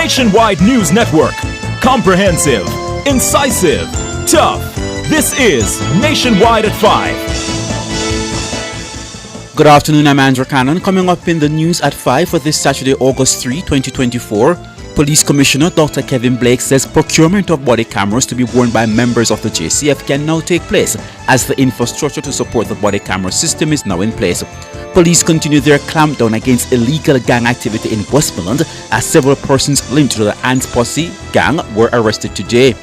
nationwide news network. Comprehensive, incisive, tough. This is Nationwide at 5. Good afternoon, I'm Andrew Cannon. Coming up in the news at 5 for this Saturday, August 3, 2024. Police Commissioner Dr. Kevin Blake says procurement of body cameras to be worn by members of the JCF can now take place as the infrastructure to support the body camera system is now in place. Police continue their clampdown against illegal gang activity in Westmoreland as several persons linked to the Ants Posse gang were arrested today.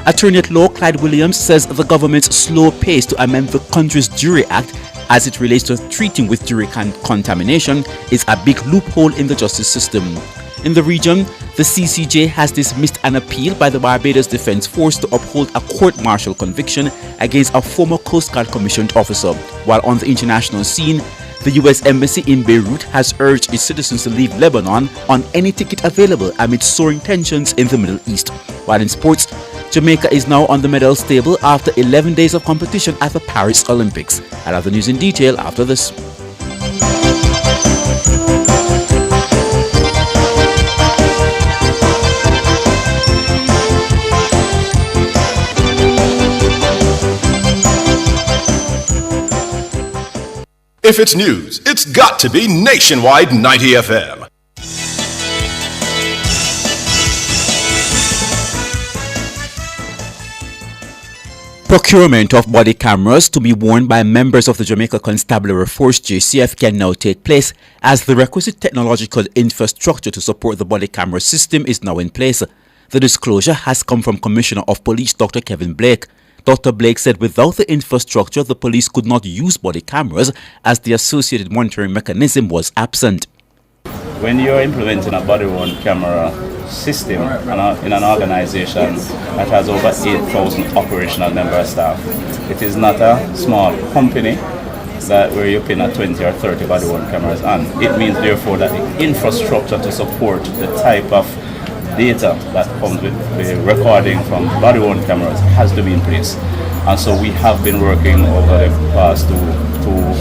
Attorney at Law Clyde Williams says the government's slow pace to amend the country's Jury Act as it relates to treating with jury contamination is a big loophole in the justice system. In the region, the CCJ has dismissed an appeal by the Barbados Defence Force to uphold a court-martial conviction against a former Coast Guard commissioned officer. While on the international scene, the U.S. Embassy in Beirut has urged its citizens to leave Lebanon on any ticket available amid soaring tensions in the Middle East. While in sports, Jamaica is now on the medal table after 11 days of competition at the Paris Olympics. I'll have the news in detail after this. If it's news, it's got to be Nationwide 90 FM. Procurement of body cameras to be worn by members of the Jamaica Constabulary Force JCF can now take place as the requisite technological infrastructure to support the body camera system is now in place. The disclosure has come from Commissioner of Police Dr. Kevin Blake. Dr. Blake said without the infrastructure, the police could not use body cameras as the associated monitoring mechanism was absent. When you're implementing a body-worn camera system in an organization that has over 8,000 operational member staff, it is not a small company that where you're paying 20 or 30 body-worn cameras on. It means therefore that the infrastructure to support the type of data that comes with the recording from body-worn cameras has to be in place. And so we have been working over the past 2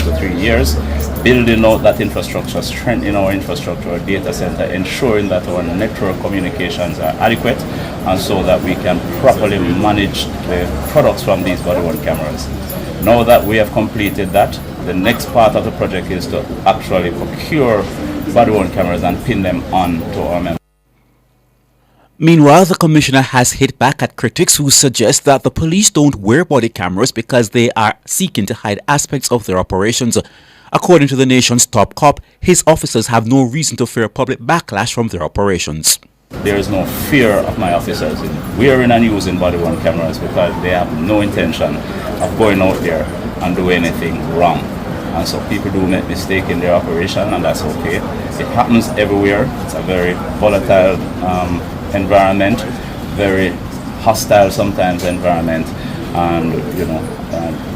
to 3 years, building out that infrastructure, strengthening our infrastructure, our data center, ensuring that our network communications are adequate, and so that we can properly manage the products from these body-worn cameras. Now that we have completed that, the next part of the project is to actually procure body-worn cameras and pin them on to our members. Meanwhile, the commissioner has hit back at critics who suggest that the police don't wear body cameras because they are seeking to hide aspects of their operations. According to the nation's top cop, his officers have no reason to fear public backlash from their operations. There is no fear of my officers in wearing and using body-worn cameras because they have no intention of going out there and doing anything wrong. And so people do make mistakes in their operation, and that's okay. It happens everywhere. It's a very volatile environment, very hostile sometimes environment, and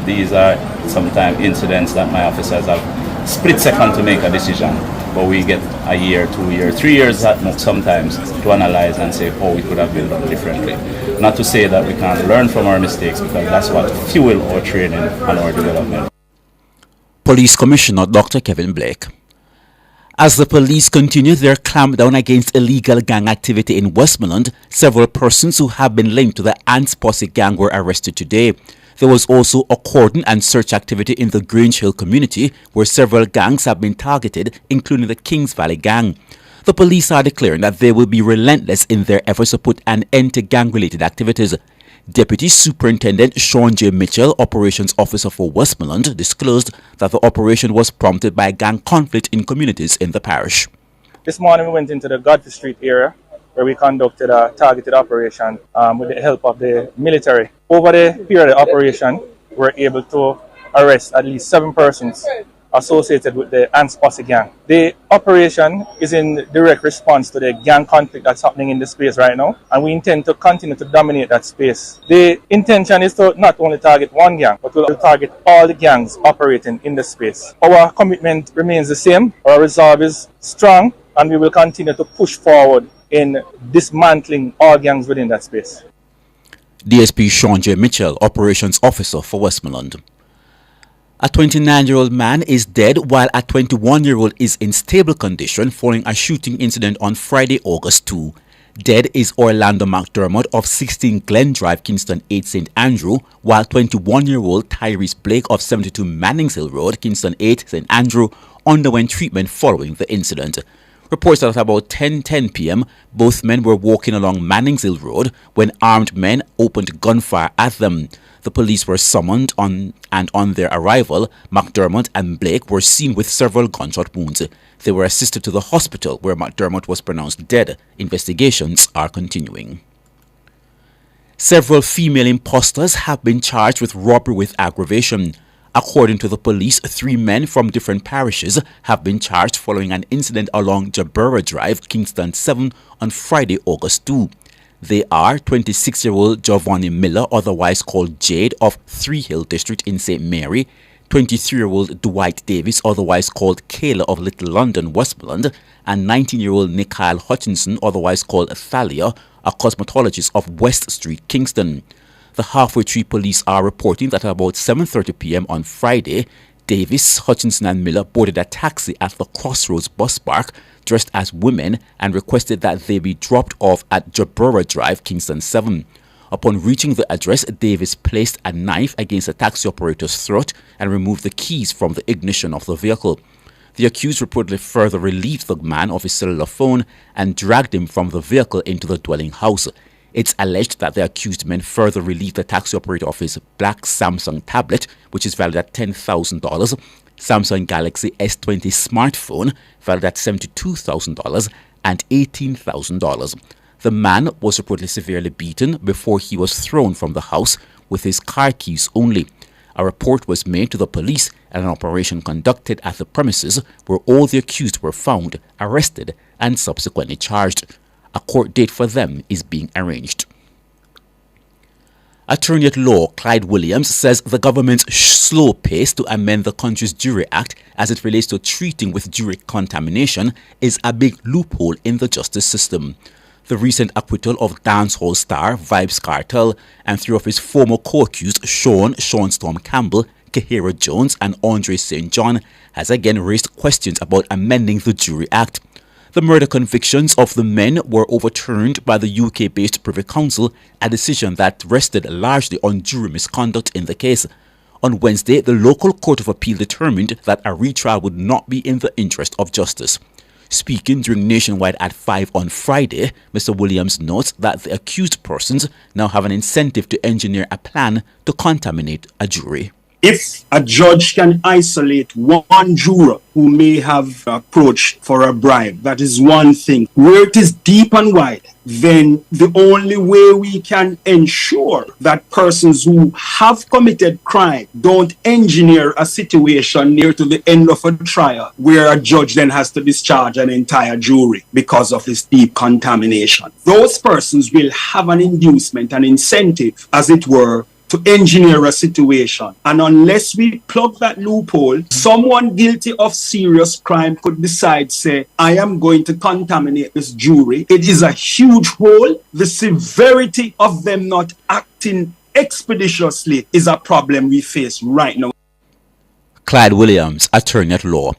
these are sometimes incidents that my officers have split second to make a decision, but we get a year, 2 years, 3 years at most sometimes to analyze and say how we could have been done differently. Not to say that we can't learn from our mistakes, because that's what fuel our training and our development. Police Commissioner Dr. Kevin Blake. As the police continue their clampdown against illegal gang activity in Westmoreland, several persons who have been linked to the Ants Posse gang were arrested today. There was also a cordon and search activity in the Grange Hill community where several gangs have been targeted, including the Kings Valley gang. The police are declaring that they will be relentless in their efforts to put an end to gang-related activities. Deputy Superintendent Sean J. Mitchell, Operations Officer for Westmoreland, disclosed that the operation was prompted by gang conflict in communities in the parish. This morning we went into the Godfrey Street area where we conducted a targeted operation with the help of the military. Over the period of the operation, we were able to arrest at least 7 persons associated with the Ants Posse gang. The operation is in direct response to the gang conflict that's happening in the space right now, and we intend to continue to dominate that space. The intention is to not only target one gang, but we'll target all the gangs operating in the space. Our commitment remains the same, our resolve is strong, and we will continue to push forward in dismantling all gangs within that space. DSP Sean J. Mitchell, Operations Officer for Westmoreland. A 29-year-old man is dead while a 21-year-old is in stable condition following a shooting incident on Friday, August 2. Dead is Orlando McDermott of 16 Glen Drive, Kingston 8, St. Andrew, while 21-year-old Tyrese Blake of 72 Mannings Hill Road, Kingston 8, St. Andrew, underwent treatment following the incident. Reports that at about 10:10 p.m., both men were walking along Mannings Hill Road when armed men opened gunfire at them. The police were summoned and on their arrival, McDermott and Blake were seen with several gunshot wounds. They were assisted to the hospital where McDermott was pronounced dead. Investigations are continuing. Several female impostors have been charged with robbery with aggravation. According to the police, 3 men from different parishes have been charged following an incident along Jabura Drive, Kingston 7 on Friday, August 2. They are 26-year-old Giovanni Miller, otherwise called Jade, of Three Hill District in St. Mary, 23-year-old Dwight Davis, otherwise called Kayla of Little London, Westmoreland, and 19-year-old Nikhil Hutchinson, otherwise called Thalia, a cosmetologist of West Street, Kingston. The Halfway Tree police are reporting that at about 7:30 p.m. on Friday, Davis, Hutchinson and Miller boarded a taxi at the Crossroads bus park dressed as women and requested that they be dropped off at Jabura Drive, Kingston 7. Upon reaching the address, Davis placed a knife against the taxi operator's throat and removed the keys from the ignition of the vehicle. The accused reportedly further relieved the man of his cellular phone and dragged him from the vehicle into the dwelling house. It's alleged that the accused men further relieved the taxi operator of his black Samsung tablet, which is valued at $10,000, Samsung Galaxy S20 smartphone, valued at $72,000, and $18,000. The man was reportedly severely beaten before he was thrown from the house with his car keys only. A report was made to the police and an operation conducted at the premises where all the accused were found, arrested, and subsequently charged. A court date for them is being arranged. Attorney at Law Clyde Williams says the government's slow pace to amend the country's Jury Act as it relates to treating with jury contamination is a big loophole in the justice system. The recent acquittal of dancehall star Vybz Kartel and 3 of his former co-accused Sean Storm Campbell, Kahira Jones and Andre St. John has again raised questions about amending the Jury Act. The murder convictions of the men were overturned by the UK-based Privy Council, a decision that rested largely on jury misconduct in the case. On Wednesday, the local Court of Appeal determined that a retrial would not be in the interest of justice. Speaking during Nationwide at 5 on Friday, Mr. Williams notes that the accused persons now have an incentive to engineer a plan to contaminate a jury. If a judge can isolate one juror who may have approached for a bribe, that is one thing. Where it is deep and wide, then the only way we can ensure that persons who have committed crime don't engineer a situation near to the end of a trial where a judge then has to discharge an entire jury because of this deep contamination. Those persons will have an inducement, an incentive, as it were, to engineer a situation. And unless we plug that loophole, someone guilty of serious crime could decide, say, I am going to contaminate this jury. It is a huge hole. The severity of them not acting expeditiously is a problem we face right now. Clyde Williams, Attorney at Law.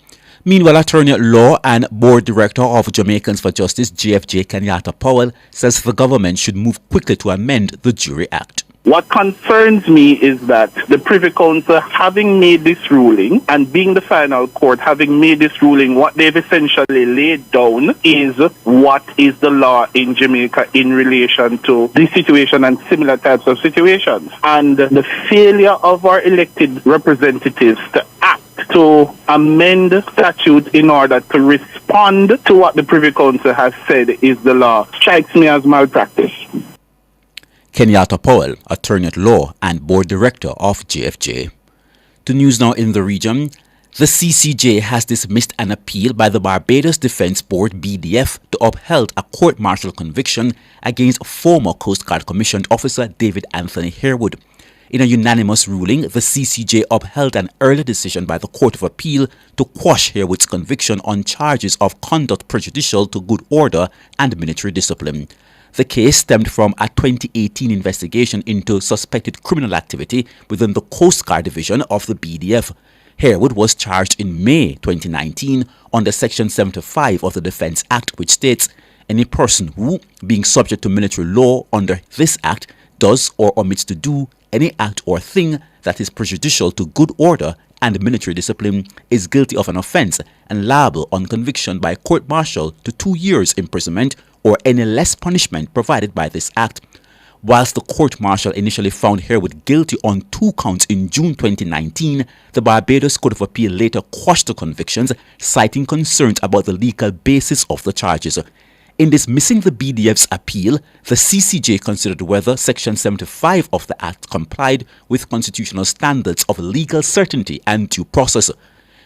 Meanwhile, Attorney at Law and Board Director of Jamaicans for Justice, JFJ Kenyatta Powell, says the government should move quickly to amend the Jury Act. What concerns me is that the Privy Council, having made this ruling and being the final court, having made this ruling, what they've essentially laid down is what is the law in Jamaica in relation to this situation and similar types of situations. And the failure of our elected representatives to act to amend statutes in order to respond to what the Privy Council has said is the law strikes me as malpractice. Kenyatta Powell, Attorney at Law and Board Director of JFJ. To news now in the region, the CCJ has dismissed an appeal by the Barbados Defence Board BDF to uphold a court-martial conviction against former Coast Guard Commissioned Officer David Anthony Harewood. In a unanimous ruling, the CCJ upheld an earlier decision by the Court of Appeal to quash Harewood's conviction on charges of conduct prejudicial to good order and military discipline. The case stemmed from a 2018 investigation into suspected criminal activity within the Coast Guard Division of the BDF. Harewood was charged in May 2019 under Section 75 of the Defence Act, which states, any person who, being subject to military law under this act, does or omits to do any act or thing that is prejudicial to good order and military discipline is guilty of an offence and liable on conviction by court-martial to 2 years imprisonment or any less punishment provided by this act. Whilst the court-martial initially found Harewood guilty on 2 counts in June 2019, the Barbados Court of Appeal later quashed the convictions, citing concerns about the legal basis of the charges. In dismissing the BDF's appeal, the CCJ considered whether Section 75 of the Act complied with constitutional standards of legal certainty and due process.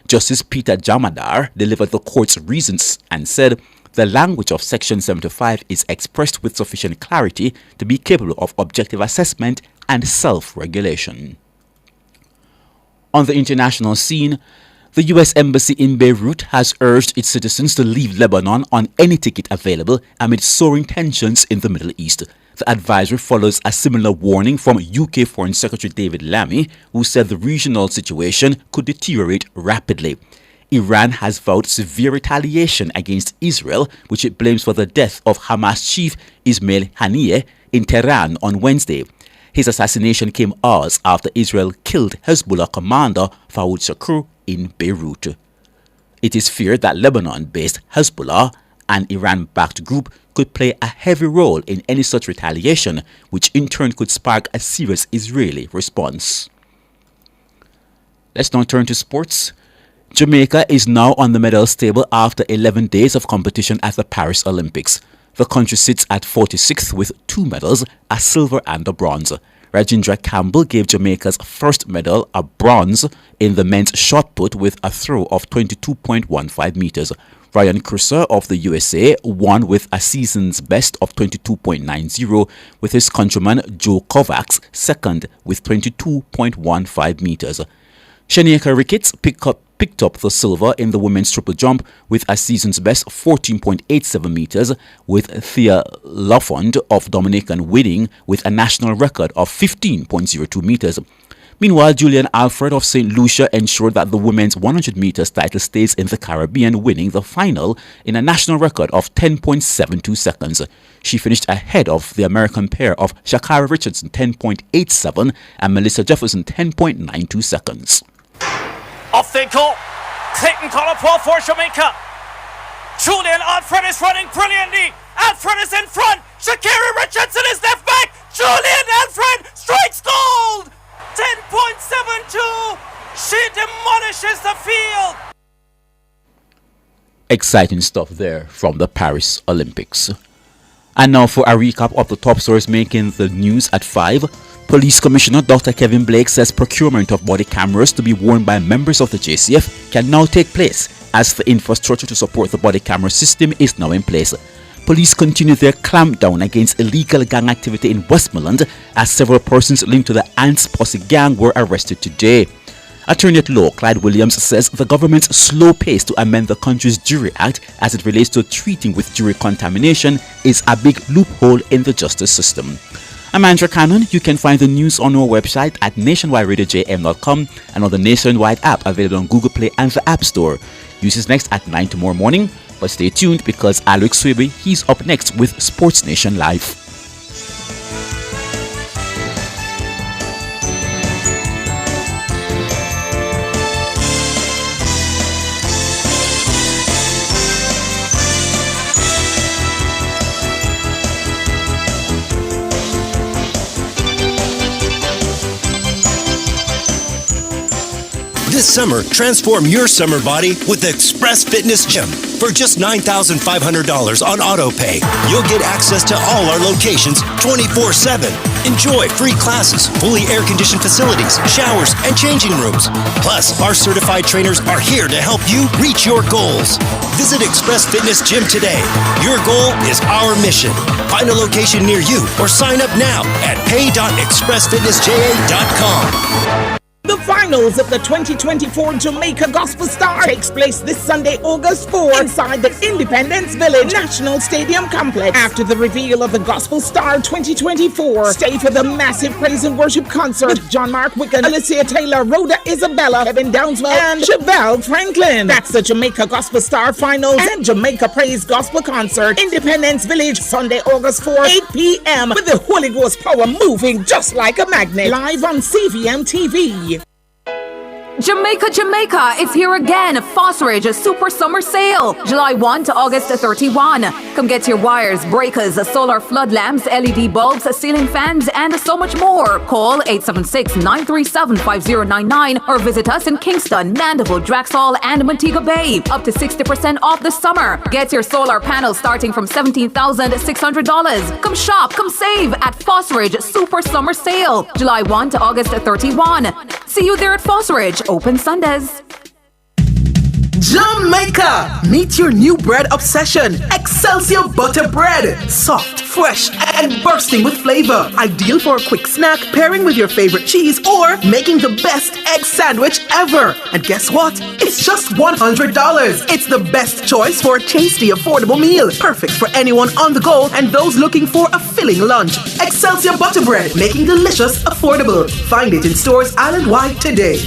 Justice Peter Jamadar delivered the court's reasons and said, the language of Section 75 is expressed with sufficient clarity to be capable of objective assessment and self-regulation. On the international scene, the U.S. Embassy in Beirut has urged its citizens to leave Lebanon on any ticket available amid soaring tensions in the Middle East. The advisory follows a similar warning from UK Foreign Secretary David Lammy, who said the regional situation could deteriorate rapidly. Iran has vowed severe retaliation against Israel, which it blames for the death of Hamas chief Ismail Haniyeh in Tehran on Wednesday. His assassination came hours after Israel killed Hezbollah commander Fawad Shakur in Beirut. It is feared that Lebanon-based Hezbollah, an Iran-backed group, could play a heavy role in any such retaliation, which in turn could spark a serious Israeli response. Let's now turn to sports. Jamaica is now on the medals table after 11 days of competition at the Paris Olympics. The country sits at 46th with 2 medals, a silver and a bronze. Rajendra Campbell gave Jamaica's first medal, a bronze, in the men's shot put with a throw of 22.15 meters. Ryan Cruiser of the USA won with a season's best of 22.90, with his countryman Joe Kovacs second with 22.15 meters. Shanieka Ricketts picked up the silver in the women's triple jump with a season's best 14.87 meters, with Thea Lafond of Dominican winning with a national record of 15.02 meters. Meanwhile, Julian Alfred of St. Lucia ensured that the women's 100 meters title stays in the Caribbean, winning the final in a national record of 10.72 seconds. She finished ahead of the American pair of Shakara Richardson 10.87 and Melissa Jefferson 10.92 seconds. Off they go. Clayton Colapole for Jamaica. Julian Alfred is running brilliantly. Alfred is in front. Shakira Richardson is left back. Julian Alfred strikes gold. 10.72. She demolishes the field. Exciting stuff there from the Paris Olympics. And now for a recap of the top stories making the news at 5. Police Commissioner Dr. Kevin Blake says procurement of body cameras to be worn by members of the JCF can now take place as the infrastructure to support the body camera system is now in place. Police continue their clampdown against illegal gang activity in Westmoreland as several persons linked to the Ants Posse gang were arrested today. Attorney at Law Clyde Williams says the government's slow pace to amend the country's Jury Act as it relates to treating with jury contamination is a big loophole in the justice system. I'm Andrew Cannon. You can find the news on our website at nationwideradiojm.com and on the Nationwide app available on Google Play and the App Store. Use is next at 9 tomorrow morning, but stay tuned because Alex Swebe, he's up next with Sports Nation Live. This summer, transform your summer body with Express Fitness Gym. For just $9,500 on AutoPay, you'll get access to all our locations 24/7. Enjoy free classes, fully air-conditioned facilities, showers, and changing rooms. Plus, our certified trainers are here to help you reach your goals. Visit Express Fitness Gym today. Your goal is our mission. Find a location near you or sign up now at pay.expressfitnessja.com. The finals of the 2024 Jamaica Gospel Star takes place this Sunday, August 4, inside the Independence Village National Stadium Complex. After the reveal of the Gospel Star 2024, stay for the massive praise and worship concert with John Mark Wiccan, Alicia Taylor, Rhoda Isabella, Kevin Downswell, and Chevelle Franklin. That's the Jamaica Gospel Star Finals and Jamaica Praise Gospel Concert. Independence Village, Sunday, August 4, 8 p.m. with the Holy Ghost power moving just like a magnet. Live on CVM TV. Jamaica is here again. Fossilridge Super Summer Sale, July 1 to August 31. Come get your wires, breakers, solar flood lamps, LED bulbs, ceiling fans, and so much more. Call 876-937-5099 or visit us in Kingston, Mandeville, Draxall, and Montego Bay. Up to 60% off the summer. Get your solar panels starting from $17,600. Come shop, come save at Fossilridge Super Summer Sale, July 1 to August 31. See you there at Fossilridge. Open Sundays. Jamaica! Meet your new bread obsession. Excelsior Butter Bread. Soft, fresh, and bursting with flavor. Ideal for a quick snack, pairing with your favorite cheese, or making the best egg sandwich ever. And guess what? It's just $100. It's the best choice for a tasty, affordable meal. Perfect for anyone on the go and those looking for a filling lunch. Excelsior Butter Bread, making delicious affordable. Find it in stores island-wide today.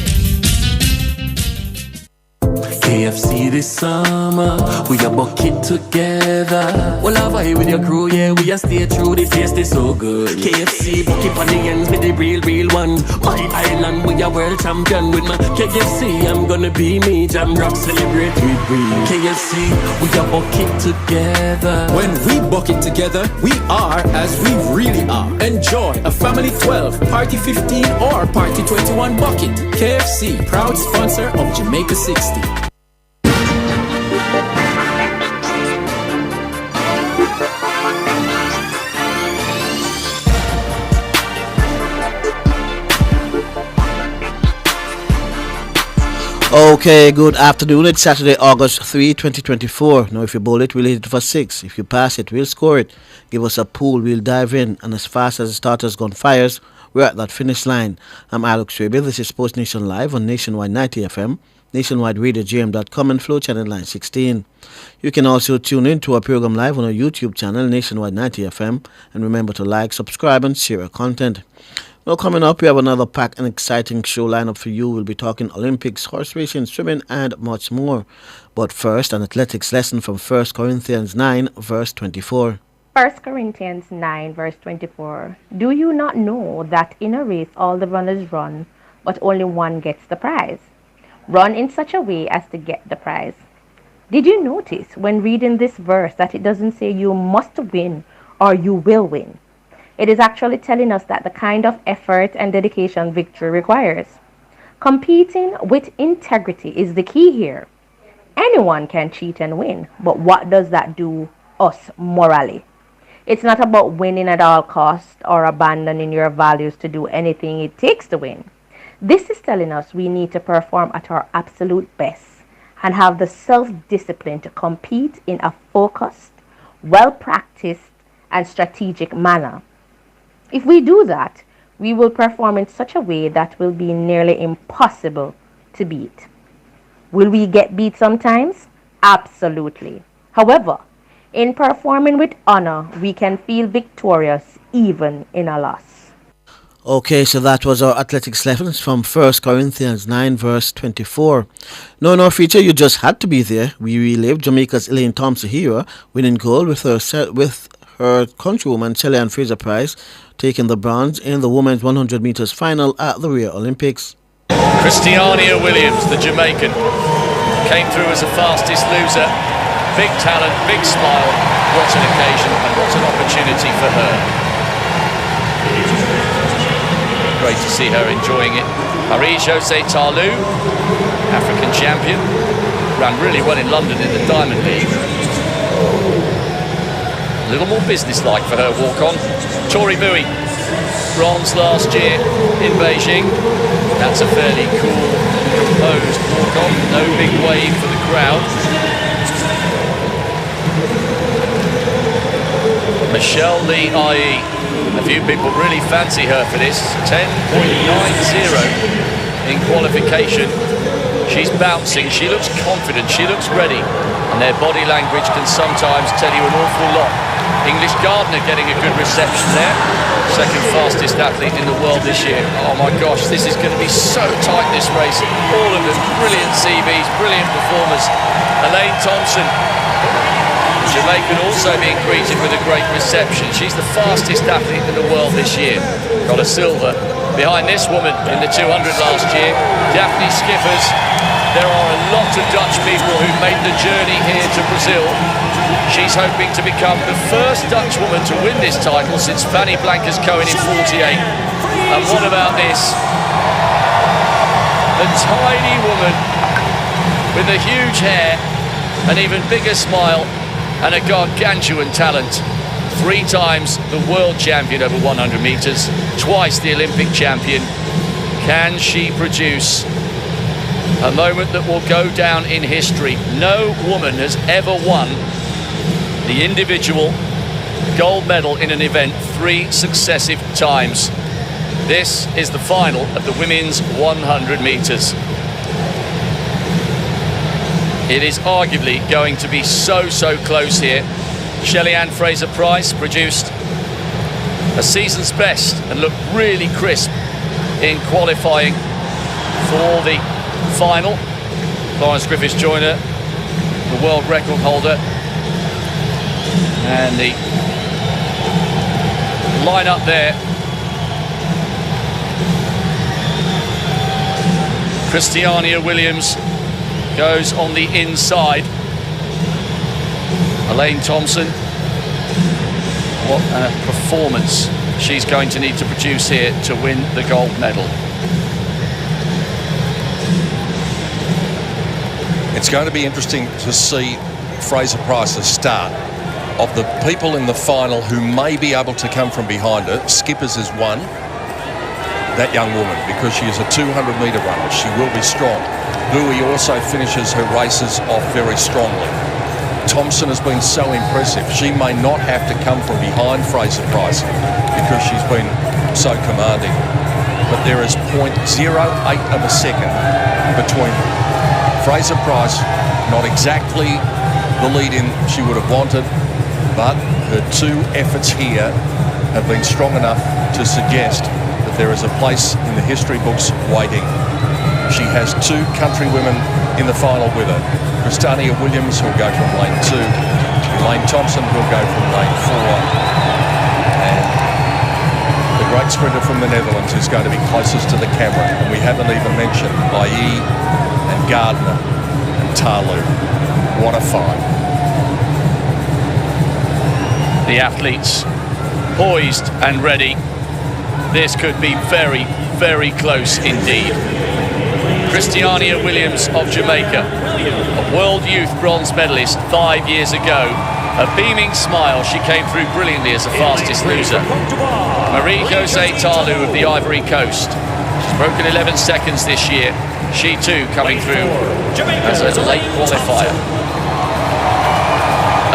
KFC this summer, we a bucket together. Well, I vibe with your crew, yeah, we a stay true, the taste is so good. KFC, bucket on the ends with the real one. My island, we a world champion with my KFC. I'm gonna be me, Jam Rock, celebrate with we. KFC, we a bucket together. When we bucket together, we are as we really are. Enjoy a family 12, party 15, or party 21 bucket. KFC, proud sponsor of Jamaica 60. Okay, good afternoon. It's Saturday, August 3, 2024. Now, if you bowl it, we'll hit it for 6. If you pass it, we'll score it. Give us a pool, we'll dive in. And as fast as the starter's gun fires, we're at that finish line. I'm Alex Raby. This is Sports Nation Live on Nationwide 90 FM, Nationwide Radio GM.com, and Flow Channel 916. You can also tune in to our program live on our YouTube channel, Nationwide 90 FM. And remember to like, subscribe, and share our content. Now, coming up, we have another packed and exciting show lineup for you. We'll be talking Olympics, horse racing, swimming, and much more. But first, an athletics lesson from 1 Corinthians 9, verse 24. 1 Corinthians 9, verse 24. Do you not know that in a race all the runners run, but only one gets the prize? Run in such a way as to get the prize. Did you notice when reading this verse that it doesn't say you must win or you will win? It is actually telling us that the kind of effort and dedication victory requires. Competing with integrity is the key here. Anyone can cheat and win, but what does that do us morally? It's not about winning at all costs or abandoning your values to do anything it takes to win. This is telling us we need to perform at our absolute best and have the self-discipline to compete in a focused, well-practiced, and strategic manner. If we do that, we will perform in such a way that will be nearly impossible to beat. Will we get beat sometimes? Absolutely. However, in performing with honor, we can feel victorious even in a loss. Okay, so that was our athletics lessons from 1 Corinthians 9, verse 24. No, in our feature, you just had to be there. We relived Jamaica's Elaine Thompson-Hero winning gold with her countrywoman Shelley-Ann Fraser-Price taking the bronze in the women's 100 meters final at the Rio Olympics. Christiania Williams, the Jamaican, came through as the fastest loser. Big talent, big smile. What an occasion and what an opportunity for her. Great to see her enjoying it. Marie-José Tarlou, African champion, ran really well in London in the Diamond League. A little more business-like for her walk-on. Tori Mui, bronze last year in Beijing. That's a fairly cool, composed walk-on. No big wave for the crowd. Michelle Lee IE. A few people really fancy her for this. 10.90 in qualification. She's bouncing, she looks confident, she looks ready, and their body language can sometimes tell you an awful lot. English Gardner getting a good reception there. Second fastest athlete in the world this year. Oh my gosh, this is going to be so tight, this race. All of them, brilliant CVs, brilliant performers. Elaine Thompson, Jamaican, also being greeted with a great reception. She's the fastest athlete in the world this year. Got a silver. Behind this woman in the 200 last year, Daphne Skippers. There are a lot of Dutch people who made the journey here to Brazil. She's hoping to become the first Dutch woman to win this title since Fanny Blankers-Koen in 48. And what about this? The tiny woman with the huge hair, an even bigger smile, and a gargantuan talent. 3 times the world champion over 100 metres, twice the Olympic champion. Can she produce a moment that will go down in history? No woman has ever won the individual gold medal in an event 3 successive times. This is the final of the women's 100 metres. It is arguably going to be so close here. Shelly-Ann Fraser-Pryce produced a season's best and looked really crisp in qualifying for the final. Florence Griffiths-Joyner, the world record holder, and the line-up there. Christiania Williams goes on the inside. Elaine Thompson, what a performance she's going to need to produce here to win the gold medal. It's going to be interesting to see Fraser-Pryce's start. Of the people in the final who may be able to come from behind her, Skippers is one, that young woman, because she is a 200-metre runner. She will be strong. Bowie also finishes her races off very strongly. Thompson has been so impressive. She may not have to come from behind Fraser-Pryce because she's been so commanding. But there is 0.08 of a second between them. Fraser-Pryce, not exactly the lead-in she would have wanted, but her 2 efforts here have been strong enough to suggest that there is a place in the history books waiting. She has 2 countrywomen in the final with her. Christiania Williams, who'll go from lane 2. Elaine Thompson, who'll go from lane 4. And the great sprinter from the Netherlands is going to be closest to the camera. And we haven't even mentioned Bailly and Gardner and Talu. What a fight. The athletes poised and ready. This could be very close indeed. Christiania Williams of Jamaica, a World Youth bronze medalist 5 years ago. A beaming smile, she came through brilliantly as the fastest loser. Marie-José Talu of the Ivory Coast. She's broken 11 seconds this year. She too coming through as a late qualifier.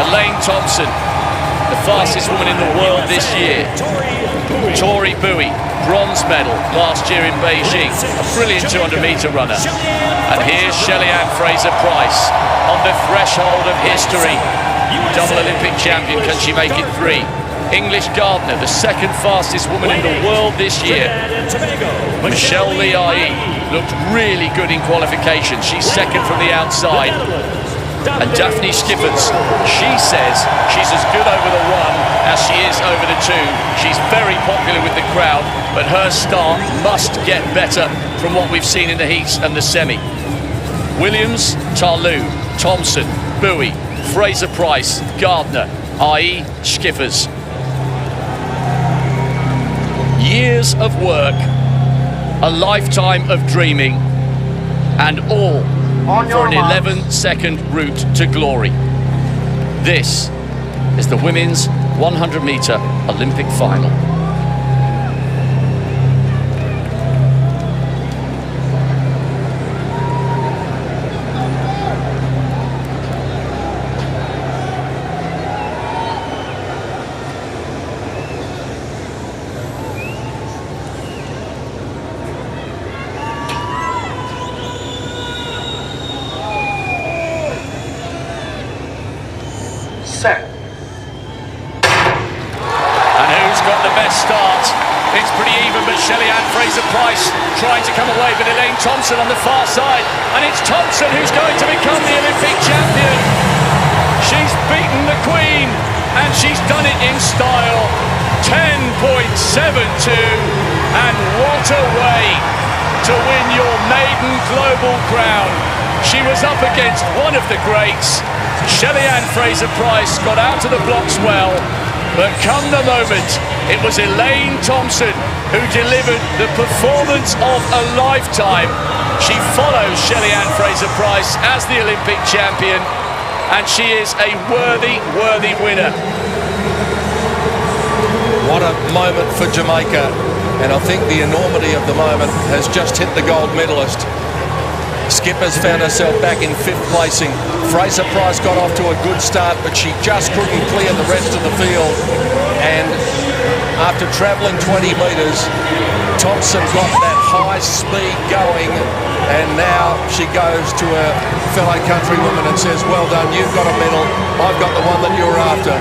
Elaine Thompson, the fastest woman in the world this year. Tori Bowie, bronze medal last year in Beijing, a brilliant 200-metre runner. And here's Shelly-Ann Fraser-Pryce on the threshold of history. Double Olympic champion, can she make it 3? English Gardner, the second fastest woman in the world this year. Michelle Lee looked really good in qualification. She's second from the outside. And Daphne Skippers, she says she's as good over the 1 as she is over the 2. She's very popular with the crowd, but her start must get better from what we've seen in the heats and the semi. Williams, Talu, Thompson, Bowie, Fraser-Pryce, Gardner, i.e. Skippers. Years of work, a lifetime of dreaming, and all for an 11-second route to glory. This is the women's 100-metre Olympic final. got the best start. It's pretty even, but Shelley-Ann Fraser-Pryce trying to come away, but Elaine Thompson on the far side. And it's Thompson who's going to become the Olympic champion. She's beaten the Queen, and she's done it in style. 10.72, and what a way to win your maiden global crown. She was up against one of the greats. Shelley-Ann Fraser-Pryce got out to the blocks well, but come the moment, it was Elaine Thompson who delivered the performance of a lifetime. She follows Shelley-Ann Fraser-Pryce as the Olympic champion, and she is a worthy winner. What a moment for Jamaica, and I think the enormity of the moment has just hit the gold medalist. Skipper's found herself back in 5th placing. Fraser-Pryce got off to a good start, but she just couldn't clear the rest of the field. And after travelling 20 metres, Thompson got that high speed going, and now she goes to her fellow countrywoman and says, well done, you've got a medal, I've got the one that you're after.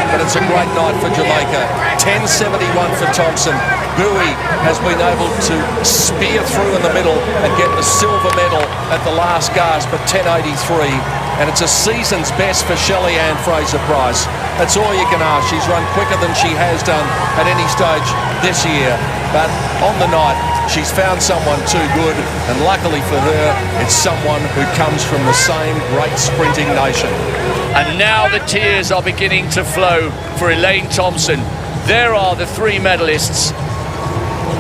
But it's a great night for Jamaica. 10.71 for Thompson. Bowie has been able to spear through in the middle and get the silver medal at the last gasp at 10.83. And it's a season's best for Shelley-Ann Fraser-Pryce. That's all you can ask. She's run quicker than she has done at any stage this year. But on the night, she's found someone too good, and luckily for her, it's someone who comes from the same great sprinting nation. And now the tears are beginning to flow for Elaine Thompson. There are the 3 medalists,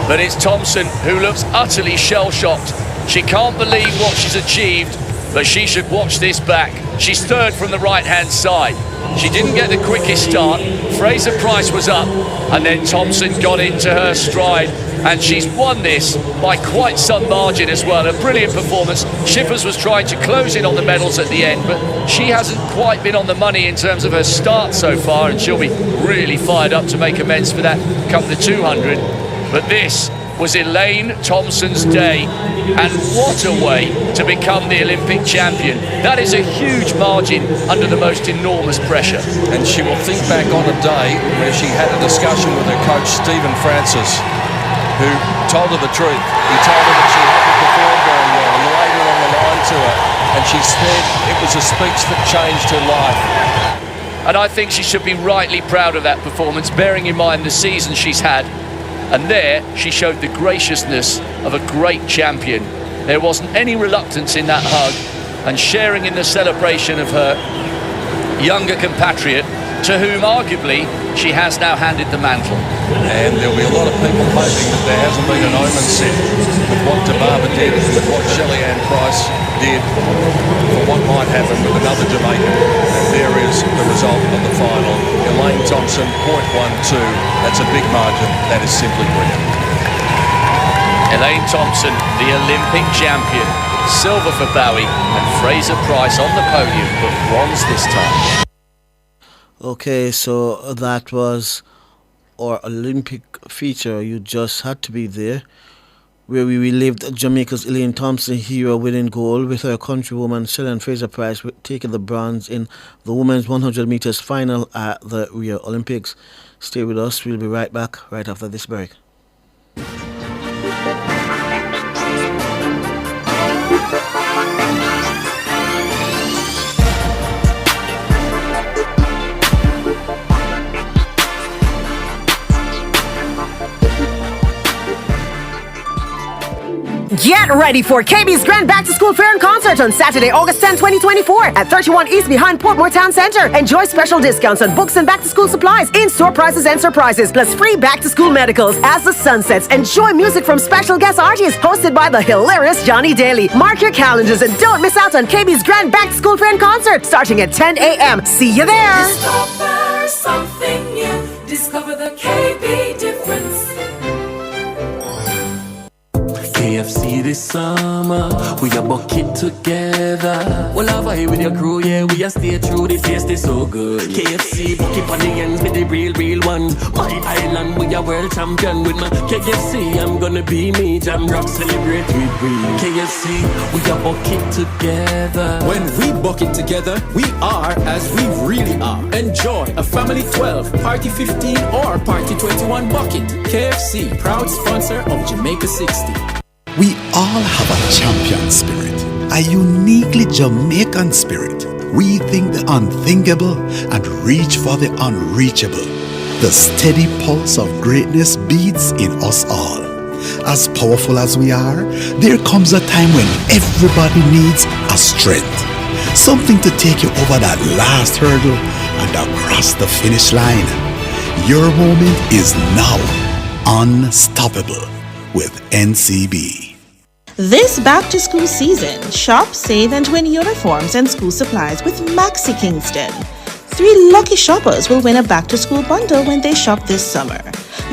but it's Thompson who looks utterly shell-shocked. She can't believe what she's achieved, but she should watch this back. She's third from the right-hand side. She didn't get the quickest start. Fraser-Pryce was up, and then Thompson got into her stride, and she's won this by quite some margin as well. A brilliant performance. Shippers was trying to close in on the medals at the end, but she hasn't quite been on the money in terms of her start so far, and she'll be really fired up to make amends for that come the 200. But this was Elaine Thompson's day, and what a way to become the Olympic champion. That is a huge margin under the most enormous pressure. And she will think back on a day where she had a discussion with her coach Stephen Francis, who told her the truth. He told her that she hadn't performed very well and laid it on the line to her, and she said it was a speech that changed her life. And I think she should be rightly proud of that performance, bearing in mind the season she's had. And there, she showed the graciousness of a great champion. There wasn't any reluctance in that hug, and sharing in the celebration of her younger compatriot, to whom arguably she has now handed the mantle. And there'll be a lot of people hoping that there hasn't been an omen set with what Tababa did, with what Shelley-Ann Pryce did, for what might happen with another Jamaican. And there is the result of the final. Elaine Thompson, 0.12. That's a big margin. That is simply brilliant. Elaine Thompson, the Olympic champion. Silver for Bowie, and Fraser-Pryce on the podium, but bronze this time. Okay, so that was our Olympic feature. You just had to be there, where we relived Jamaica's Elaine Thompson hero winning gold, with her countrywoman Shelley-Ann Fraser-Pryce taking the bronze in the women's 100 meters final at the Rio Olympics. Stay with us. We'll be right back right after this break. Get ready for KB's Grand Back to School Fair and Concert on Saturday, August 10, 2024 at 31 East behind Portmore Town Centre. Enjoy special discounts on books and back to school supplies, in-store prices and surprises, plus free back to school medicals. As the sun sets, enjoy music from special guest artists hosted by the hilarious Johnny Daly. Mark your calendars and don't miss out on KB's Grand Back to School Fair and Concert starting at 10 a.m. See you there. Discover something new. Discover the KB difference. KFC this summer, we a bucket together. Well, I vibe with your crew, yeah, we a stay true, the taste is so good. KFC, bucket on the ends with the real one. My island, we a world champion with my KFC. I'm gonna be me, Jam Rock, celebrate with we. KFC, we a bucket together. When we bucket together, we are as we really are. Enjoy a family 12, party 15, or party 21 2021 bucket. KFC, proud sponsor of Jamaica 60. We all have a champion spirit, a uniquely Jamaican spirit. We think the unthinkable and reach for the unreachable. The steady pulse of greatness beats in us all. As powerful as we are, there comes a time when everybody needs a strength. Something to take you over that last hurdle and across the finish line. Your moment is now. Unstoppable with NCB. This back to school season, shop, save, and win uniforms and school supplies with Maxi Kingston. 3 lucky shoppers will win a back to school bundle when they shop this summer.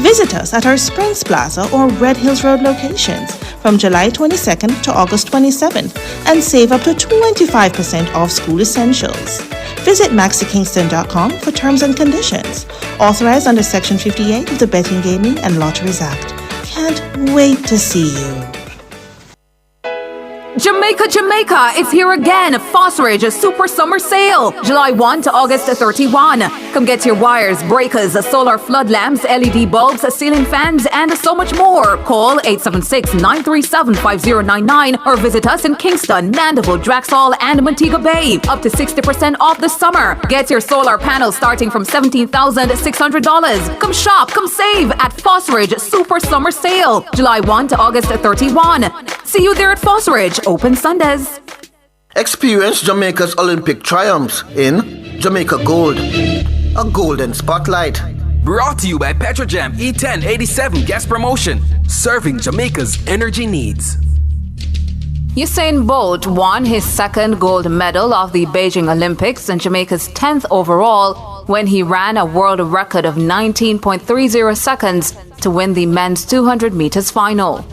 Visit us at our Springs Plaza or Red Hills Road locations from July 22nd to August 27th and save up to 25% off school essentials. Visit maxikingston.com for terms and conditions. Authorized under Section 58 of the Betting, Gaming and Lotteries Act. Can't wait to see you. Jamaica, it's here again. Fosridge Super Summer Sale, July 1 to August 31. Come get your wires, breakers, solar flood lamps, LED bulbs, ceiling fans, and so much more. Call 876-937-5099 or visit us in Kingston, Mandeville, Draxall, and Montego Bay. Up to 60% off this summer. Get your solar panels starting from $17,600. Come shop, come save at Fosridge Super Summer Sale, July 1 to August 31. See you there at Fosridge. Open Sundays. Experience Jamaica's Olympic triumphs in Jamaica Gold, a golden spotlight. Brought to you by Petrojam E1087 gas promotion, serving Jamaica's energy needs. Usain Bolt won his 2nd gold medal of the Beijing Olympics and Jamaica's 10th overall when he ran a world record of 19.30 seconds to win the men's 200 meters final.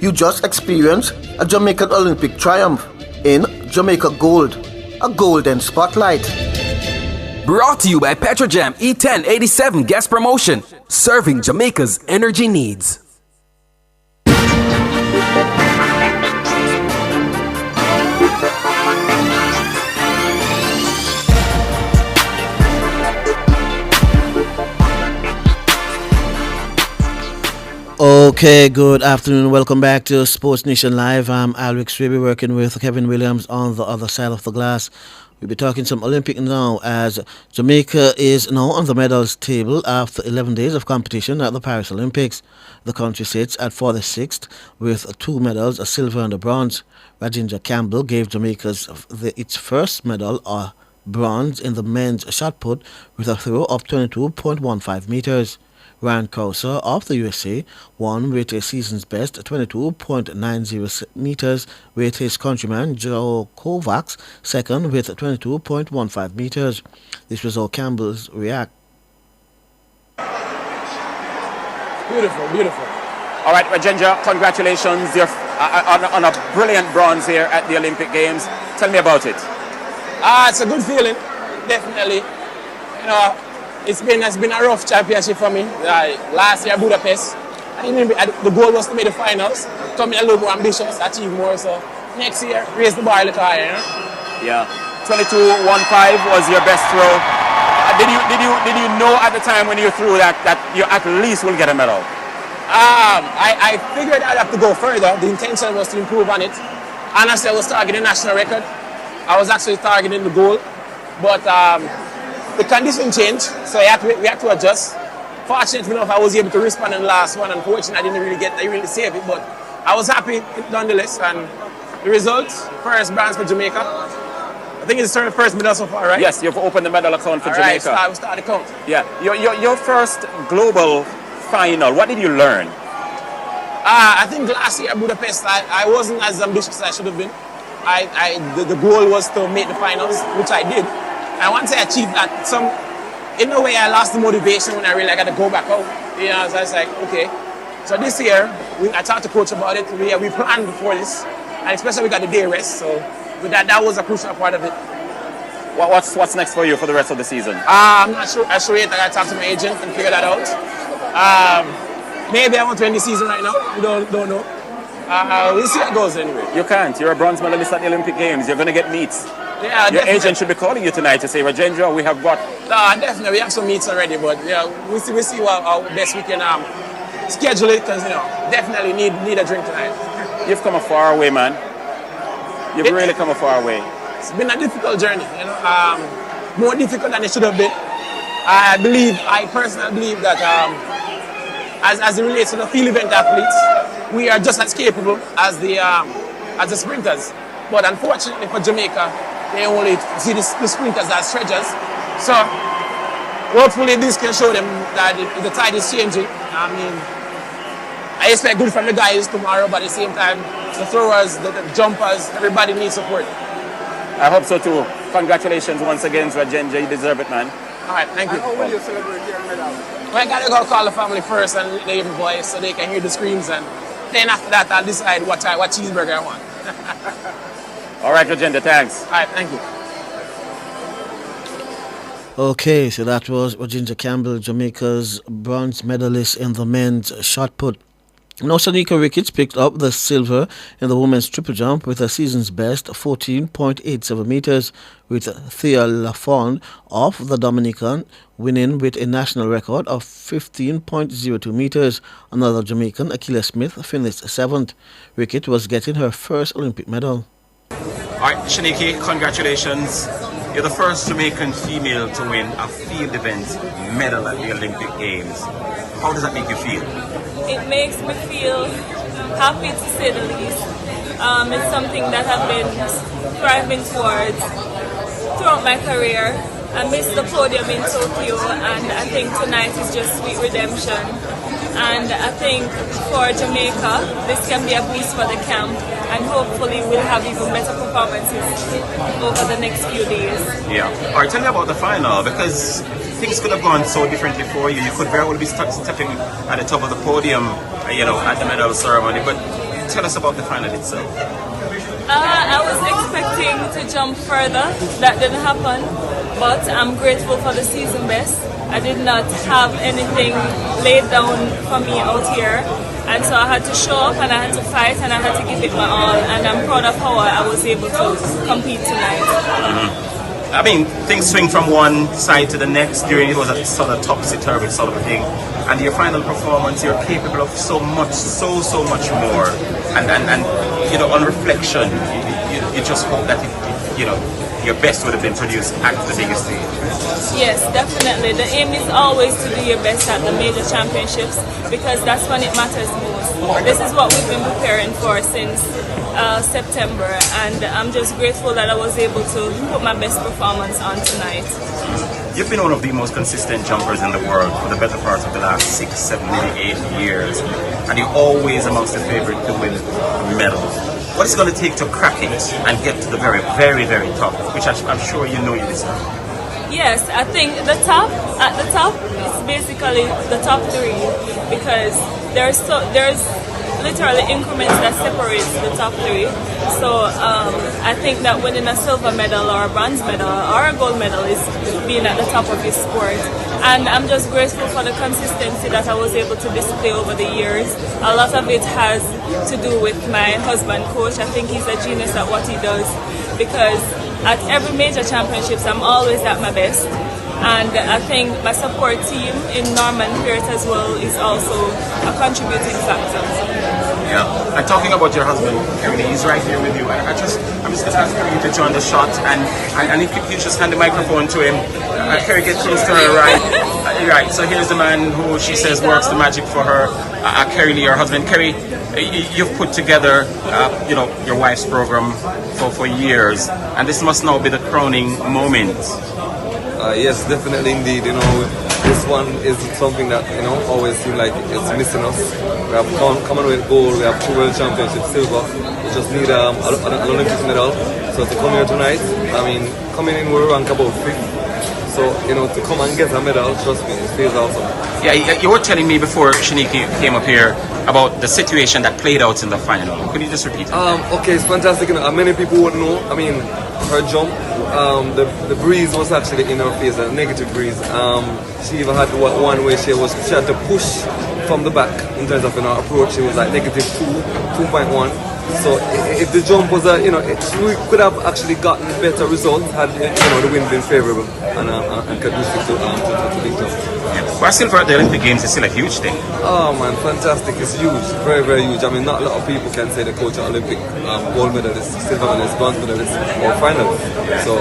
You just experienced a Jamaican Olympic triumph in Jamaica Gold, a golden spotlight. Brought to you by Petrojam E1087 gas promotion, serving Jamaica's energy needs. Okay, good afternoon. Welcome back to Sports Nation Live. I'm Alric Swaby working with Kevin Williams on the other side of the glass. We'll be talking some Olympic now as Jamaica is now on the medals table after 11 days of competition at the Paris Olympics. The country sits at 46th with 2 medals, a silver and a bronze. Rajendra Campbell gave Jamaica its first medal, a bronze, in the men's shot put with a throw of 22.15 meters. Ryan Crouser of the USA won with a season's best 22.90 meters, with his countryman Joe Kovacs second with 22.15 meters. This was all Campbell's react. Beautiful, beautiful. All right, Rajendra, congratulations. You're on a brilliant bronze here at the Olympic Games. Tell me about it. It's a good feeling, definitely. You know, it's been a rough championship for me. Last year, Budapest, the goal was to make the finals. Coming a little more ambitious, achieve more. So next year, raise the bar a little higher. Yeah, 22.15 was your best throw. Did you know at the time when you threw that you at least will get a medal? I figured I'd have to go further. The intention was to improve on it. Honestly, I was targeting national record. I was actually targeting the goal, but the condition changed, so we had to adjust. Fortunately enough, I was able to respond in the last one. Unfortunately, I didn't really save it, but I was happy nonetheless. And the result, first bronze for Jamaica. I think it's the first medal so far, right? Yes, you've opened the medal account for Jamaica. Right, we start the count. Yeah, your first global final, what did you learn? I think last year at Budapest, I wasn't as ambitious as I should have been. The goal was to make the finals, which I did. And once I achieved that, in a way I lost the motivation when I realized I got to go back out. You know, so I was like, okay. So this year, I talked to coach about it. We planned for this. and especially we got the day rest. So with that was a crucial part of it. What's next for you for the rest of the season? I'm not sure. I gotta talk to my agent and figure that out. Maybe I want to end the season right now. We don't know. We'll see how it goes anyway. You can't. You're a bronze medalist at the Olympic Games. You're going to get meets. Yeah, your definitely. agent should be calling you tonight to say, Rajendra, we have got. No, definitely. We have some meets already, but yeah, we see how best we can schedule it, because definitely need a drink tonight. You've come a far way, man. You've really come a far way. It's been a difficult journey, more difficult than it should have been. I personally believe that as it relates to the field event athletes, we are just as capable as the sprinters. But unfortunately for Jamaica, they only see the sprinters as treasures. So hopefully this can show them that the tide is changing. I mean, I expect good from the guys tomorrow, but at the same time, the throwers, the jumpers, everybody needs support. I hope so too. Congratulations once again, Rajendra. You deserve it, man. All right, thank you. How will you celebrate your medal? Well, I gotta go call the family first and the little boys so they can hear the screams, and then after that I'll decide what cheeseburger I want. All right, Rajendra, thanks. All right, thank you. Okay, so that was Rajendra Campbell, Jamaica's bronze medalist in the men's shot put. Now, Shanika Ricketts picked up the silver in the women's triple jump with a season's best 14.87 meters, with Thea Lafond of the Dominican winning with a national record of 15.02 meters. Another Jamaican, Akila Smith, finished 7th. Ricketts was getting her first Olympic medal. All right, Shaniki, congratulations. You're the first Jamaican female to win a field event medal at the Olympic Games. How does that make you feel? It makes me feel happy, to say the least. It's something that I've been striving towards throughout my career. I missed the podium in Tokyo, and I think tonight is just sweet redemption. And I think for Jamaica, this can be a boost for the camp, and hopefully we'll have even better performances over the next few days. Yeah. All right, tell me about the final, because things could have gone so differently for you. You could very well be stepping at the top of the podium, at the medal ceremony. But tell us about the final itself. I was expecting to jump further. That didn't happen. But I'm grateful for the season best. I did not have anything laid down for me out here. And so I had to show up, and I had to fight, and I had to give it my all. And I'm proud of how I was able to compete tonight. Mm-hmm. I mean, things swing from one side to the next. During it was a sort of topsy-turvy sort of thing, and your final performance, you're capable of so much more. And on reflection, you just hope that your best would have been produced at the biggest stage. Yes, definitely. The aim is always to do your best at the major championships, because that's when it matters most. This is what we've been preparing for since September, and I'm just grateful that I was able to put my best performance on tonight. You've been one of the most consistent jumpers in the world for the better part of the last 6, 7, maybe 8 years, and you're always amongst the favorite to win medals. What is it going to take to crack it and get to the very, very, very top, which I'm sure you know you deserve? Yes, I think at the top is basically the top 3, because there's literally increments that separates the top 3. So I think that winning a silver medal or a bronze medal or a gold medal is being at the top of your sport. And I'm just grateful for the consistency that I was able to display over the years. A lot of it has to do with my husband, Coach. I think he's a genius at what he does, because at every major championships I'm always at my best. And I think my support team in Norman Peart as well is also a contributing factor. Yeah. And talking about your husband, Kerry, he's right here with you. I'm just asking you to join the shot, and if you just hand the microphone to him, Kerry, get close to her, right? Right. So here's the man who she says works the magic for her, Kerry Lee, her husband. Kerry, you've put together, your wife's program for years, and this must now be the crowning moment. Yes, definitely indeed. This one is something that always seems like it's missing us. We have Commonwealth gold, we have 2 World Championships silver. We just need an Olympic medal. So to come here tonight, coming in we rank about 5th. So to come and get a medal, trust me, it feels awesome. Yeah, you were telling me before Shaniki came up here about the situation that played out in the final. Could you just repeat it? Okay, it's fantastic. Many people would know. I mean, her jump, the breeze was actually in her face, a negative breeze. She even had one where she had to push from the back in terms of approach. It was like negative 2.1. So if the jump was we could have actually gotten better results had the wind been favourable and conducive to big jump. But silver at the Olympic Games is still a huge thing. Oh man, fantastic! It's huge, very very huge. I mean, not a lot of people can say they coach an Olympic gold medalist, silver medalist, bronze medalist, or finalist. So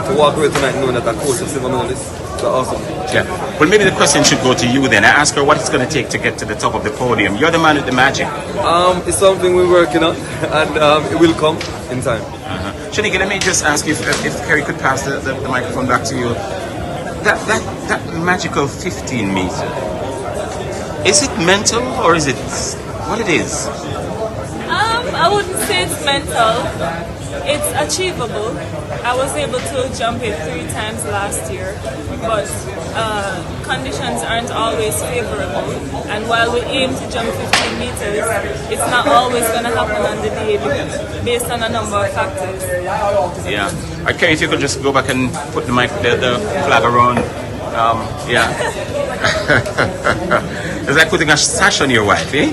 to walk away tonight knowing that I coach a silver medalist, that's awesome. Yeah. Well, maybe the question should go to you then. I ask her what it's going to take to get to the top of the podium. You're the man with the magic. It's something we're working on, and it will come in time. Shaniki, let me just ask you if Kerry could pass the microphone back to you. That magical 15 meter, is it mental or is it what it is? I wouldn't say it's mental. It's achievable. I was able to jump it 3 times last year, but conditions aren't always favorable. And while we aim to jump 15 meters, it's not always going to happen on the day based on a number of factors. Yeah. Okay, if you could just go back and put the flag around. Yeah. It's like putting a sash on your wife, eh?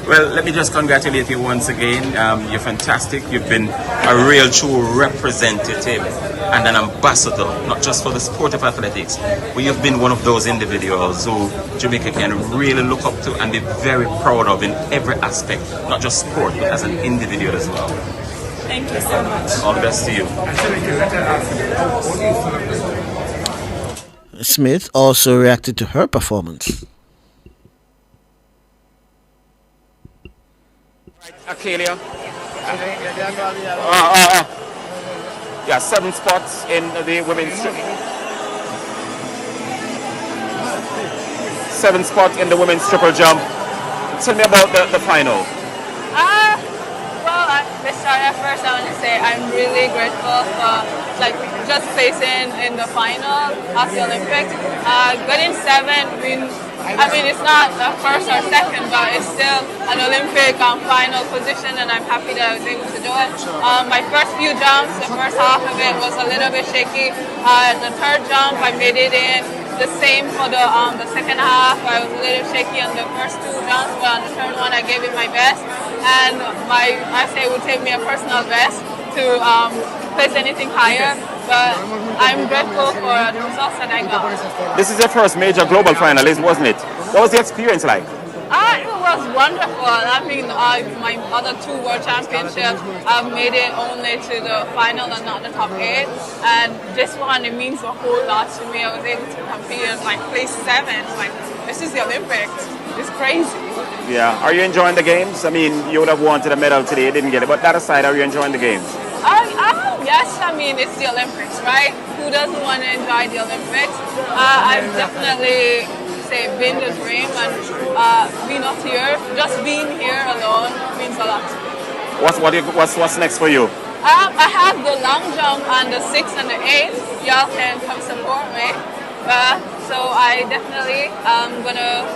Well, let me just congratulate you once again. You're fantastic. You've been a real true representative and an ambassador, not just for the sport of athletics, but you've been one of those individuals who Jamaica can really look up to and be very proud of in every aspect, not just sport, but as an individual as well. Thank you so much. All the best to you. Smith also reacted to her performance. Akelia. Yeah, 7 spots in the women's. 7 spots in the women's triple jump. Tell me about the final. First I want to say I'm really grateful for just placing in the final of the Olympics. Getting 7, it's not the first or second, but it's still an Olympic final position, and I'm happy that I was able to do it. My first few jumps, the first half of it was a little bit shaky. The third jump I made it in. The same for the second half. I was a little shaky on the first 2 jumps, but on the third one I gave it my best. And I say it would take me a personal best to place anything higher. But I'm grateful for the results that I got. This is your first major global finalist, wasn't it? What was the experience like? It was wonderful. I mean, my other 2 world championships, I've made it only to the final and not the top 8. And this one, it means a whole lot to me. I was able to compete at place 7. This is the Olympics. It's crazy. Yeah. Are you enjoying the games? I mean, you would have wanted a medal today, you didn't get it. But that aside, are you enjoying the games? Yes, I mean, it's the Olympics, right? Who doesn't want to enjoy the Olympics? I've definitely been the dream, and being up here, just being here alone means a lot. What's next for you? I have the long jump on the 6th and the 8th. Y'all can come support me. So I definitely am gonna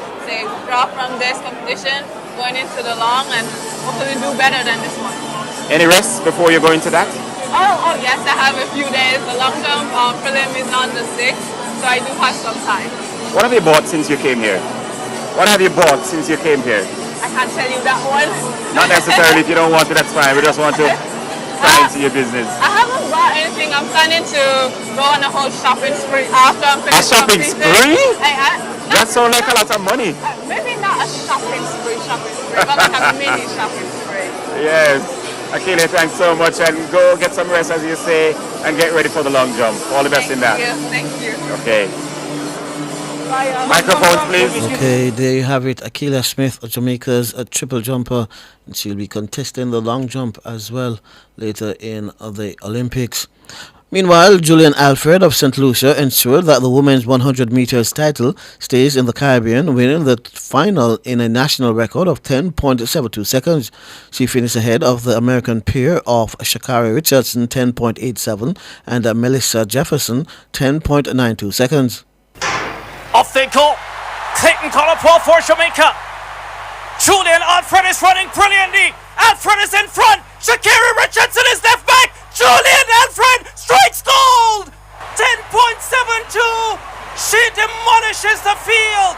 draw from this competition, going into the long, and hopefully do better than this one. Any rest before you go into that? Oh yes, I have a few days. The long jump prelim is on the 6th, so I do have some time. What have you bought since you came here? What have you bought since you came here? I can't tell you that one. Not necessarily. If you don't want to, that's fine. We just want to pry into your business. I haven't bought anything. I'm planning to go on a whole shopping spree after I'm finished. A shopping spree? That sounds like a lot of money. Maybe not a shopping spree, but like a mini shopping spree. Yes. Akile, thanks so much, and go get some rest, as you say, and get ready for the long jump. All the best in that. Thank you. Okay. Microphones, please. Okay, there you have it. Akila Smith, Jamaica's a triple jumper, and she'll be contesting the long jump as well later in the Olympics. Meanwhile, Julian Alfred of St. Lucia ensured that the women's 100 meters title stays in the Caribbean, winning the final in a national record of 10.72 seconds. She finished ahead of the American peer of Shakari Richardson, 10.87, and Melissa Jefferson, 10.92 seconds. Off they go. Clayton Colapole for Jamaica. Julian Alfred is running brilliantly. Alfred is in front. Shakira Richardson is left back. Julian Alfred strikes gold. 10.72. She demolishes the field.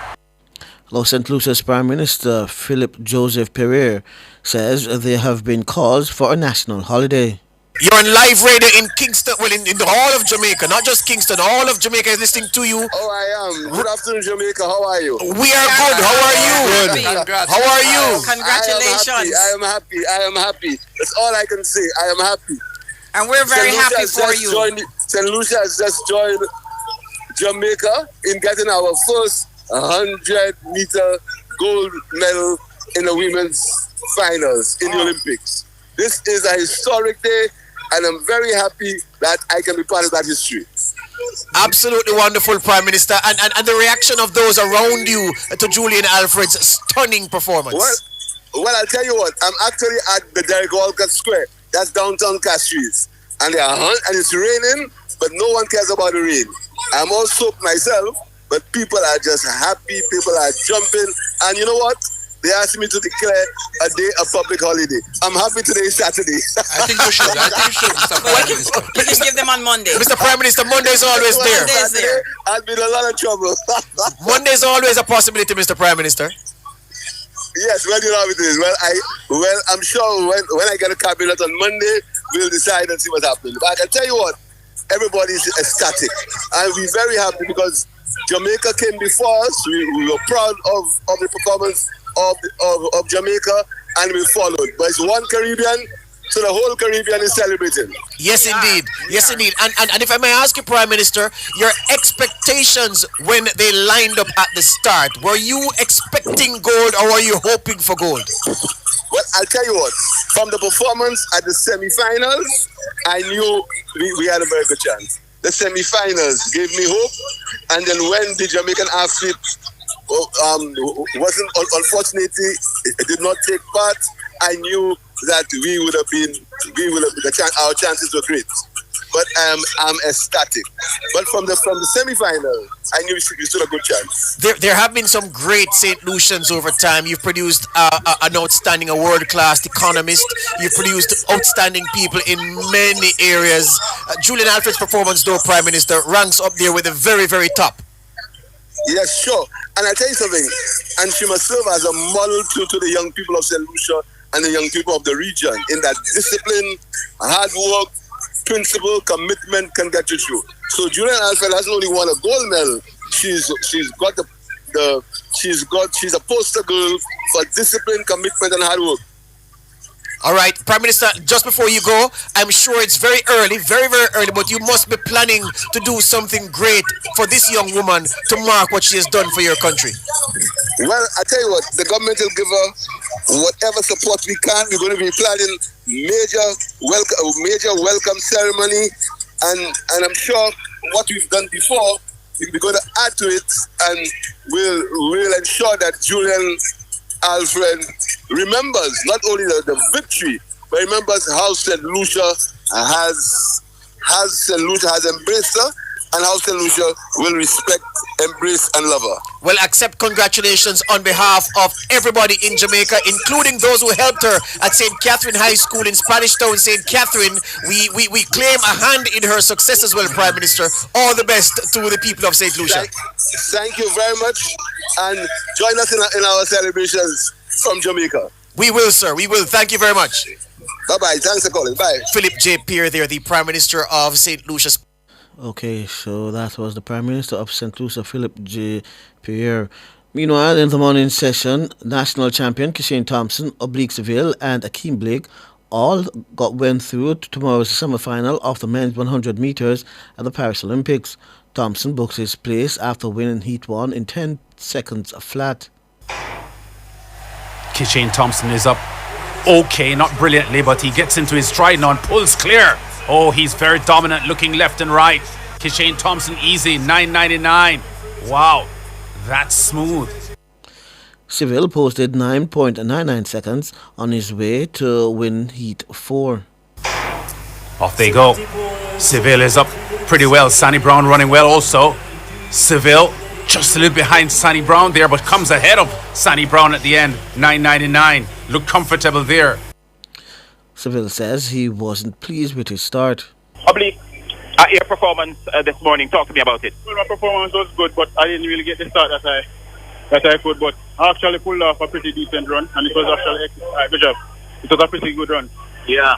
Los St. Lucia's Prime Minister Philip Joseph Perrier says there have been calls for a national holiday. You're on live radio in Kingston, well, in the whole of Jamaica, not just Kingston, all of Jamaica is listening to you. Oh, I am. Good afternoon, Jamaica. How are you? We are good. How are you? Good. How are you? Congratulations. I am happy. That's all I can say. I am happy. And we're very happy for you. St. Lucia has just joined Jamaica in getting our first 100-meter gold medal in the women's finals in the Olympics. This is a historic day, and I'm very happy that I can be part of that history. Absolutely wonderful, Prime Minister, and the reaction of those around you to Julian Alfred's stunning performance. Well, I'll tell you what, I'm actually at the Derek Walcott Square. That's downtown Castries. And it's raining, but no one cares about the rain. I'm all soaked myself, but people are just happy, people are jumping, and you know what? They asked me to declare a day a public holiday. I'm happy today is Saturday. I think you should, Mr. Prime Minister. You can give them on Monday. Mr. Prime Minister, Monday is always there. Monday is there. I'll be in a lot of trouble. Monday is always a possibility, Mr. Prime Minister. Yes, well, you know how it is. Well, I'm sure when I get a cabinet on Monday, we'll decide and see what's happening. But I can tell you what, everybody's ecstatic. And we're very happy because Jamaica came before us. We were proud of the performance of Jamaica, and we followed. But it's one Caribbean, so the whole Caribbean is celebrating. Yes, indeed. Yes, indeed. And if I may ask you, Prime Minister, your expectations when they lined up at the start, were you expecting gold or were you hoping for gold? Well, I'll tell you what, from the performance at the semi-finals, I knew we had a very good chance. The semi-finals gave me hope, and then when the Jamaican athlete wasn't, unfortunately, it did not take part, I knew that our chances were great. But I'm ecstatic. But from the semi-final, I knew we stood a good chance. There have been some great St. Lucians over time. You've produced an outstanding, a world-class economist. You've produced outstanding people in many areas. Julian Alfred's performance, though, Prime Minister, ranks up there with the very, very top. Yes, sure. And I'll tell you something, and she must serve as a model to the young people of St. Lucia and the young people of the region in that discipline, hard work, principle, commitment can get you through. So Julian Alfred hasn't only won a gold medal, she's a poster girl for discipline, commitment, and hard work. All right, Prime Minister, just before you go, I'm sure it's very early, very, very early, but you must be planning to do something great for this young woman to mark what she has done for your country. Well, I tell you what, the government will give her whatever support we can. We're going to be planning major welcome ceremony, and I'm sure what we've done before, we're going to add to it, and we'll ensure that Julian Alfred remembers not only the victory, but remembers how St. Lucia has embraced her, and how St. Lucia will respect, embrace, and love her. Well, accept congratulations on behalf of everybody in Jamaica, including those who helped her at St. Catherine High School in Spanish Town, St. Catherine. We claim a hand in her success as well, Prime Minister. All the best to the people of St. Lucia. Thank you very much, and join us in our celebrations from Jamaica. We will, sir. We will. Thank you very much. Bye-bye. Thanks for calling. Bye. Philip J. Pierre there, the Prime Minister of St. Lucia. Okay, so that was the Prime Minister of St. Lucia, Philip J. Pierre. Meanwhile, in the morning session, national champion Kishane Thompson, Oblique Seville, and Akeem Blake all went through to tomorrow's semi-final of the men's 100 meters at the Paris Olympics. Thompson booked his place after winning Heat 1 in 10 seconds flat. Kishane Thompson is up okay, not brilliantly, but he gets into his stride now and pulls clear. Oh, he's very dominant, looking left and right. Kishane Thompson easy, 9.99. Wow, that's smooth. Seville posted 9.99 seconds on his way to win Heat 4. Off they go. Seville is up pretty well. Sonny Brown running well also. Seville Just a little behind Sonny Brown there, but comes ahead of Sonny Brown at the end. 9.99. Looked comfortable there. Seville says he wasn't pleased with his start. Oblique, your performance this morning, talk to me about it. Well, my performance was good, but I didn't really get the start that I could, but I actually pulled off a pretty decent run, and it was actually a good job. It was a pretty good run. Yeah.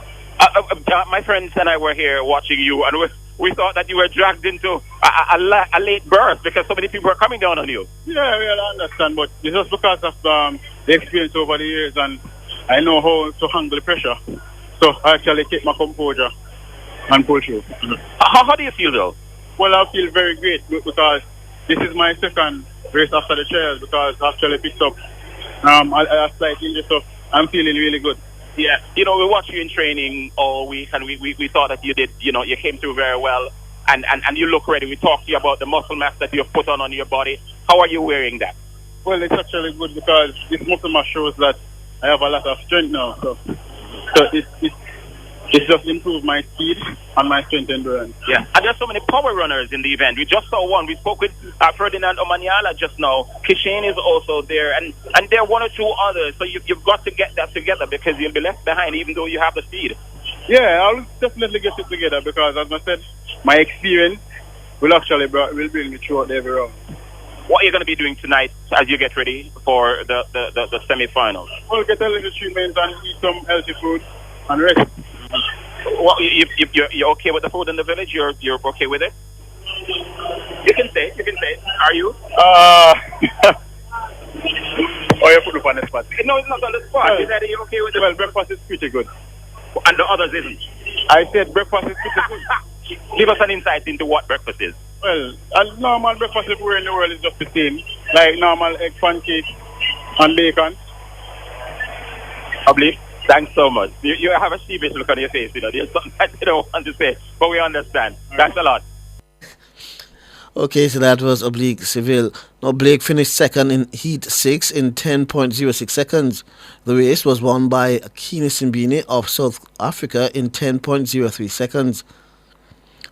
My friends and I were here watching you, and we thought that you were dragged into a late burst because so many people were coming down on you. Yeah, I understand, but it's just because of the experience over the years, and I know how to handle the pressure. So I actually kept my composure and pull through. How do you feel, though? Well, I feel very great because this is my second race after the trials, because I actually picked up a slight injury, so I'm feeling really good. Yeah, we watched you in training all week, and we thought that you did, you came through very well, and you look ready. We talked to you about the muscle mass that you've put on your body. How are you wearing that? Well, it's actually good because this muscle mass shows that I have a lot of strength now, so it's just improved my speed and my strength endurance. Yeah, and there's so many power runners in the event. We just saw one. We spoke with Ferdinand Omaniala just now. Kishane is also there, and there are one or two others. So you've got to get that together because you'll be left behind even though you have the speed. Yeah, I'll definitely get it together because, as I said, my experience will bring me throughout every round. What are you going to be doing tonight as you get ready for the semi-finals? We'll get a little treatment and eat some healthy food and rest. Well, you're okay with the food in the village? You're okay with it? You can say it. Are you? Oh, you put me on the spot. No, it's not on the spot. Well, you said you're okay with it? Well, breakfast is pretty good. And the others isn't? I said breakfast is pretty good. Give us an insight into what breakfast is. Well, a normal breakfast everywhere in the world is just the same. Like normal egg pancake and bacon. Oblique, thanks so much. You have a sheepish look on your face, you know. There's something that you don't want to say, but we understand. Thanks a lot. Okay, so that was Oblique Seville. Now, Blake finished second in Heat 6 in 10.06 seconds. The race was won by Kini Simbini of South Africa in 10.03 seconds.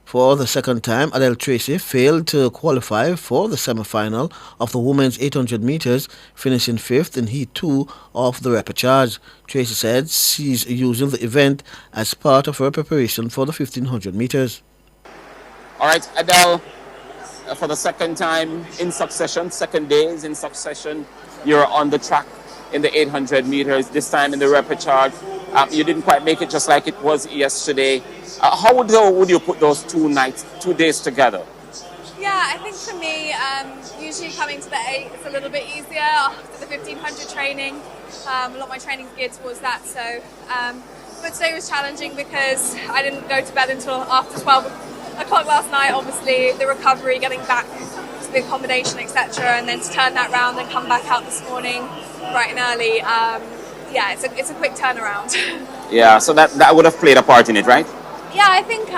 For the second time, Adele Tracy failed to qualify for the semi-final of the women's 800 meters, finishing 5th in Heat 2 of the repechage. Tracy said she's using the event as part of her preparation for the 1500 meters. All right, Adele, for the second time in succession, second days in succession, you're on the track in the 800 meters, this time in the repechage. You didn't quite make it just like it was yesterday. How would you put those 2 days together? Yeah, I think for me, usually coming to the 8 is a little bit easier after the 1500 training. A lot of my training is geared towards that, so but today was challenging because I didn't go to bed until after 12 o'clock last night. Obviously, the recovery, getting back to the accommodation, etc., and then to turn that round and come back out this morning bright and early. Yeah, it's a quick turnaround. Yeah, so that would have played a part in it, right? Yeah, I think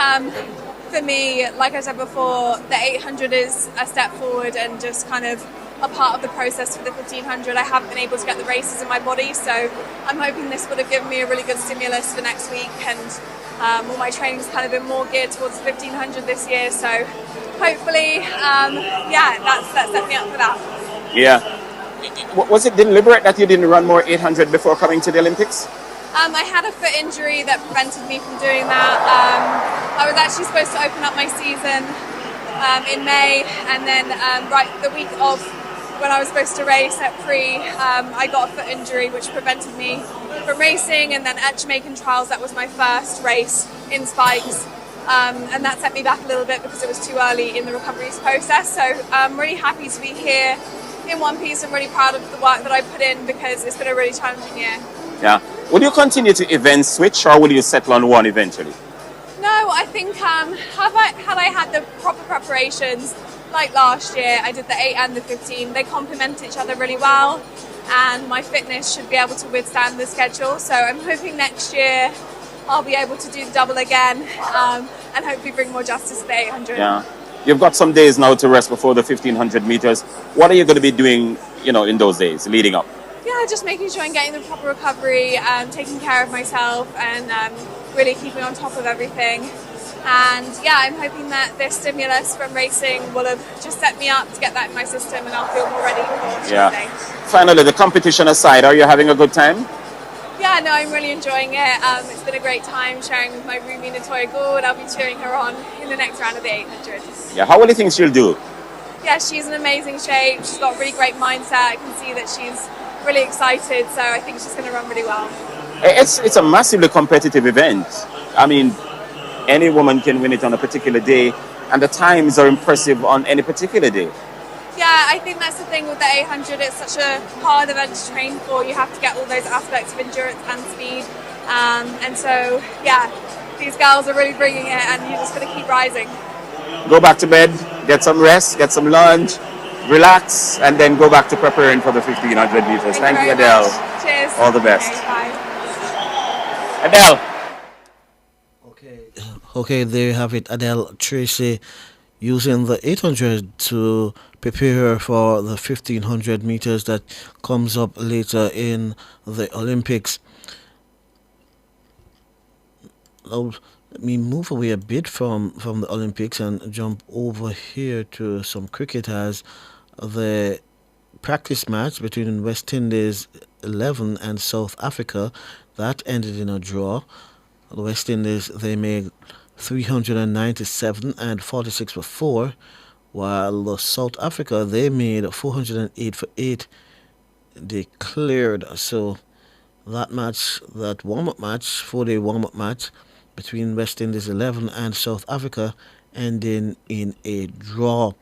for me, like I said before, the 800 is a step forward and just kind of a part of the process for the 1500. I haven't been able to get the races in my body, so I'm hoping this would have given me a really good stimulus for next week, and all my training's kind of been more geared towards the 1500 this year, so hopefully, yeah, that set me up for that. Yeah. Was it deliberate that you didn't run more 800 before coming to the Olympics? I had a foot injury that prevented me from doing that. I was actually supposed to open up my season in May, and then right the week of when I was supposed to race at Prix, I got a foot injury which prevented me from racing, and then at Jamaican trials that was my first race in spikes, and that set me back a little bit because it was too early in the recovery process. So I'm really happy to be here in one piece. I'm really proud of the work that I put in because it's been a really challenging year. Yeah. Would you continue to event switch, or will you settle on one eventually? No, I think had I had the proper preparations like last year, I did the 8 and the 15. They complement each other really well, and my fitness should be able to withstand the schedule. So I'm hoping next year I'll be able to do the double again, and hopefully bring more justice to the 800. Yeah. You've got some days now to rest before the 1500 meters. What are you going to be doing, in those days leading up? Yeah, just making sure I'm getting the proper recovery, taking care of myself, and really keeping on top of everything. And yeah, I'm hoping that this stimulus from racing will have just set me up to get that in my system and I'll feel more ready for Tuesday. Finally, the competition aside, are you having a good time? Yeah, no, I'm really enjoying it. It's been a great time sharing with my roomie Natoya Gould. I'll be cheering her on in the next round of the 800. Yeah, how do you think she'll do? Yeah, she's in amazing shape. She's got a really great mindset. I can see that she's really excited, so I think she's going to run really well. It's a massively competitive event. I mean, any woman can win it on a particular day, and the times are impressive on any particular day. Yeah, I think that's the thing with the 800. It's such a hard event to train for. You have to get all those aspects of endurance and speed. And so, yeah, these girls are really bringing it, and you're just going to keep rising. Go back to bed, get some rest, get some lunch, relax, and then go back to preparing for the 1500 meters. Thank you, Adele. Much. Cheers. All the best. Okay, bye. Adele. Okay, there you have it. Adele Tracy using the 800 to prepare her for the 1500 meters that comes up later in the Olympics. Now, let me move away a bit from the Olympics and jump over here to some cricket as the practice match between West Indies 11 and South Africa that ended in a draw. The West Indies, they made 397 and 46 for 4, while the South Africa, they made 408 for 8. They cleared. So that match, that warm-up match, 4-day warm-up match between West Indies 11 and South Africa ending in a draw.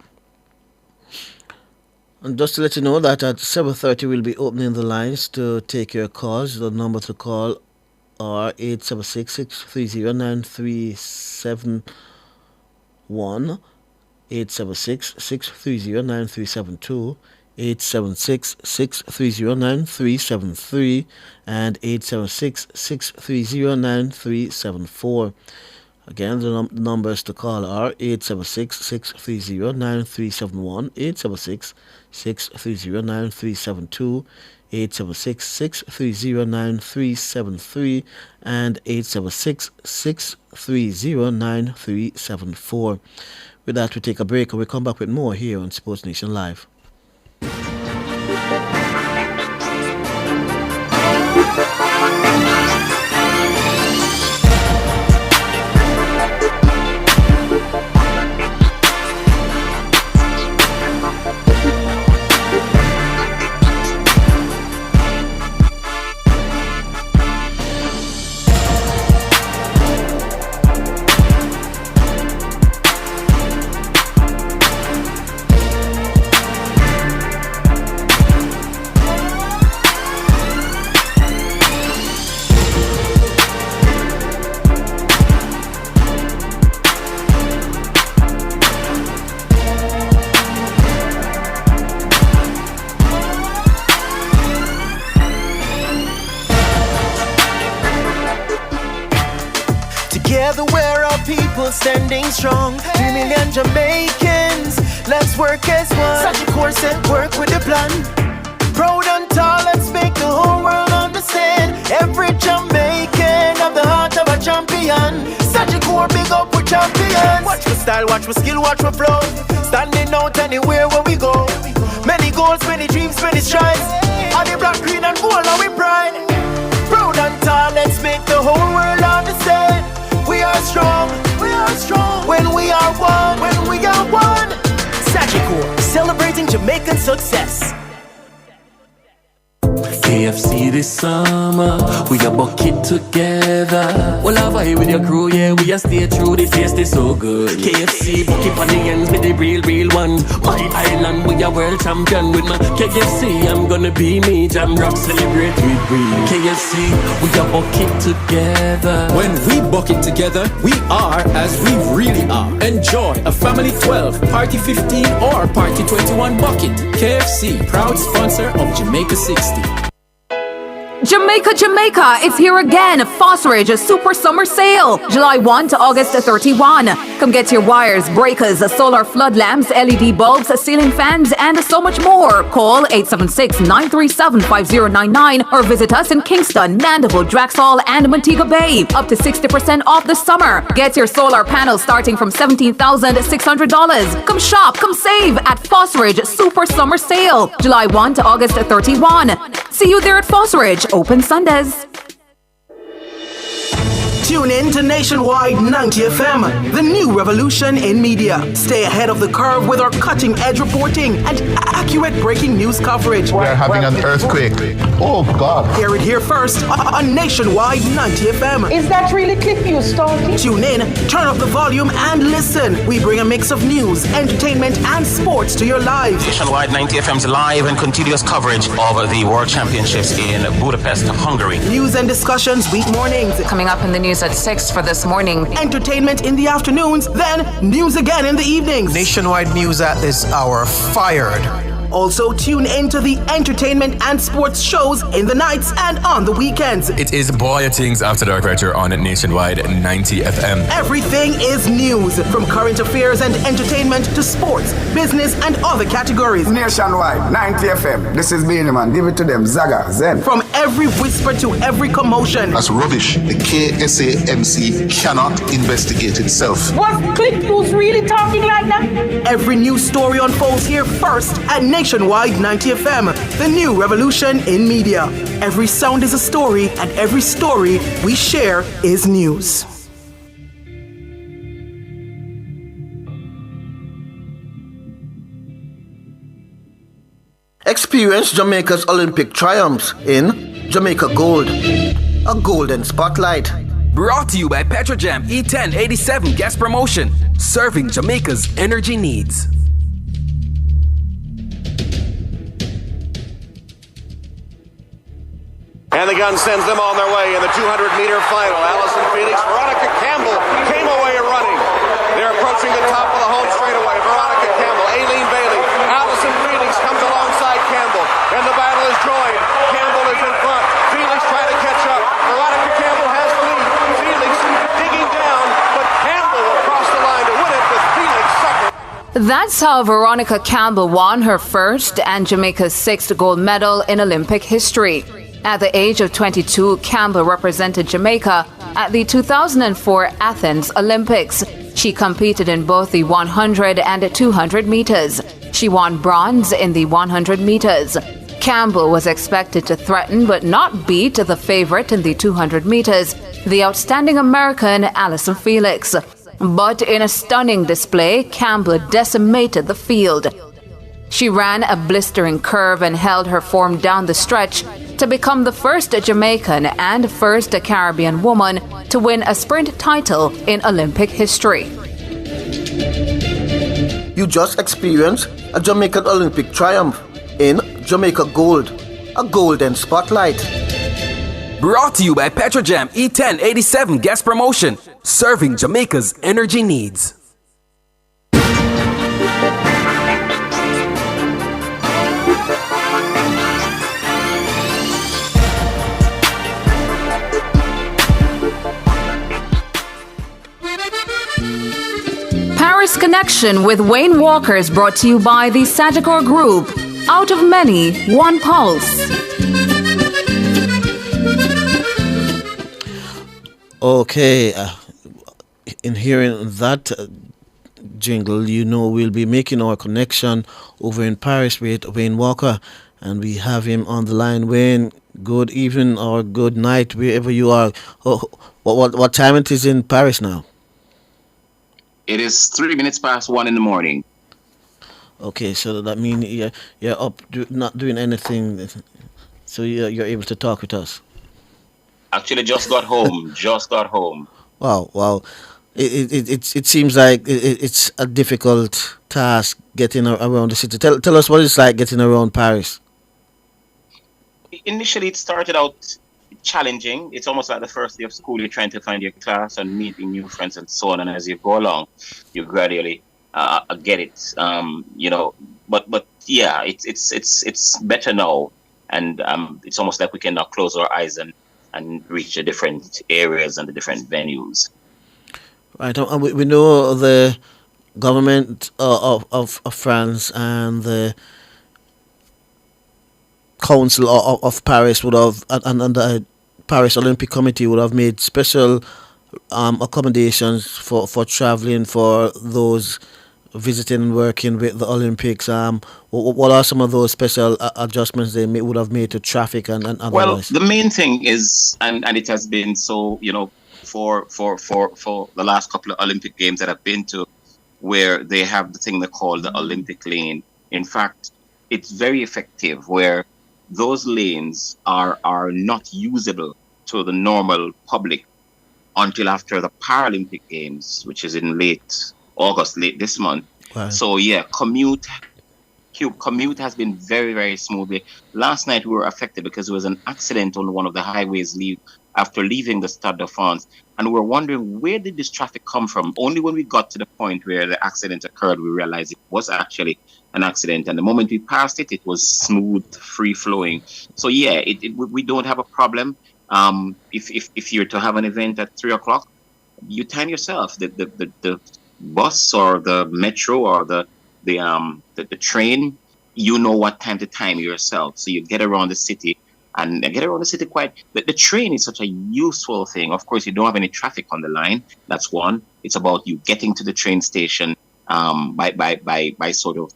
And just to let you know that at 7:30 we'll be opening the lines to take your calls. The number to call are 876-630-9371, 876-630-9372, 876-630-9373, and 876-630-9374. Again, the numbers to call are 876-630-9371, 876-630-9372, 876-630-9373, and 876-630-9374. With that, we take a break and we come back with more here on Sports Nation Live. Together we're all people standing strong. 3 million Jamaicans, let's work as one. Such a course and work with a plan. Proud and tall, let's make the whole world understand. Every Jamaican have the heart of a champion. Such a core, big up with champions. Watch my style, watch my skill, watch my flow. Standing out anywhere where we go. Many goals, many dreams, many strides. On the black, green and gold, and we pride. Proud and tall, let's make the whole world understand. We are strong when we are one, Sagicor, celebrating Jamaican success. KFC this summer, we a bucket together. Well, I vibe with your crew, yeah, we a stay true, the taste is so good. KFC, bucket on the ends with the real ones. My island, we a world champion with my KFC, I'm gonna be me, Jam Rock, celebrate with we. KFC, we a bucket together. When we bucket together, we are as we really are. Enjoy a family 12, party 15 or party 21 bucket. KFC, proud sponsor of Jamaica 60. Jamaica, it's here again. Phosphorage Super Summer Sale, July 1 to August 31. Come get your wires, breakers, solar flood lamps, LED bulbs, ceiling fans, and so much more. Call 876-937-5099 or visit us in Kingston, Mandeville, Draxall, and Montego Bay. Up to 60% off this summer. Get your solar panels starting from $17,600. Come shop, come save at Phosphorage Super Summer Sale, July 1 to August 31. See you there at Phosphorage, open Sundays. Tune in to Nationwide 90 FM, the new revolution in media. Stay ahead of the curve with our cutting-edge reporting and accurate breaking news coverage. We are having an earthquake. Oh, God. Hear it here first on Nationwide 90 FM. Is that really clip you started? Tune in, turn up the volume, and listen. We bring a mix of news, entertainment, and sports to your lives. Nationwide 90 FM's live and continuous coverage of the World Championships in Budapest, Hungary. News and discussions week mornings. Coming up in the news at 6 for this morning. Entertainment in the afternoons, then news again in the evenings. Nationwide news at this hour, fired. Also tune in to the entertainment and sports shows in the nights and on the weekends. It is Boy Things After Dark right here on Nationwide 90 FM. Everything is news, from current affairs and entertainment to sports, business, and other categories. Nationwide 90 FM. This is Benjamin. Give it to them. Zaga, Zen. From every whisper to every commotion. That's rubbish. The KSAMC cannot investigate itself. Was Clip News really talking like that? Every news story unfolds here first at Nationwide 90 FM, the new revolution in media. Every sound is a story, and every story we share is news. Experience Jamaica's Olympic triumphs in Jamaica Gold, a golden spotlight. Brought to you by Petrojam E1087 gas promotion, serving Jamaica's energy needs. And the gun sends them on their way in the 200-meter final. Allison Felix, Veronica Campbell came away running. They're approaching the top of the home straightaway. Veronica Campbell, Aileen Bailey, Allison Felix comes alongside Campbell, and the battle is joined. Campbell is in front. Felix trying to catch up. Veronica Campbell has the lead. Felix digging down, but Campbell will cross the line to win it with Felix second. That's how Veronica Campbell won her first and Jamaica's sixth gold medal in Olympic history. At the age of 22, Campbell represented Jamaica at the 2004 Athens Olympics. She competed in both the 100 and 200 meters. She won bronze in the 100 meters. Campbell was expected to threaten but not beat the favorite in the 200 meters, the outstanding American Allison Felix. But in a stunning display, Campbell decimated the field. She ran a blistering curve and held her form down the stretch to become the first Jamaican and first Caribbean woman to win a sprint title in Olympic history. You just experienced a Jamaican Olympic triumph in Jamaica Gold, a golden spotlight. Brought to you by Petrojam E1087 gas promotion, serving Jamaica's energy needs. Paris Connection with Wayne Walker is brought to you by the Sagicor Group. Out of many, one pulse. Okay, in hearing that jingle, you know we'll be making our connection over in Paris with Wayne Walker, and we have him on the line. Wayne, good evening or good night, wherever you are. What time it is in Paris now? It is 3 minutes past 1 in the morning. Okay, so that means you're up, not doing anything, so you're able to talk with us. Actually, just got home. Wow. It seems like it's a difficult task getting around the city. Tell us what it's like getting around Paris. Initially, it started out challenging. It's almost like the first day of school. You're trying to find your class and meeting new friends and so on. And as you go along, you gradually get it. But yeah, it's better now. and it's almost like we can now close our eyes and reach the different areas and the different venues. Right, and we know the government of France and the Council of Paris would have, and the Paris Olympic Committee would have made special accommodations for traveling for those visiting and working with the Olympics. What are some of those special adjustments they would have made to traffic and Well, otherwise? the main thing is, and it has been so, for the last couple of Olympic Games that I've been to, where they have the thing they call the Olympic lane. In fact, it's very effective where those lanes are not usable to the normal public until after the Paralympic Games, which is in late August, late this month. Right. So yeah, commute has been very, very smooth. Last night we were affected because there was an accident on one of the highways after leaving the Stade de France, and we were wondering, where did this traffic come from? Only when we got to the point where the accident occurred, we realized it was actually an accident. And the moment we passed it, it was smooth, free flowing. So yeah, we don't have a problem. If you're to have an event at 3:00, you time yourself. The bus or the metro or the train, you know what time to time yourself. So you get around the city and get around the city quite. The train is such a useful thing. Of course, you don't have any traffic on the line. That's one. It's about you getting to the train station by sort of,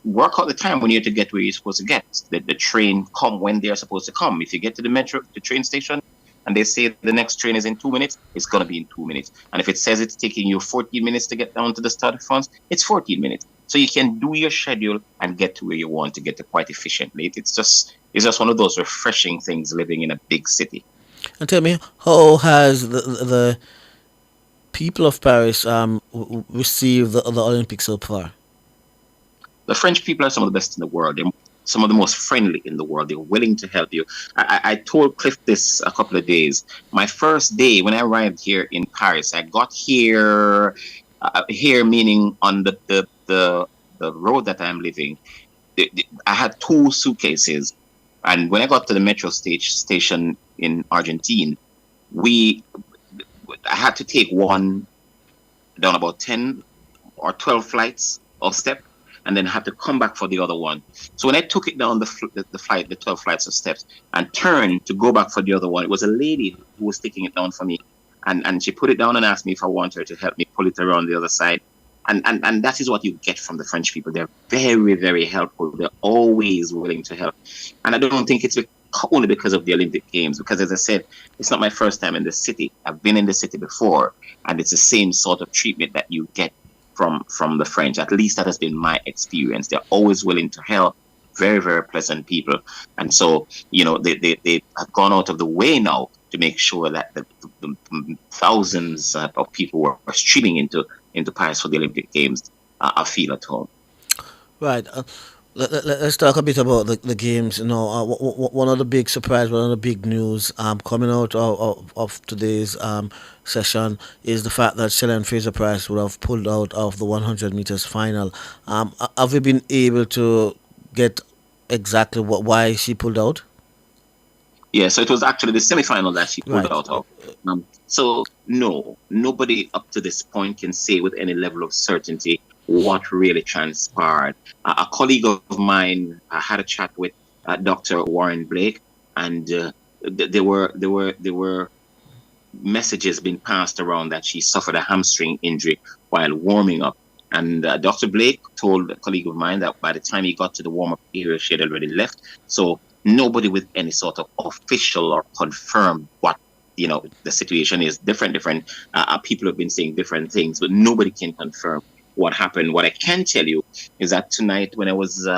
work out the time when you're to get where you're supposed to get. The train come when they're supposed to come. If you get to the train station, and they say the next train is in 2 minutes, it's going to be in 2 minutes. And if it says it's taking you 14 minutes to get down to the Stade de France, it's 14 minutes. So you can do your schedule and get to where you want to get to quite efficiently. It's just one of those refreshing things living in a big city. And tell me, how has the people of Paris received the Olympics so far? The French people are some of the best in the world. They're some of the most friendly in the world. They're willing to help you. I told Cliff this a couple of days. My first day when I arrived here in Paris, I got here, meaning on the road that I'm living. I had 2 suitcases, and when I got to the metro station in Argentine, I had to take one down about 10 or 12 flights of step, and then had to come back for the other one. So when I took it down the 12 flights of steps, and turned to go back for the other one, it was a lady who was taking it down for me. And she put it down and asked me if I want her to help me pull it around the other side. And that is what you get from the French people. They're very, very helpful. They're always willing to help. And I don't think it's only because of the Olympic Games, because as I said, it's not my first time in the city. I've been in the city before, and it's the same sort of treatment that you get from the French. At least that has been my experience. They're always willing to help. Very, very pleasant people. And so, they have gone out of the way now to make sure that the thousands of people who are streaming into Paris for the Olympic Games feel at home. Right. Let's talk a bit about the games. One of the big surprise, one of the big news coming out of today's session is the fact that Shelly Fraser-Pryce would have pulled out of the 100 meters final. Have you been able to get exactly why she pulled out? Yeah, so it was actually the semi-final that she pulled out of. So no, nobody up to this point can say with any level of certainty what really transpired. A colleague of mine had a chat with Dr. Warren Blake, and there were messages being passed around that she suffered a hamstring injury while warming up. And Dr. Blake told a colleague of mine that by the time he got to the warm-up area, she had already left. So nobody with any sort of official or confirmed what the situation is. Different people have been saying different things, but nobody can confirm what happened. What I can tell you is that tonight, when I was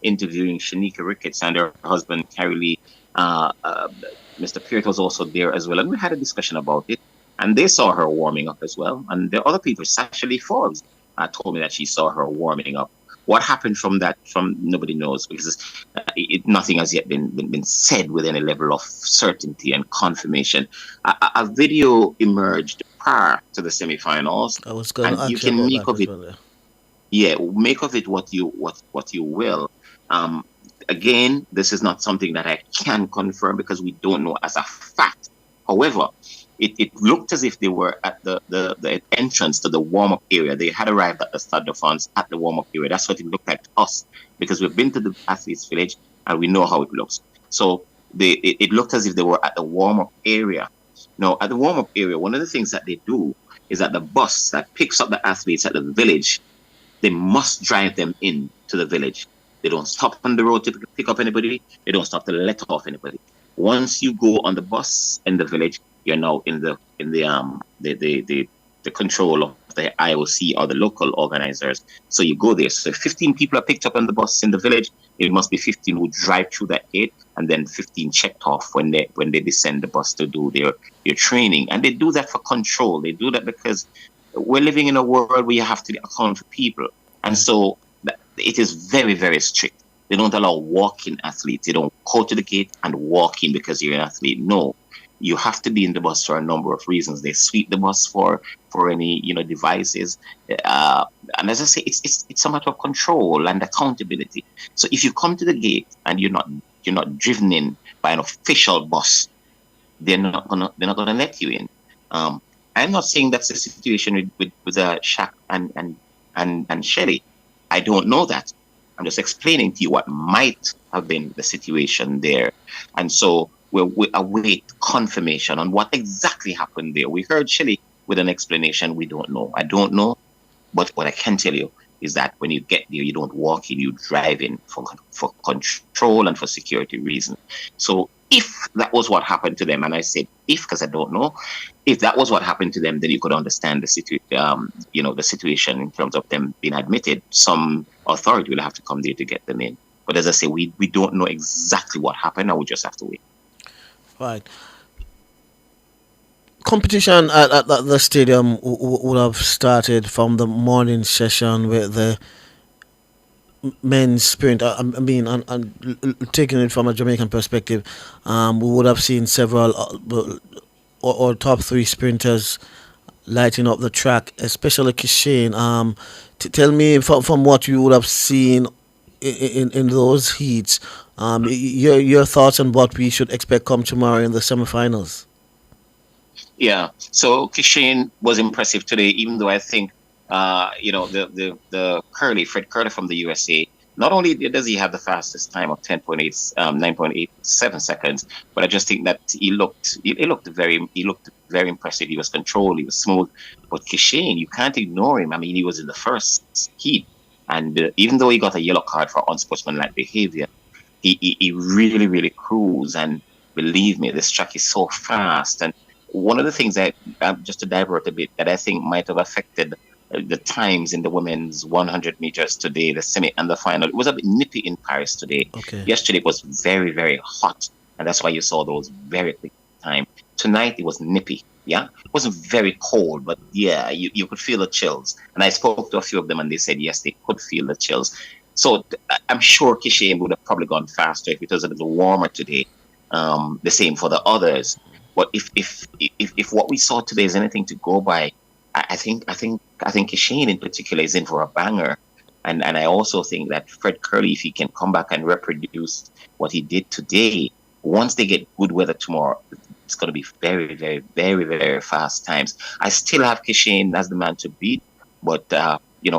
interviewing Shanika Ricketts and her husband Carrie Lee, Mr. Peart was also there as well, and we had a discussion about it. And they saw her warming up as well. And the other people, Sasha Lee Forbes, told me that she saw her warming up. What happened from nobody knows, because nothing has yet been said with any level of certainty and confirmation. A video emerged prior to the semifinals, and you can make of it. Yeah, make of it what you will. again, this is not something that I can confirm because we don't know as a fact. However, it looked as if they were at the entrance to the warm-up area. They had arrived at the Stade de France at the warm-up area. That's what it looked like to us because we've been to the athletes' village and we know how it looks. So it looked as if they were at the warm-up area. Now, at the warm-up area, one of the things that they do is that the bus that picks up the athletes at the village, they must drive them in to the village. They don't stop on the road to pick up anybody. They don't stop to let off anybody. Once you go on the bus in the village, you're now in the control of the IOC or the local organizers. So you go there. So if 15 people are picked up on the bus in the village, it must be 15 who drive through that gate, and then 15 checked off when they descend the bus to do their training. And they do that for control. They do that because we're living in a world where you have to account for people, and so it is very, very strict. They don't allow walk-in athletes. They don't go to the gate and walk in because you're an athlete. No, you have to be in the bus for a number of reasons. They sweep the bus for any devices, and as I say, it's a matter of control and accountability. So if you come to the gate and you're not driven in by an official bus, they're not gonna let you in. I'm not saying that's the situation with Shaq and Shelly. I don't know that. I'm just explaining to you what might have been the situation there. And so we await confirmation on what exactly happened there. We heard Shelly with an explanation. We don't know. I don't know. But what I can tell you is that when you get there, you don't walk in, you drive in for control and for security reasons. So if that was what happened to them, and I said if because I don't know, if that was what happened to them, then you could understand the situation in terms of them being admitted. Some authority will have to come there to get them in. But as I say, we don't know exactly what happened, and we just have to wait. Right. Competition at the stadium would have started from the morning session with the men's sprint. I mean, and taking it from a Jamaican perspective, we would have seen several or top three sprinters lighting up the track, especially Kishane. Tell me from what you would have seen in those heats, your thoughts on what we should expect come tomorrow in the semifinals. Yeah, so Kishane was impressive today, even though I think the Fred Curley from the USA, not only does he have the fastest time of 9.87 seconds, but I just think that he looked very impressive. He was controlled, he was smooth. But Kishane, you can't ignore him. I mean, he was in the first heat, and even though he got a yellow card for unsportsmanlike behavior, he really, really cruised. And believe me, this track is so fast. And one of the things that, just to divert a bit, that I think might have affected the times in the women's 100 meters today, the semi and the final, it was a bit nippy in Paris today. Okay. Yesterday it was very, very hot, and that's why you saw those very quick time. Tonight it was nippy. Yeah, it wasn't very cold, but yeah, you could feel the chills. And I spoke to a few of them, and they said yes, they could feel the chills. So I'm sure Kishane would have probably gone faster if it was a little warmer today. The same for the others. But if what we saw today is anything to go by, I think Kishane in particular is in for a banger. And I also think that Fred Curley, if he can come back and reproduce what he did today, once they get good weather tomorrow, it's going to be very, very, very, very fast times. I still have Kishane as the man to beat, but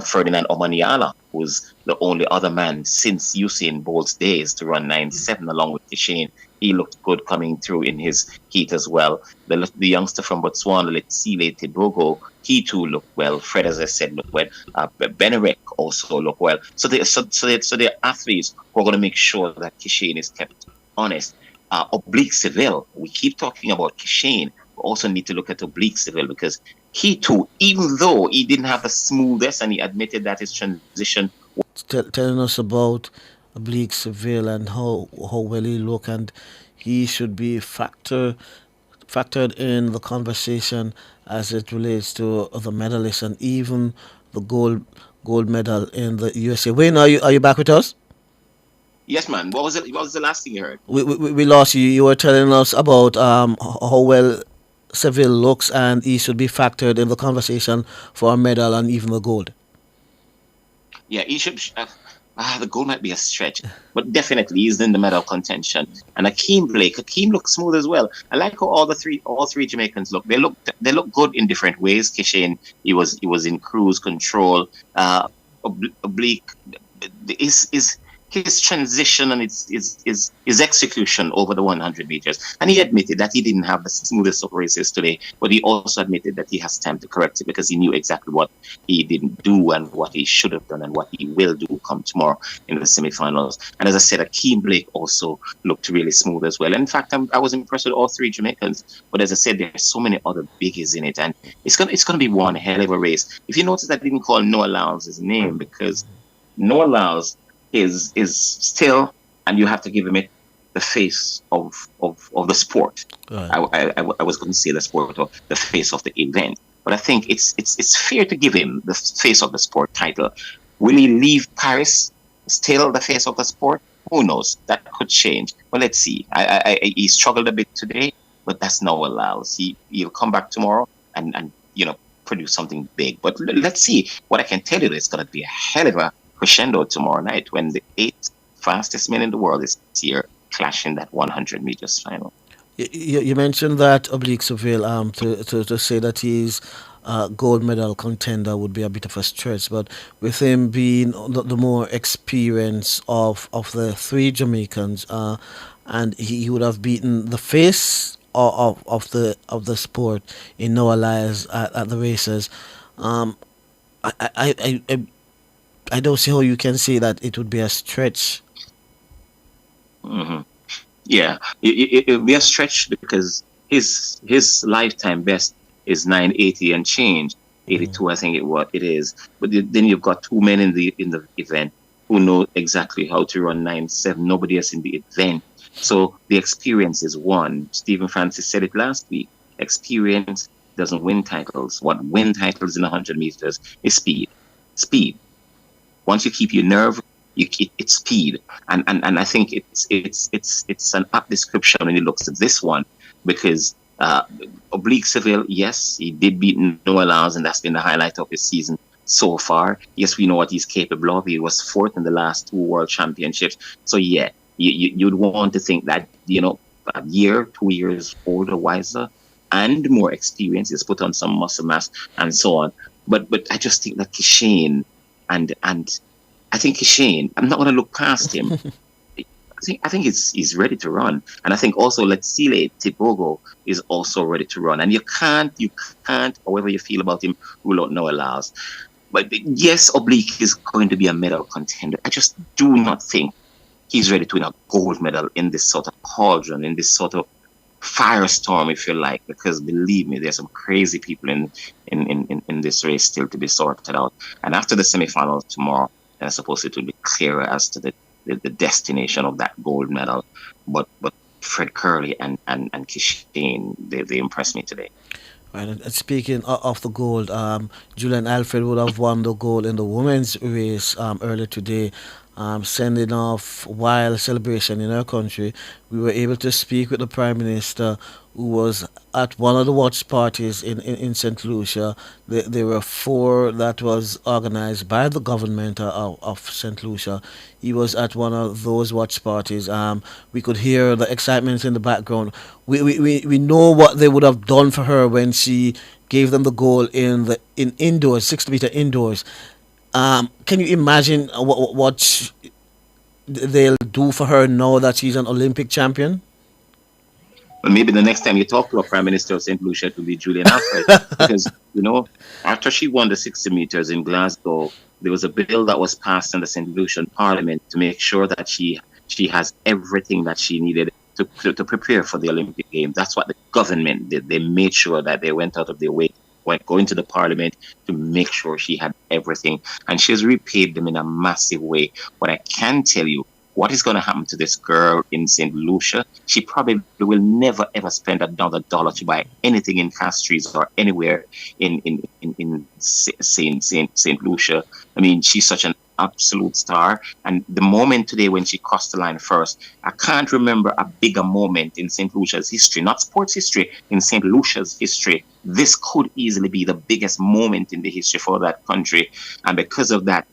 Ferdinand Omaniala was the only other man since Usain Bolt's days to run 9.7 along with Kishane. He looked good coming through in his heat as well. The youngster from Botswana, Letsile Tebogo, he too looked well. Fred, as I said, looked well. Benarek also looked well. So the athletes who are going to make sure that Kishane is kept honest. Oblique Seville, we keep talking about Kishane, we also need to look at Oblique Seville because he too, even though he didn't have the smoothest, and he admitted that his transition. Telling us about Oblique Seville and how well he looked, and he should be factored in the conversation as it relates to the medalists and even the gold medal in the USA. Wayne, are you back with us? Yes, man. What was it? What was the last thing you heard? We lost you. You were telling us about how well Seville looks, and he should be factored in the conversation for a medal and even the gold. Yeah, he should. the goal might be a stretch, but definitely he's in the medal contention. And Akeem looks smooth as well. I like how all three Jamaicans look. They look good in different ways. Kishane, he was in cruise control. Oblique is his transition and his execution over the 100 meters. And he admitted that he didn't have the smoothest of races today, but he also admitted that he has time to correct it because he knew exactly what he didn't do and what he should have done and what he will do come tomorrow in the semi-finals. And as I said, Akeem Blake also looked really smooth as well. And in fact, I was impressed with all three Jamaicans. But as I said, there's so many other biggies in it, and it's gonna be one hell of a race. If you notice, I didn't call Noah Lyles his name because Noah Lyles is still, and you have to give him it, the face of the sport. Right. I was going to say the sport or the face of the event, but I think it's fair to give him the face of the sport title. Will he leave Paris still the face of the sport? Who knows? That could change. But let's see. He struggled a bit today, but that's not what allows. He'll come back tomorrow and produce something big. But let's see. What I can tell you, it's going to be a hell of a crescendo tomorrow night when the 8th fastest men in the world is here clashing that 100 meters final. You mentioned that Oblique Seville, to say that he's a gold medal contender would be a bit of a stretch, but with him being the more experience of the three Jamaicans, and he would have beaten the face of the sport in Noah Lyles at the races. I don't see how you can say that it would be a stretch. Mm-hmm. Yeah, it would be a stretch because his lifetime best is 980 and change, 82 I think it is. But then you've got two men in the event who know exactly how to run 9.7. Nobody else in the event. So the experience is one. Stephen Francis said it last week. Experience doesn't win titles. What wins titles in 100 meters is speed. Speed. Once you keep your nerve, it's speed, and I think it's an apt description when it looks at this one, because Oblique Seville, yes, he did beat Noah Lyles, and that's been the highlight of his season so far. Yes, we know what he's capable of. He was fourth in the last two world championships. So yeah, you'd want to think that a year, 2 years older, wiser, and more experience. He's put on some muscle mass and so on. But I just think that Kishane and I think Kishane, I'm not going to look past him. I think he's ready to run, and I think also Letsile Tibogo is also ready to run. And you can't, however you feel about him, rule out Noah Lyles. But yes, Oblique is going to be a medal contender. I just do not think he's ready to win a gold medal in this sort of cauldron, in this sort of firestorm, if you like, because believe me, there's some crazy people in this race still to be sorted out. And after the semi-finals tomorrow, I suppose it will be clearer as to the destination of that gold medal. But Fred Curley and Kishane, they impressed me today. Right, and speaking of the gold, Julian Alfred would have won the gold in the women's race earlier today, sending off wild celebration in our country. We were able to speak with the Prime Minister, who was at one of the watch parties in St. Lucia. There were four that was organized by the government of St. Lucia. He was at one of those watch parties. We could hear the excitement in the background. We know what they would have done for her when she gave them the goal in indoors, 60 meter indoors. Can you imagine what they'll do for her now that she's an Olympic champion? Well, maybe the next time you talk to a Prime Minister of St. Lucia, it will be Julian Alfred. Because, after she won the 60 meters in Glasgow, there was a bill that was passed in the St. Lucian Parliament to make sure that she has everything that she needed to prepare for the Olympic Games. That's what the government did. They made sure that they went out of their way, going to the Parliament to make sure she had everything. And she's repaid them in a massive way. But I can tell you, what is going to happen to this girl in St. Lucia? She probably will never ever spend another dollar to buy anything in Castries or anywhere in St. Lucia. I mean, she's such an absolute star. And the moment today when she crossed the line first, I can't remember a bigger moment in St. Lucia's history, not sports history, in St. Lucia's history. This could easily be the biggest moment in the history for that country. And because of that,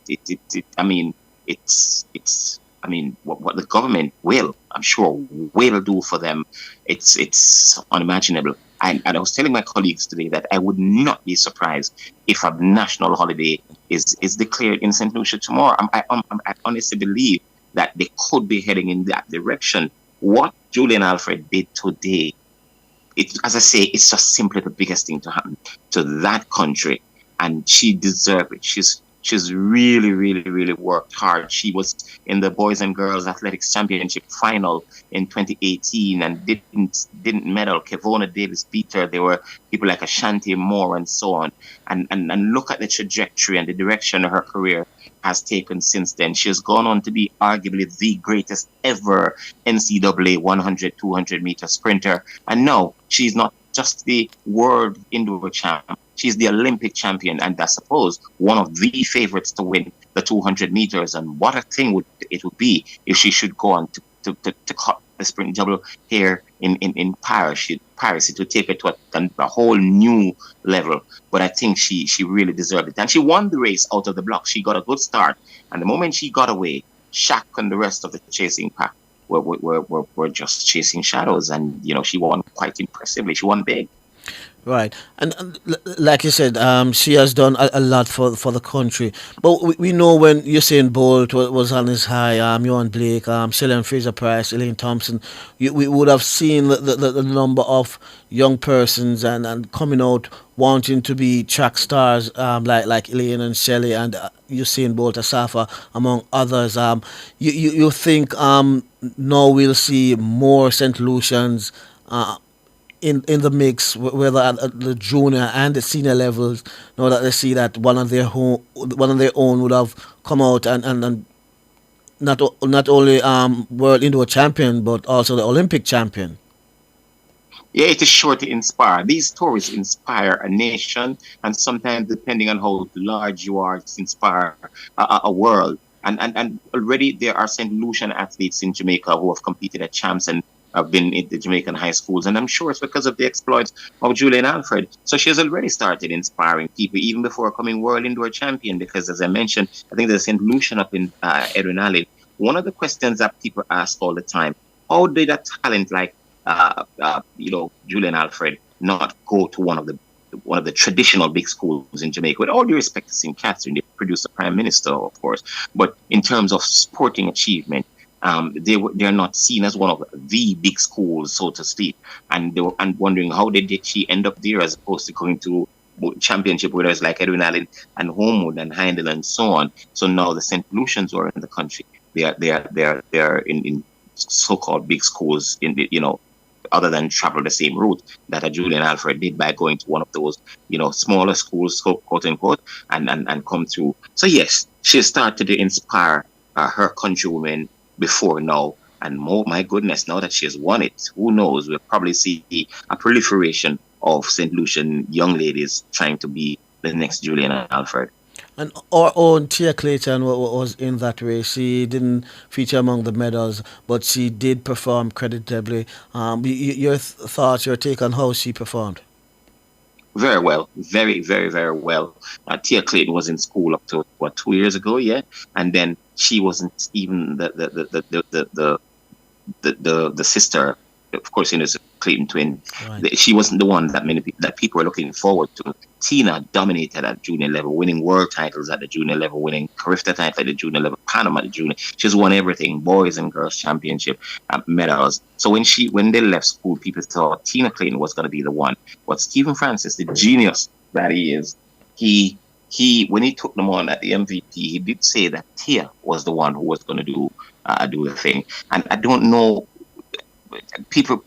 it's I mean, what the government I'm sure will do for them, it's unimaginable. And I was telling my colleagues today that I would not be surprised if a national holiday is declared in St. Lucia tomorrow. I honestly believe that they could be heading in that direction. What Julian Alfred did today, as I say, it's just simply the biggest thing to happen to that country, and she deserved it. She's really, really, really worked hard. She was in the Boys and Girls Athletics Championship final in 2018 and didn't medal. Kevona Davis beat her. There were people like Ashanti Moore and so on. And look at the trajectory and the direction her career has taken since then. She's gone on to be arguably the greatest ever NCAA 100, 200 meter sprinter. And no, she's not just the world indoor champ. She's the Olympic champion, and I suppose one of the favorites to win the 200 meters. And what a thing it would be if she should go on to cut the sprint double here in Paris. It would take her to a whole new level. But I think she really deserved it. And she won the race out of the blocks. She got a good start. And the moment she got away, Shaq and the rest of the chasing pack were just chasing shadows. And, she won quite impressively. She won big. Right, and like you said, she has done a lot for the country. But we know when Usain Bolt was on his high, Johan Blake, Shelley Fraser Price, Elaine Thompson, we would have seen the number of young persons and coming out wanting to be track stars, like Elaine and Shelley and Usain Bolt, Asafa, among others. You think now we'll see more St. Lucians in the mix, whether at the junior and the senior levels, now that they see that one of their own would have come out and not only world indoor champion but also the Olympic champion. Yeah, it is sure to inspire. These stories inspire a nation, and sometimes, depending on how large you are, it inspire a world. And already there are St. Lucian athletes in Jamaica who have competed at champs and have been in the Jamaican high schools, and I'm sure it's because of the exploits of Julian Alfred. So she has already started inspiring people even before becoming world indoor champion, because as I mentioned, I think there's St. Lucian up in Edwin Alley. One of the questions that people ask all the time, how did a talent like Julian Alfred not go to one of the traditional big schools in Jamaica? With all due respect to St. Catherine, they produced a prime minister, of course, but in terms of sporting achievement, they're not seen as one of the big schools, so to speak, and wondering how did she end up there as opposed to going to championship winners like Edwin Allen and Homewood and Heindel and so on. So now the St. Lucians are in the country. They're in so-called big schools other than travel the same route that a Julian Alfred did by going to one of those smaller schools, quote unquote, and come through. So yes, she started to inspire her countrywomen before now, and my goodness, now that she has won it, who knows, we'll probably see a proliferation of St. Lucian young ladies trying to be the next Julian Alfred. And our own Tia Clayton was in that race. She didn't feature among the medals, but she did perform creditably. Your thoughts, your take on how she performed? Very well, very, very, very well. Tia Clayton was in school up to 2 years ago, yeah, and then she wasn't even the sister. Of course, it's a Clayton twin. Right. She wasn't the one that people were looking forward to. Tina dominated at junior level, winning world titles at the junior level, winning Carifta title at the junior level, Panama at the junior. She's won everything, boys and girls championship medals. So when they left school, people thought Tina Clayton was going to be the one. But Stephen Francis, the genius that he is, he when he took them on at the MVP, he did say that Tia was the one who was going to do the thing. And I don't know, people,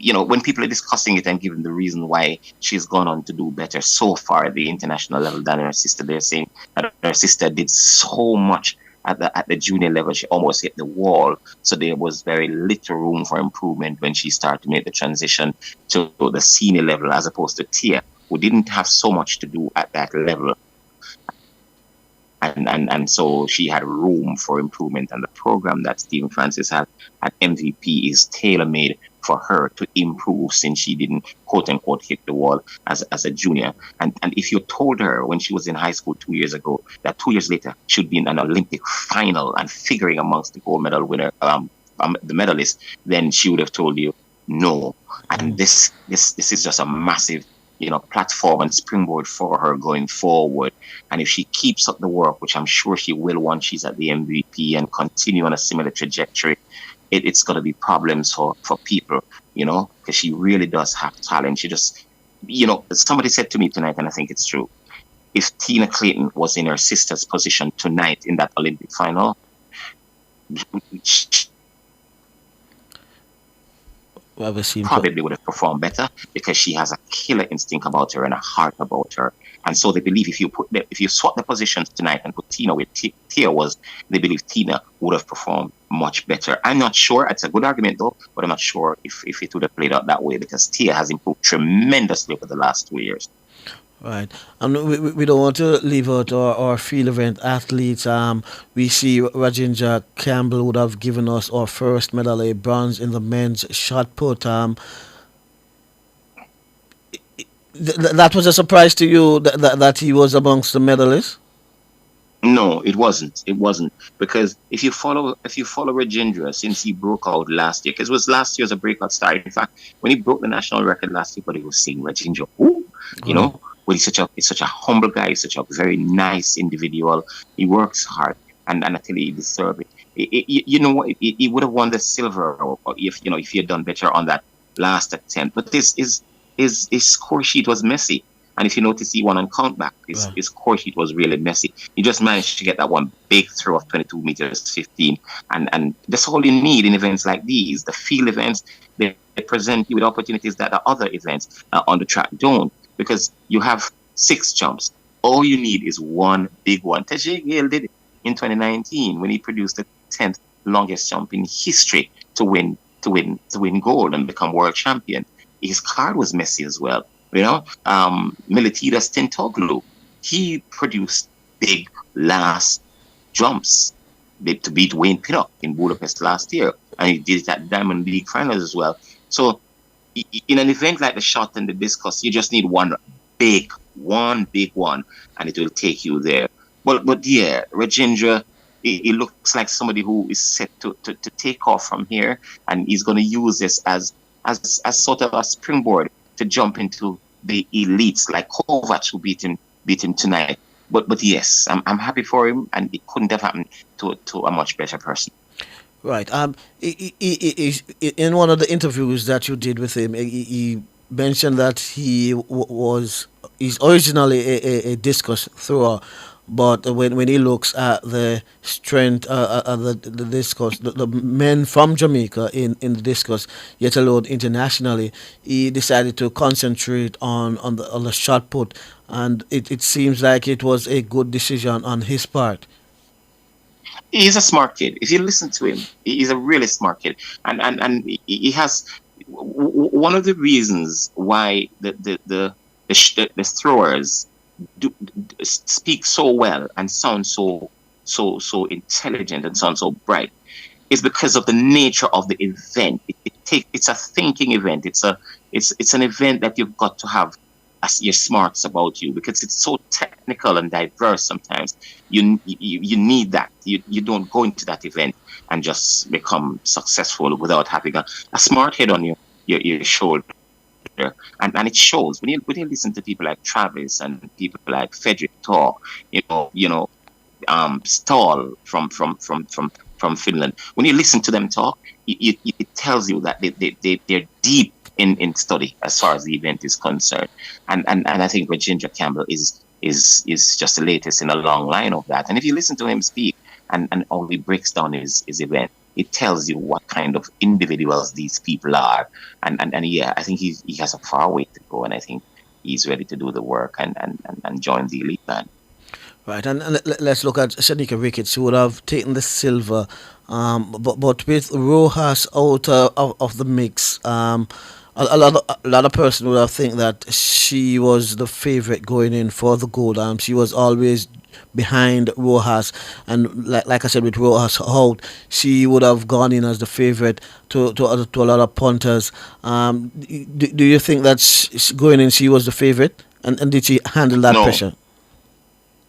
when people are discussing it and giving the reason why she's gone on to do better so far at the international level than her sister, they're saying that her sister did so much at the junior level, she almost hit the wall. So there was very little room for improvement when she started to make the transition to the senior level, as opposed to Tia, who didn't have so much to do at that level. And so she had room for improvement, and the program that Stephen Francis had at MVP is tailor-made for her to improve since she didn't quote unquote hit the wall as a junior. And if you told her when she was in high school 2 years ago that 2 years later she'd be in an Olympic final and figuring amongst the gold medal winner, the medalists, then she would have told you no. And this is just a massive, platform and springboard for her going forward. And if she keeps up the work, which I'm sure she will once she's at the MVP and continue on a similar trajectory, it's going to be problems for people, because she really does have talent. She just, somebody said to me tonight, and I think it's true, if Tina Clayton was in her sister's position tonight in that Olympic final, probably would have performed better because she has a killer instinct about her and a heart about her. And so they believe if you swap the positions tonight and put Tina where Tia was, they believe Tina would have performed much better. I'm not sure. It's a good argument though, but I'm not sure if it would have played out that way because Tia has improved tremendously over the last 2 years. Right. And we don't want to leave out our field event athletes. We see Rajendra Campbell would have given us our first medal, a bronze in the men's shot put. That was a surprise to you that he was amongst the medalists? No, it wasn't. It wasn't because if you follow Rajendra since he broke out last year, because it was last year as a breakout star. In fact, when he broke the national record last year, but he was saying Rajendra, well, he's such a humble guy. He's such a very nice individual. He works hard, and I tell you, he deserves it. He would have won the silver if he had done better on that last attempt. But his score sheet was messy. And if you notice, he won on countback. His score sheet was really messy. He just managed to get that one big throw of 22 meters 15. And that's all you need in events like these. The field events, they present you with opportunities that the other events on the track don't. Because you have 6 jumps. All you need is one big one. Tajay Gale did it in 2019 when he produced the 10th longest jump in history to win gold and become world champion. His card was messy as well. Militidas Tintoglu, he produced big last jumps to beat Wayne Pinnock in Budapest last year. And he did it at Diamond League finals as well. So in an event like the shot and the discus, you just need one big one, and it will take you there. But yeah, Rajendra, he looks like somebody who is set to take off from here, and he's going to use this as sort of a springboard to jump into the elites like Kovac, who beat him tonight. But yes, I'm happy for him, and it couldn't have happened to a much better person. Right. In one of the interviews that you did with him, he mentioned that he's originally a discus thrower, but when he looks at the strength the discus, the men from Jamaica in the discus, yet alone internationally, he decided to concentrate on the shot put, and it seems like it was a good decision on his part. He's a smart kid. If you listen to him, he's a really smart kid, and he has one of the reasons why the throwers speak so well and sound so intelligent and sound so bright is because of the nature of the event. It's a thinking event. It's an event that you've got to have your smarts about you, because it's so technical and diverse. Sometimes you need that. You don't go into that event and just become successful without having a smart head on your shoulder. And it shows when you listen to people like Travis and people like Frederick talk, Stahl from Finland. When you listen to them talk, it tells you that they're deep in study as far as the event is concerned. And I think Rajendra Campbell is just the latest in a long line of that. And if you listen to him speak and how he breaks down his event, it tells you what kind of individuals these people are. And yeah, I think he has a far way to go, and I think he's ready to do the work and join the elite band. Right, and let's look at Shanika Ricketts, who would have taken the silver, but with Rojas out of the mix, a lot of person would have think that she was the favorite going in for the gold. She was always behind Rojas, and like I said, with Rojas out, she would have gone in as the favorite to a lot of punters. Do you think that going in she was the favorite, and did she handle that No, pressure?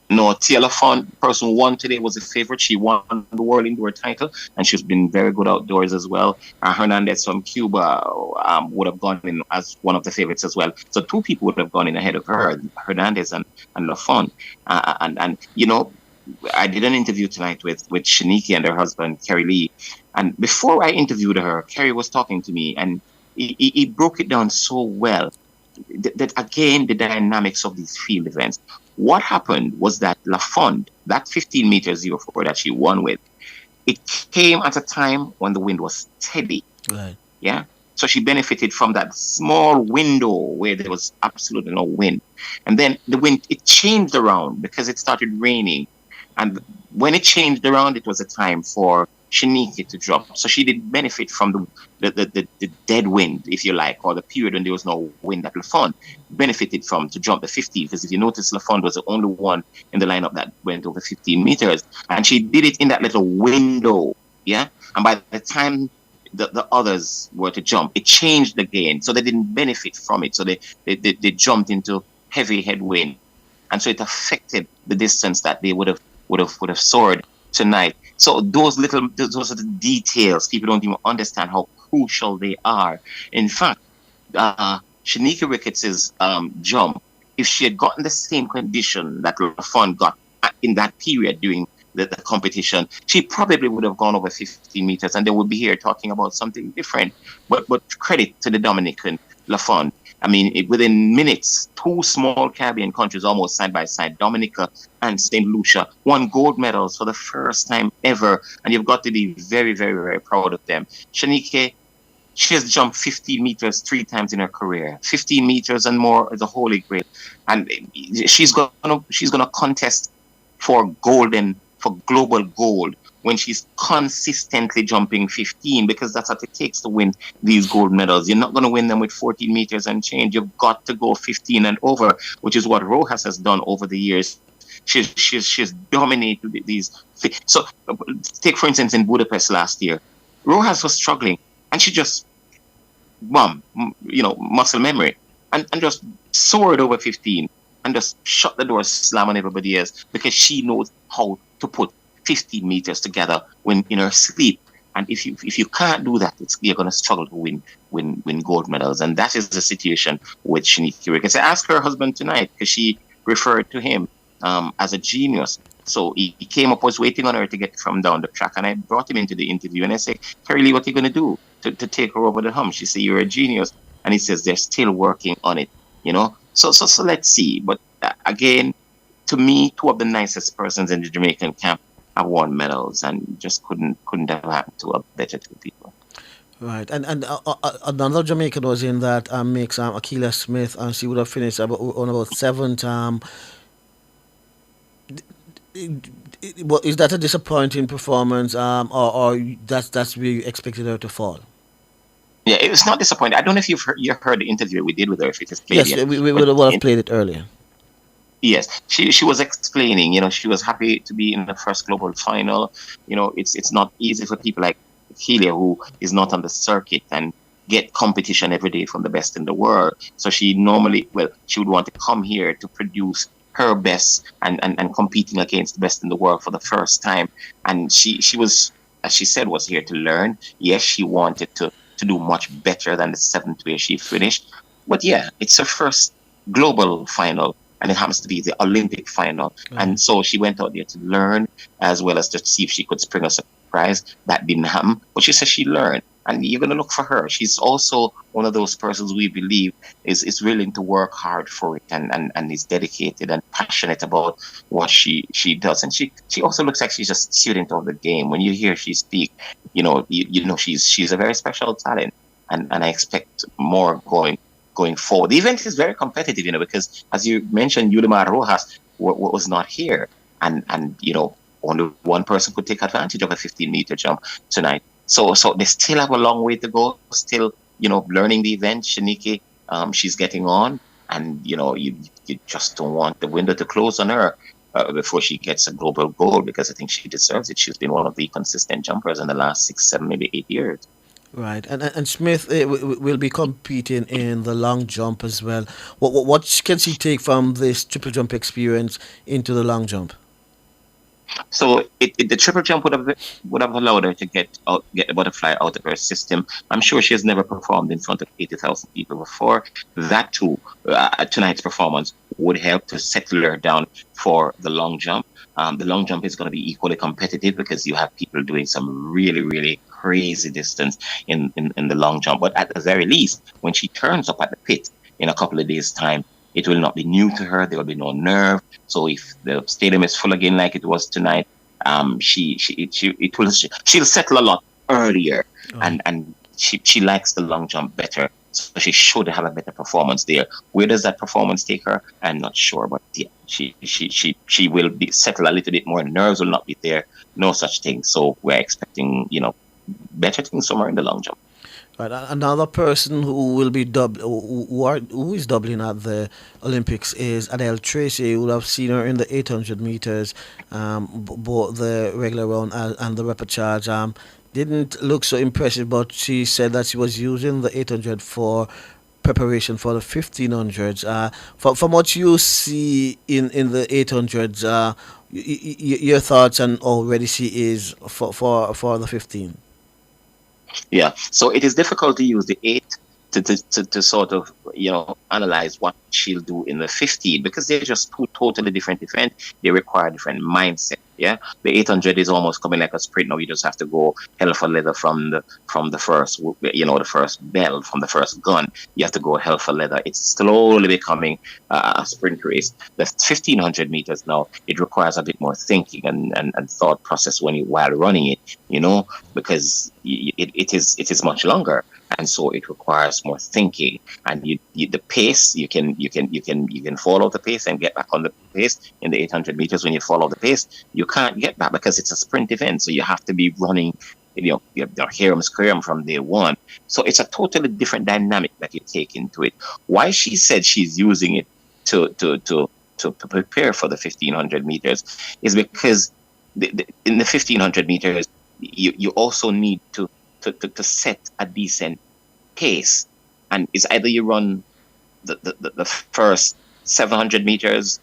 no. Taylor Font, person who won today, was a favorite. She won the world indoor title, and she's been very good outdoors as well. Hernandez from Cuba would have gone in as one of the favorites as well. So two people would have gone in ahead of her, Hernandez and Lafont. And I did an interview tonight with Shaniki and her husband, Kerry Lee. And before I interviewed her, Kerry was talking to me, and he broke it down so well that again, the dynamics of these field events. What happened was that Lafont, that 15 meters 04 that she won with, it came at a time when the wind was steady. Right. Yeah. So she benefited from that small window where there was absolutely no wind. And then the wind, it changed around because it started raining. And when it changed around, it was a time for Shaniki to drop. So she did benefit from the dead wind, if you like, or the period when there was no wind that Lafont benefited from to jump the 15. Because if you notice, Lafont was the only one in the lineup that went over 15 meters. And she did it in that little window. Yeah. And by the time the others were to jump, it changed again. So they didn't benefit from it. So they jumped into heavy headwind. And so it affected the distance that they would have soared tonight. So those are the details. People don't even understand how crucial they are. In fact, Shanika Ricketts' jump, if she had gotten the same condition that Lafont got in that period during the competition, she probably would have gone over 50 meters, and they would be here talking about something different. But credit to the Dominican Lafont. I mean, within minutes, two small Caribbean countries almost side by side, Dominica and St. Lucia, won gold medals for the first time ever. And you've got to be very, very, very proud of them. Shanike, she has jumped 15 meters 3 times in her career. 15 meters and more is a holy grail. And she's gonna contest for global gold when she's consistently jumping 15, because that's what it takes to win these gold medals. You're not going to win them with 14 meters and change. You've got to go 15 and over, which is what Rojas has done over the years. She's dominated these. So take, for instance, in Budapest last year, Rojas was struggling, and she just, muscle memory, and just soared over 15 and just shut the door, slam on everybody else, because she knows how to put 15 meters together when in her sleep. And if you can't do that, you're going to struggle to win gold medals. And that is the situation with Shaniki Ricketts. I asked her husband tonight, because she referred to him as a genius. So he came up, was waiting on her to get from down the track, and I brought him into the interview, and I said, Kerry Lee, what are you going to do to take her over the hump? She said, you're a genius. And he says, they're still working on it, So let's see. But again, to me, two of the nicest persons in the Jamaican camp have won medals, and just couldn't have happened to a better two people. Right, and another Jamaican was in that mix, Akila Smith, and she would have finished on about 7th. Is that a disappointing performance, or that's where you expected her to fall? Yeah, it's not disappointing. I don't know if you heard the interview we did with her. If it is played yes, yet. we would have played it earlier. Yes, she was explaining, she was happy to be in the first global final. It's not easy for people like Helia, who is not on the circuit and get competition every day from the best in the world. So she would want to come here to produce her best and competing against the best in the world for the first time. And she was, as she said, was here to learn. Yes, she wanted to do much better than the 7th where she finished. But yeah, it's her first global final, and it happens to be the Olympic final. And so she went out there to learn, as well as to see if she could spring a surprise. That didn't happen, but she said she learned, and you're going to look for her. She's also one of those persons we believe is willing to work hard for it, and is dedicated and passionate about what she does. And she also looks like she's just a student of the game. When you hear she speak, she's a very special talent, and I expect more going forward. The event is very competitive, because as you mentioned, Yulimar Rojas was not here, and only one person could take advantage of a 15-meter jump tonight. So they still have a long way to go. Still, learning the event. Shaniki, she's getting on, and you just don't want the window to close on her. before she gets a global gold, because I think she deserves it. She's been one of the consistent jumpers in the last 6, 7, maybe 8 years. Right, and Smith will be competing in the long jump as well. What can she take from this triple jump experience into the long jump? So the triple jump would have allowed her to get the butterfly out of her system. I'm sure she has never performed in front of 80,000 people before. That too, tonight's performance would help to settle her down for the long jump. The long jump is going to be equally competitive because you have people doing some really, really crazy distance in the long jump. But at the very least, when she turns up at the pit in a couple of days' time, it will not be new to her. There will be no nerve. So if the stadium is full again like it was tonight, she'll settle a lot earlier, and she likes the long jump better. So she should have a better performance there. Where does that performance take her? I'm not sure, but yeah, she will be settle a little bit more. Nerves will not be there. No such thing. So we're expecting better things somewhere in the long jump. Right, another person who will be who is doubling at the Olympics is Adele Tracy. You will have seen her in the 800 meters, both the regular round and the repechage. Didn't look so impressive, but she said that she was using the 800 for preparation for the 1500s. From what you see in the 800s, your thoughts on how ready she is for the 15. Yeah, so it is difficult to use the 8 to sort of analyze what she'll do in the 15, because they're just two totally different events. They require different mindset. Yeah, the 800 is almost coming like a sprint. Now you just have to go hell for leather from the first the first bell, from the first gun. You have to go hell for leather. It's slowly becoming a sprint race. The 1500 meters now, it requires a bit more thinking and thought process while running it. Because it is much longer. And so it requires more thinking, and the pace you can follow the pace and get back on the pace in the 800 meters. When you follow the pace, you can't get back because it's a sprint event. So you have to be running, your herum from day one. So it's a totally different dynamic that you take into it. Why she said she's using it to prepare for the 1500 meters is because in the 1500 meters you also need to set a decent pace, and it's either you run the first 700 meters,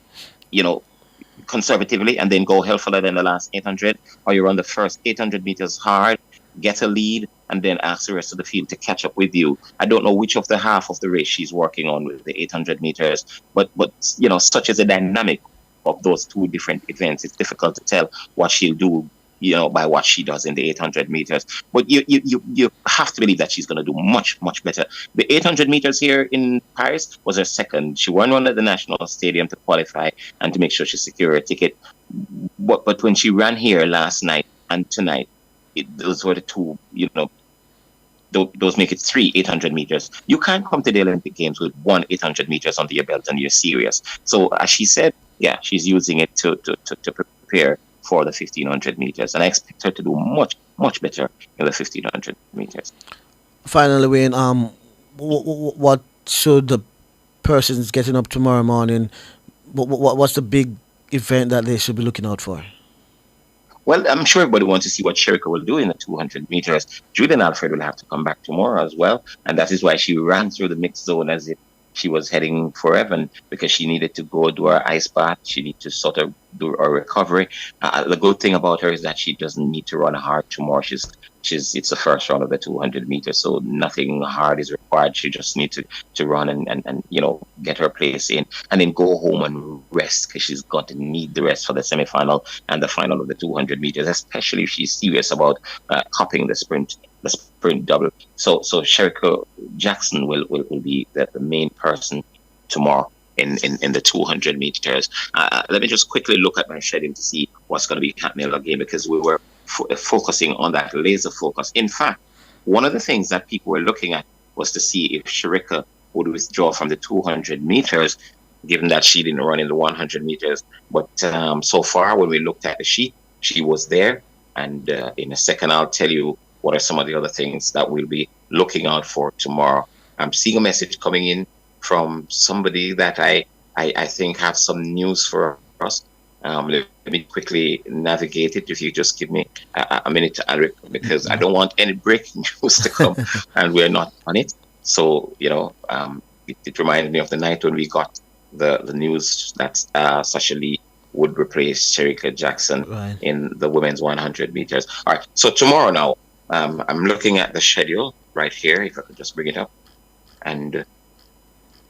conservatively, and then go hell for leather in the last 800, or you run the first 800 meters hard, get a lead, and then ask the rest of the field to catch up with you. I don't know which of the half of the race she's working on with the 800 meters, but such is the dynamic of those two different events. It's difficult to tell what she'll do by what she does in the 800 meters. But you have to believe that she's going to do much, much better. The 800 meters here in Paris was her second. She won one at the National Stadium to qualify and to make sure she secured a ticket. But when she ran here last night and tonight, those were the two, those make it 3 800 meters. You can't come to the Olympic Games with 1 800 meters under your belt and you're serious. So as she said, yeah, she's using it to prepare for the 1500 meters, and I expect her to do much, much better in the 1500 meters. Finally, Wayne, what should the persons getting up tomorrow morning, what's the big event that they should be looking out for? Well, I'm sure everybody wants to see what Sherika will do in the 200 meters. Julian Alfred will have to come back tomorrow as well, and that is why she ran through the mixed zone as if she was heading for heaven, because she needed to go do her ice bath. She needed to sort of do her recovery. The good thing about her is that she doesn't need to run hard tomorrow. It's the first round of the 200 meters, so nothing hard is required. She just needs to run and get her place in, and then go home and rest, because she's going to need the rest for the semi-final and the final of the 200 meters, especially if she's serious about copying the sprint double. So Sherika Jackson will be the main person tomorrow in the 200 meters. Let me just quickly look at my schedule to see what's going to be happening again, because we were focusing on that laser focus. In fact, one of the things that people were looking at was to see if Sherika would withdraw from the 200 meters, given that she didn't run in the 100 meters. But so far, when we looked at the sheet, she was there. And in a second, I'll tell you what are some of the other things that we'll be looking out for tomorrow. I'm seeing a message coming in from somebody that I think have some news for us. Let me quickly navigate it. If you just give me a minute, Alric, because I don't want any breaking news to come and we're not on it. So, it reminded me of the night when we got the news that Sasha Lee would replace Shericka Jackson in the women's 100 meters. All right. So tomorrow now, I'm looking at the schedule right here. If I could just bring it up. And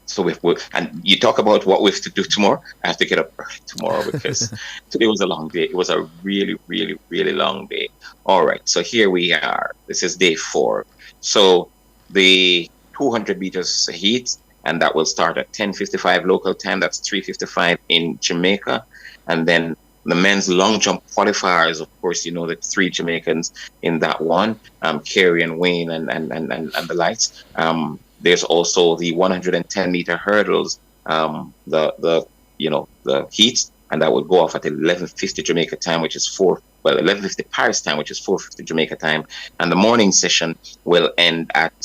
so and you talk about what we have to do tomorrow. I have to get up early tomorrow because today was a long day. It was a really, really, really long day. All right. So here we are. This is day 4. So the 200 meters heat, and that will start at 10:55 local time. That's 3:55 in Jamaica. And then the men's long jump qualifiers, of course, the 3 Jamaicans in that one, Kerry and Wayne and the likes. There's also the 110 meter hurdles, the heat, and that will go off at 11:50 Jamaica time, which is 11:50 Paris time, which is 4:50 Jamaica time. And the morning session will end at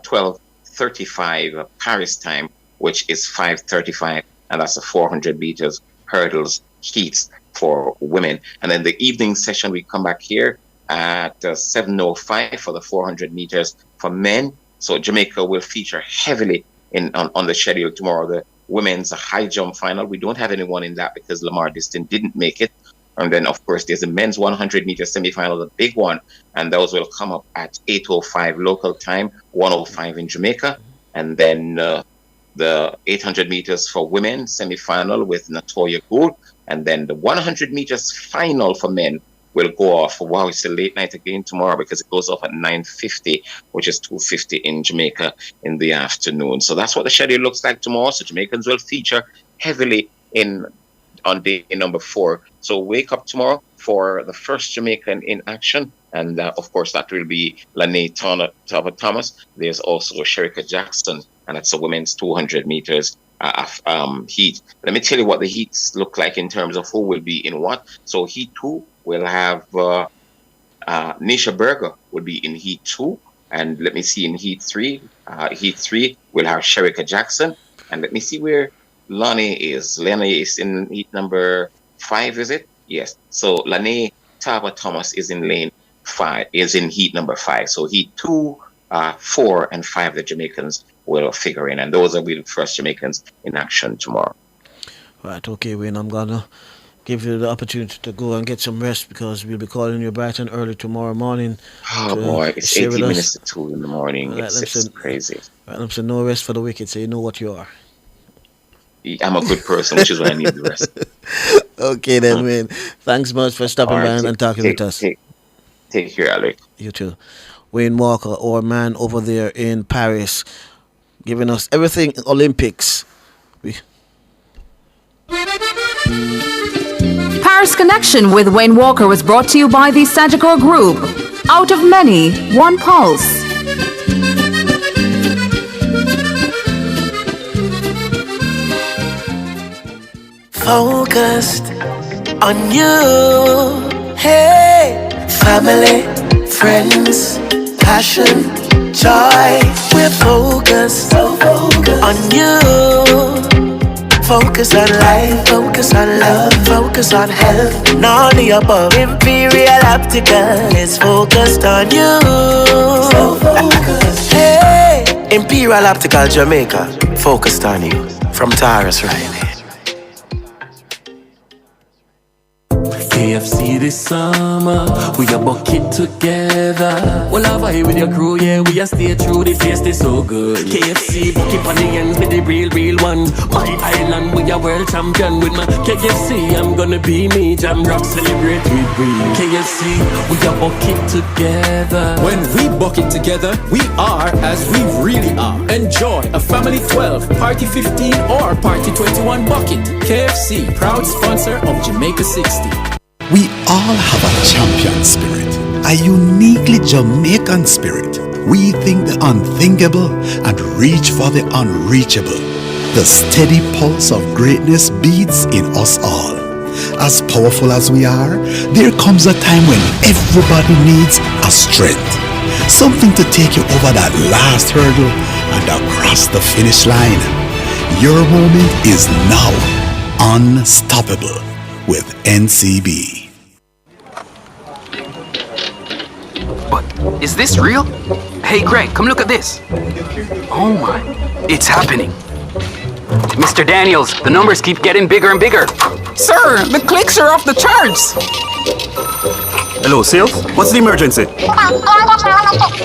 12:35 Paris time, which is 5:35, and that's the 400 meters hurdles heats for women. And then the evening session, we come back here at 7:05 for the 400 meters for men. So Jamaica will feature heavily on the schedule tomorrow. The women's high jump final. We don't have anyone in that because Lamar Distin didn't make it. And then, of course, there's the men's 100 meter semifinal, the big one. And those will come up at 8:05 local time, 1:05 in Jamaica. And then the 800 meters for women semifinal with Natoya Gould. And then the 100 meters final for men will go off. Wow, it's a late night again tomorrow because it goes off at 9:50, which is 2:50 in Jamaica in the afternoon. So that's what the schedule looks like tomorrow. So Jamaicans will feature heavily on day number 4. So wake up tomorrow for the first Jamaican in action. And of course, that will be Lanae Thomas. There's also Shericka Jackson, and it's a women's 200 meters heat. Let me tell you what the heats look like in terms of who will be in what. So heat 2 will have Nisha Berger will be in heat 2. And let me see in heat 3. Heat 3 will have Shericka Jackson. And let me see where Lanae is. Lanae is in heat number 5, is it? Yes. So Lanae Thomas is in lane 5, is in heat number 5. So heat 2, 4, and 5, the Jamaicans will figure in. And those will be the first Jamaicans in action tomorrow. Right, okay, Wayne, I'm going to give you the opportunity to go and get some rest because we'll be calling you bright and early tomorrow morning. Oh, boy, it's 18 minutes to 2 in the morning. Right, it's crazy. Right, I'm saying no rest for the wicked, so you know what you are. I'm a good person, which is why I need the rest. Okay, then, Wayne. Thanks much for stopping by and talking with us. Take care, Alec. You too. Wayne Walker, our man over there in Paris, giving us everything Olympics. Paris Connection with Wayne Walker was brought to you by the Sagicor Group. Out of many, one pulse. Focused on you. Hey, family, friends, passion, joy. We're focused on you. Focus on life, focus on love, focus on health, and all the above. Imperial Optical is focused on you. So focused. Hey, Imperial Optical Jamaica, focused on you. From Taurus Riley. KFC this summer, we a bucket together. Well, I vibe with your crew, yeah, we a stay true, the taste is so good. KFC, bucket on the ends with the real one. My island, we a world champion. With my KFC, I'm gonna be me, Jam Rock, celebrate with we. KFC, we a bucket together. When we bucket together, we are as we really are. Enjoy a family 12, party 15 or party 21 bucket. KFC, proud sponsor of Jamaica 60. We all have a champion spirit, a uniquely Jamaican spirit. We think the unthinkable and reach for the unreachable. The steady pulse of greatness beats in us all. As powerful as we are, there comes a time when everybody needs a strength. Something to take you over that last hurdle and across the finish line. Your moment is now. Unstoppable. with NCB. But is this real? Hey Greg, come look at this. Oh my, it's happening. Mr. Daniels, the numbers keep getting bigger and bigger. Sir, the clicks are off the charts. Hello, sales? What's the emergency?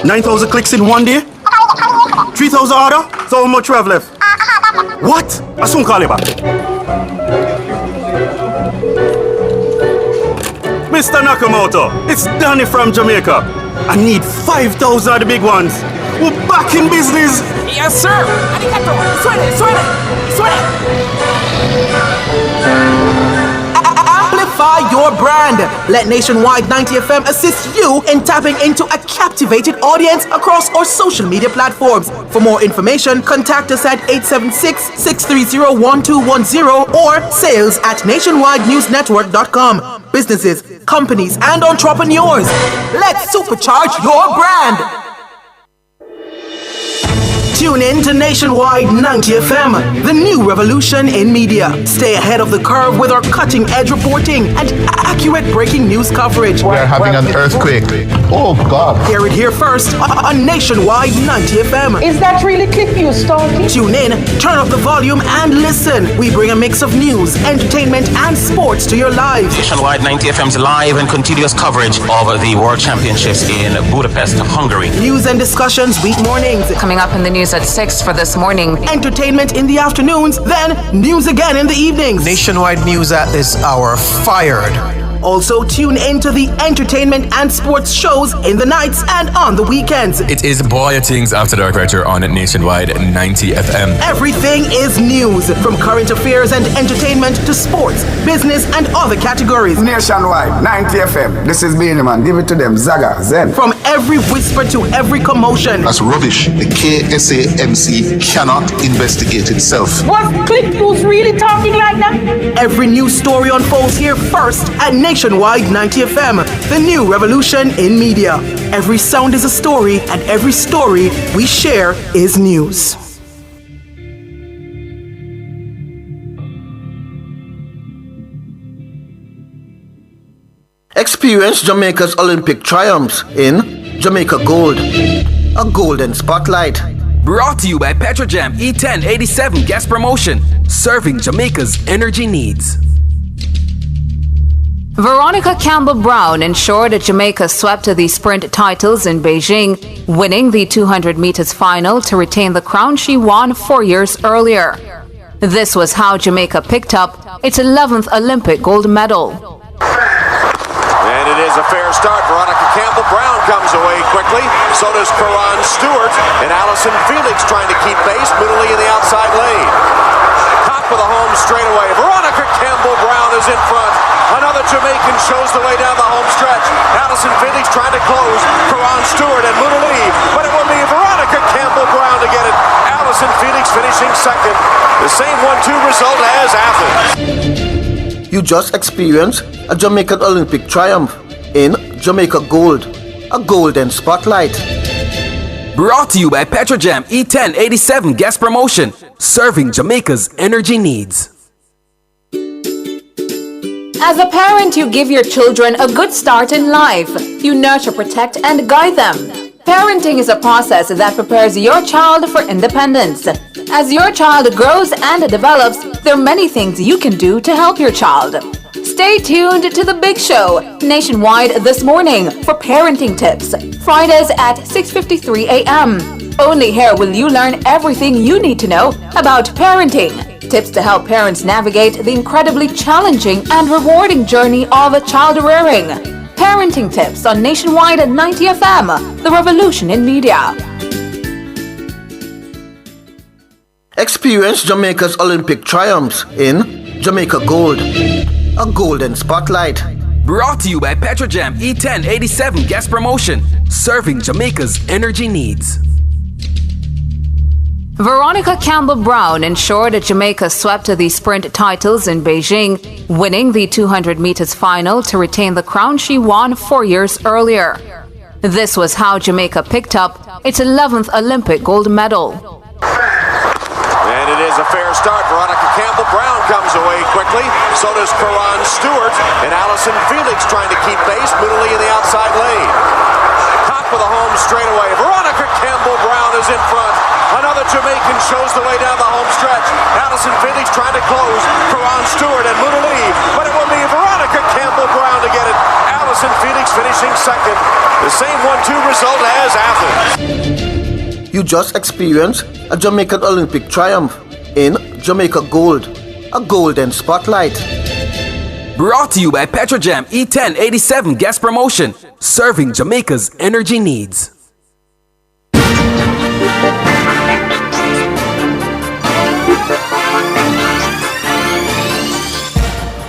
9,000 clicks in one day? 3,000 order? So how much we have left? What? I soon call you back. Mr. Nakamoto, it's Danny from Jamaica. I need 5,000 of the big ones. We're back in business. Yes, sir. Arigato. Suene. Amplify your brand. Let Nationwide 90 FM assist you in tapping into a captivated audience across our social media platforms. For more information, contact us at 876-630-1210 or sales@nationwidenewsnetwork.com. Businesses, companies, and entrepreneurs, let's supercharge your brand. Tune in to Nationwide 90 FM, the new revolution in media. Stay ahead of the curve with our cutting-edge reporting and accurate breaking news coverage. We're having an earthquake. Oh, God. Hear it here first on Nationwide 90 FM. Is that really clip you starting? Tune in, turn up the volume, and listen. We bring a mix of news, entertainment, and sports to your lives. Nationwide 90 FM's live and continuous coverage of the World Championships in Budapest, Hungary. News and discussions week mornings. Coming up in the news at 6 for this morning. Entertainment in the afternoons, then news again in the evenings. Nationwide news at this hour. Fired. Also tune in to the entertainment and sports shows in the nights and on the weekends. It is Boy Things After Dark right here on Nationwide 90 FM. Everything is news, from current affairs and entertainment to sports, business, and other categories. Nationwide 90 FM. This is Beanie, give it to them. Zaga, Zen. From every whisper to every commotion. That's rubbish. The KSAMC cannot investigate itself. Was Click News really talking like that? Every news story unfolds here first at Nationwide 90 FM, the new revolution in media. Every sound is a story, and every story we share is news. Experience Jamaica's Olympic triumphs in Jamaica Gold, a golden spotlight. Brought to you by Petrojam E1087 Gas Promotion, serving Jamaica's energy needs. Veronica Campbell-Brown ensured that Jamaica swept the sprint titles in Beijing, winning the 200 meters final to retain the crown she won 4 years earlier. This was how Jamaica picked up its 11th Olympic gold medal. And it is a fair start. Veronica Campbell-Brown comes away quickly. So does Karan Stewart. And Allison Felix trying to keep pace. Mooney in the outside lane. Top of the home straightaway. Veronica Campbell-Brown is in front. Another Jamaican shows the way down the home stretch. Allison Felix trying to close. Karan Stewart and Mooney. But it will be Veronica Campbell-Brown to get it. Allison Felix finishing second. The same 1-2 result as Athens. You just experienced a Jamaican Olympic triumph in Jamaica Gold, a golden spotlight. Brought to you by Petrojam E1087 Gas Promotion, serving Jamaica's energy needs. As a parent, you give your children a good start in life. You nurture, protect, and guide them. Parenting is a process that prepares your child for independence. As your child grows and develops, there are many things you can do to help your child. Stay tuned to The Big Show, Nationwide this morning, for parenting tips. Fridays at 6:53 a.m. Only here will you learn everything you need to know about parenting. Tips to help parents navigate the incredibly challenging and rewarding journey of child rearing. Parenting tips on Nationwide 90 FM, the revolution in media. Experience Jamaica's Olympic triumphs in Jamaica Gold, a golden spotlight. Brought to you by Petrojam E1087 Gas Promotion, serving Jamaica's energy needs. Veronica Campbell-Brown ensured that Jamaica swept the sprint titles in Beijing, winning the 200 meters final to retain the crown she won 4 years earlier. This was how Jamaica picked up its 11th Olympic gold medal. And it is a fair start. Veronica Campbell-Brown comes away quickly. quickly. So does Karan Stewart. And Allison Felix trying to keep pace. Moodley in the outside lane. Top of the home straightaway. Veronica Campbell-Brown is in front. Another Jamaican shows the way down the home stretch. Allison Felix trying to close. Karan Stewart and Moodley. But it will be Veronica Campbell-Brown to get it. Allison Felix finishing second. The same 1-2 result as Athens. You just experienced a Jamaican Olympic triumph in Jamaica Gold, a golden spotlight. Brought to you by Petrojam E1087 Gas Promotion, serving Jamaica's energy needs.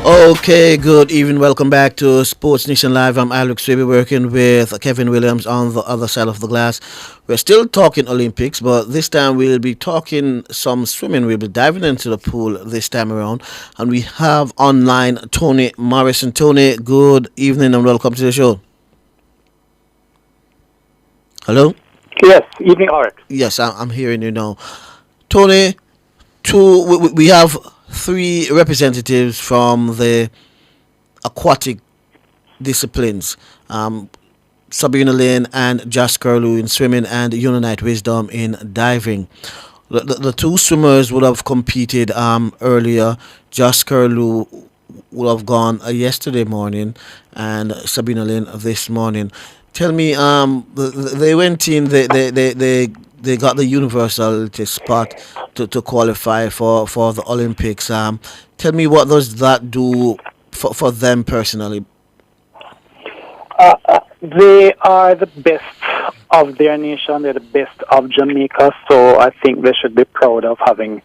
Okay, good evening. Welcome back to Sports Nation Live. I'm Alex Swaby, working with Kevin Williams on the other side of the glass. We're still talking Olympics, but this time we'll be talking some swimming. We'll be diving into the pool this time around. And we have online Tony Morrison. Tony, good evening and welcome to the show. Hello? Yes, evening, Art. Yes, I'm hearing you now. Tony, we have 3 representatives from the aquatic disciplines, Sabina Lane and Josh Curlew in swimming and Unite Wisdom in diving. The 2 swimmers would have competed earlier. Josh Curlew would have gone yesterday morning and Sabina Lane this morning. Tell me, they went in, they got the universal spot to qualify for the Olympics. Tell me, what does that do for them personally? They are the best of their nation. They're the best of Jamaica. So I think they should be proud of having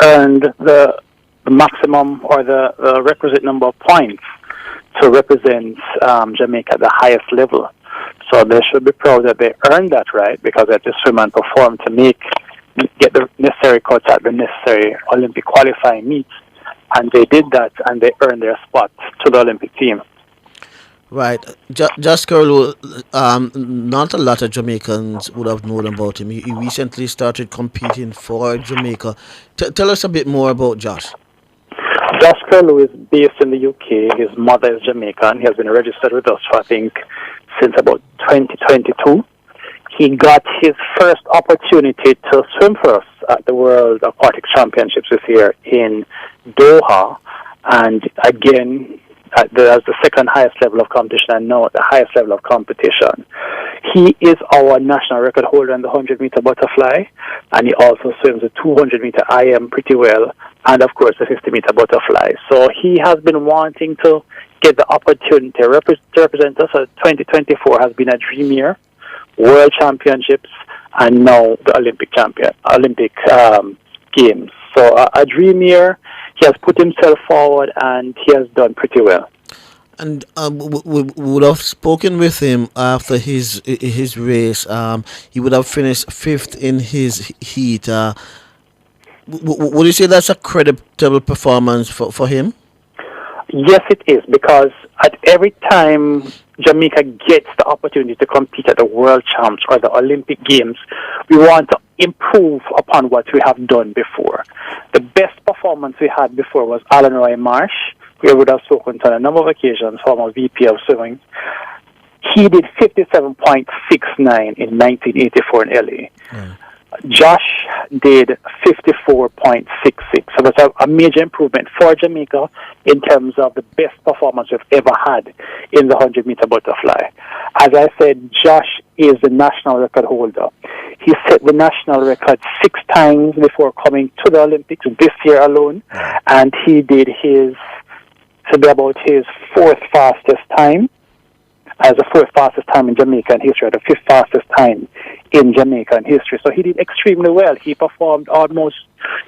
earned the maximum or the requisite number of points to represent Jamaica at the highest level. So they should be proud that they earned that right, because they had to swim and perform to get the necessary cuts at the necessary Olympic qualifying meets. And they did that, and they earned their spot to the Olympic team. Right. Just Curlew, not a lot of Jamaicans would have known about him. He recently started competing for Jamaica. Tell us a bit more about Josh. Josh Curlew is based in the UK. His mother is Jamaican. He has been registered with us for, I think, since about 2022. He got his first opportunity to swim for us at the World Aquatic Championships this year in Doha, and again as the second highest level of competition, and now at the highest level of competition. He is our national record holder in the 100-meter butterfly, and he also swims the 200-meter IM pretty well, and of course the 50-meter butterfly. So he has been wanting to get the opportunity to represent us. 2024 has been a dream year. World Championships, and now the Olympic Games. So a dream year. He has put himself forward, and he has done pretty well. And we would have spoken with him after his race. He would have finished 5th in his heat. Would you say that's a creditable performance for him? Yes, it is, because at every time Jamaica gets the opportunity to compete at the World Champs or the Olympic Games, we want to improve upon what we have done before. The best performance we had before was Alan Roy Marsh, who we would have spoken to on a number of occasions, former VP of swimming. He did 57.69 in 1984 in LA. Josh did 54.66. So that's a major improvement for Jamaica in terms of the best performance we've ever had in the 100-meter butterfly. As I said, Josh is the national record holder. He set the national record 6 times before coming to the Olympics this year alone, and he did his 4th fastest time, as the 4th fastest time in Jamaican history, the 5th fastest time in Jamaican history. So he did extremely well. He performed almost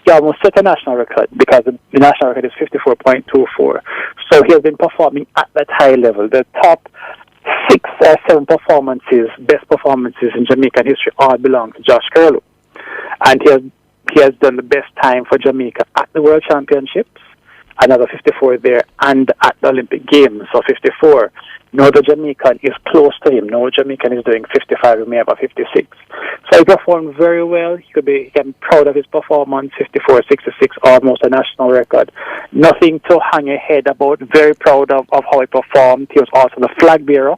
set a national record, because the national record is 54.24. So he has been performing at that high level. The top 6 or 7 best performances in Jamaican history all belong to Josh Curlew. And he has done the best time for Jamaica at the World Championships, another 54 there, and at the Olympic Games, so 54. No other Jamaican is close to him. No Jamaican is doing 55. He may have a 56. So he performed very well. He can be proud of his performance. 54.66, almost a national record. Nothing to hang your head about. Very proud of how he performed. He was also the flag bearer.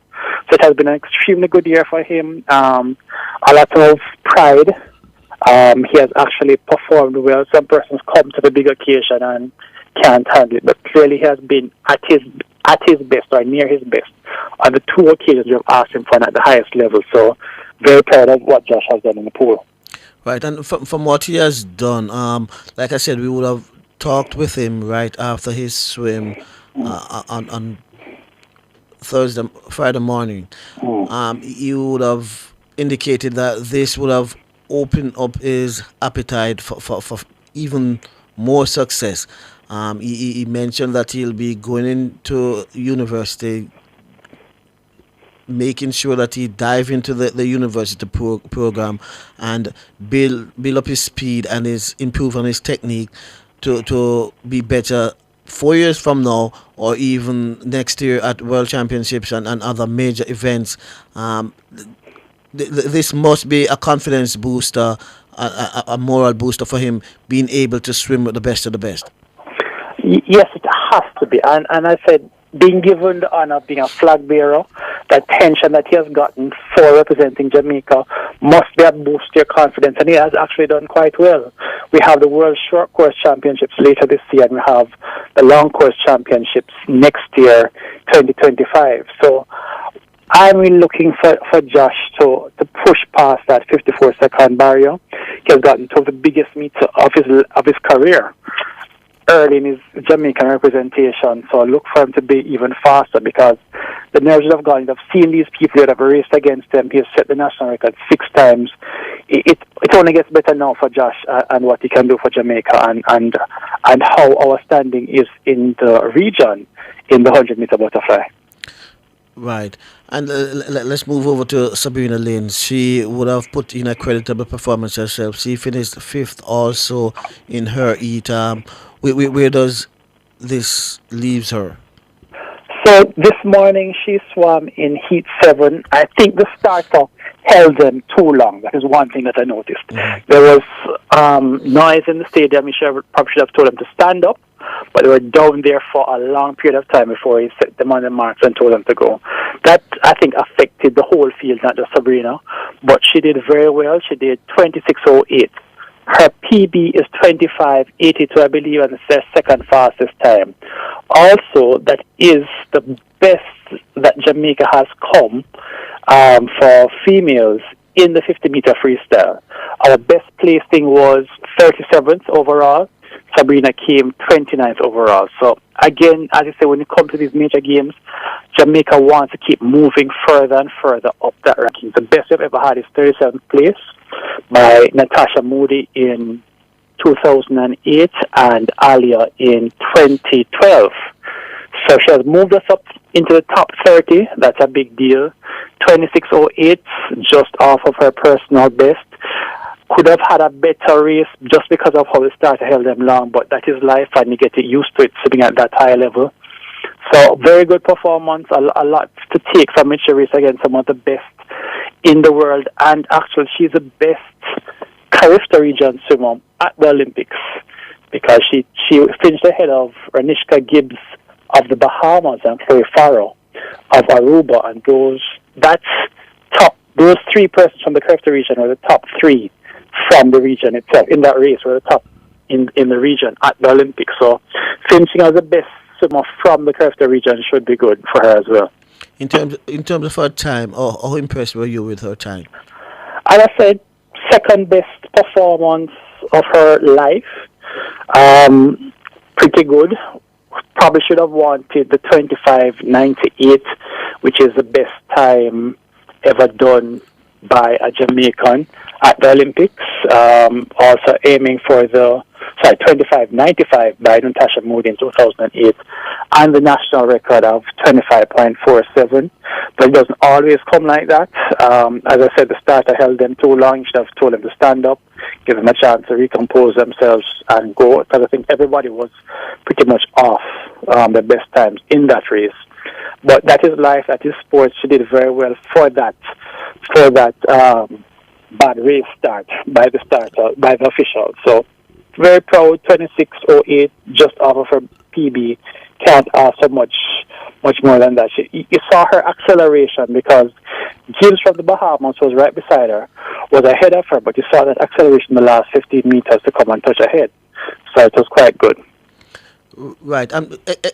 So it has been an extremely good year for him. A lot of pride. He has actually performed well. Some persons come to the big occasion and can't handle it, but clearly he has been at his best or near his best on the two occasions we've asked him for at the highest level. So very proud of what Josh has done in the pool. Right, and from what he has done, like I said, we would have talked with him right after his swim on Friday morning. You would have indicated that this would have opened up his appetite for even more success. He mentioned that he'll be going into university, making sure that he dive into the university program and build up his speed and improve on his technique to be better 4 years from now or even next year at World Championships and other major events. This must be a confidence booster, a moral booster for him, being able to swim with the best of the best. Yes, it has to be. And I said, being given the honor of being a flag bearer, the attention that he has gotten for representing Jamaica must be a boost to your confidence. And he has actually done quite well. We have the World Short Course Championships later this year, and we have the Long Course Championships next year, 2025. So I'm really looking for Josh to push past that 54-second barrier. He has gotten to the biggest meets of his career early in his Jamaican representation, so look for him to be even faster because the nerves have gone. I've seen these people that have raced against him. He has set the national record 6 times. It only gets better now for Josh and what he can do for Jamaica and how our standing is in the region in the 100-meter butterfly. Right. And let's move over to Sabrina Lane. She would have put in a creditable performance herself. She finished 5th also in her heat. Where does this leaves her? So this morning she swam in heat 7. I think the starter held them too long. That is one thing that I noticed. Mm-hmm. There was noise in the stadium. He probably should have told them to stand up, but they were down there for a long period of time before he set them on the marks and told them to go. That, I think, affected the whole field, not just Sabrina. But she did very well. She did 26.08. Her PB is 25.82, I believe, and it's their second fastest time. Also, that is the best that Jamaica has come for females in the 50-meter freestyle. Our best placing was 37th overall. Sabrina came 29th overall. So, again, as I say, when it comes to these major games, Jamaica wants to keep moving further and further up that ranking. The best we've ever had is 37th place by Natasha Moody in 2008 and Alia in 2012. So she has moved us up into the top 30. That's a big deal. 26.08, just off of her personal best. Could have had a better race just because of how the starter held them long, but that is life and you get used to it sitting at that high level. So very good performance, a lot to take from it. She raced against some of the best in the world, and actually she's the best Caribbean region swimmer at the Olympics because she finished ahead of Ranishka Gibbs of the Bahamas and Chloe Farrow of Aruba, and those 3 persons from the Caribbean region were the top 3 from the region itself. In that race, were the top in the region at the Olympics. So finishing as the best swimmer from the Caribbean region should be good for her as well. In terms of her time, how impressed were you with her time? As I said, second best performance of her life. Pretty good. Probably should have wanted the 25.98, which is the best time ever done by a Jamaican at the Olympics. Also aiming for the 25.95 by Natasha Moody in 2008 and the national record of 25.47. But it doesn't always come like that. As I said, the starter held them too long. You should have told them to stand up, give them a chance to recompose themselves and go. Because I think everybody was pretty much off the best times in that race. But that is life, that is sports. She did very well for that bad race start by the officials. So very proud, 26:08, just off of her PB. Can't ask so much more than that. You saw her acceleration because James from the Bahamas was right beside her, was ahead of her, but you saw that acceleration in the last 15 meters to come and touch her head. So it was quite good. Right.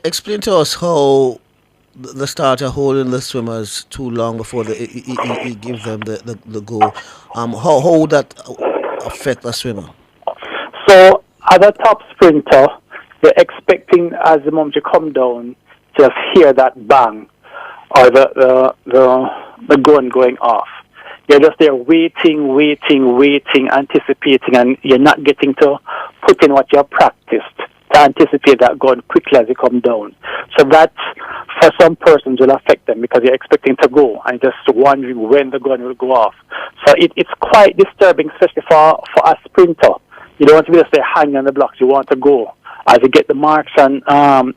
Explain to us how the starter holding the swimmers too long before he give them the go. How would that affect the swimmer? So as a top sprinter, you're expecting as the moment you come down, just hear that bang or the gun going off. You're just there waiting, anticipating, and you're not getting to put in what you have practiced to anticipate that gun quickly as you come down. So that, for some persons, will affect them because you're expecting to go and just wondering when the gun will go off. So it's quite disturbing, especially for a sprinter. You don't want to be just there hanging on the blocks. You want to go. As you get the marks and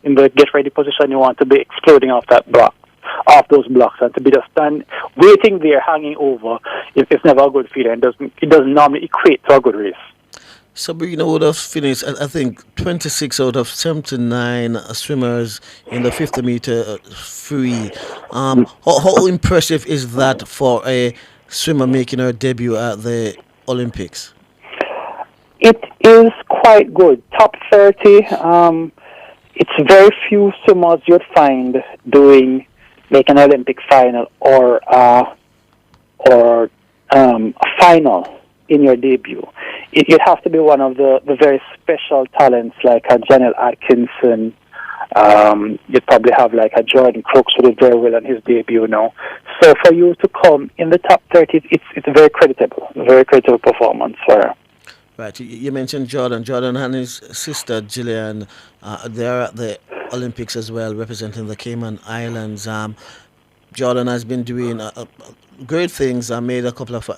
in the get-ready position, you want to be exploding off that block, off those blocks, and to be just waiting there, hanging over. It's never a good feeling. It doesn't normally equate to a good race. Sabrina would have finished, I think, 26 out of 79 swimmers in the 50-meter free. How impressive is that for a swimmer making her debut at the Olympics? It is quite good. Top 30. It's very few swimmers you'd find doing like an Olympic final or a final in your debut. You'd have to be one of the very special talents like a Janelle Atkinson. You'd probably have like a Jordan Crooks who did very well on his debut now. So for you to come in the top 30, it's a very creditable performance for her. Right, you mentioned Jordan. Jordan and his sister Gillian, they're at the Olympics as well, representing the Cayman Islands. Jordan has been doing great things. Made a couple of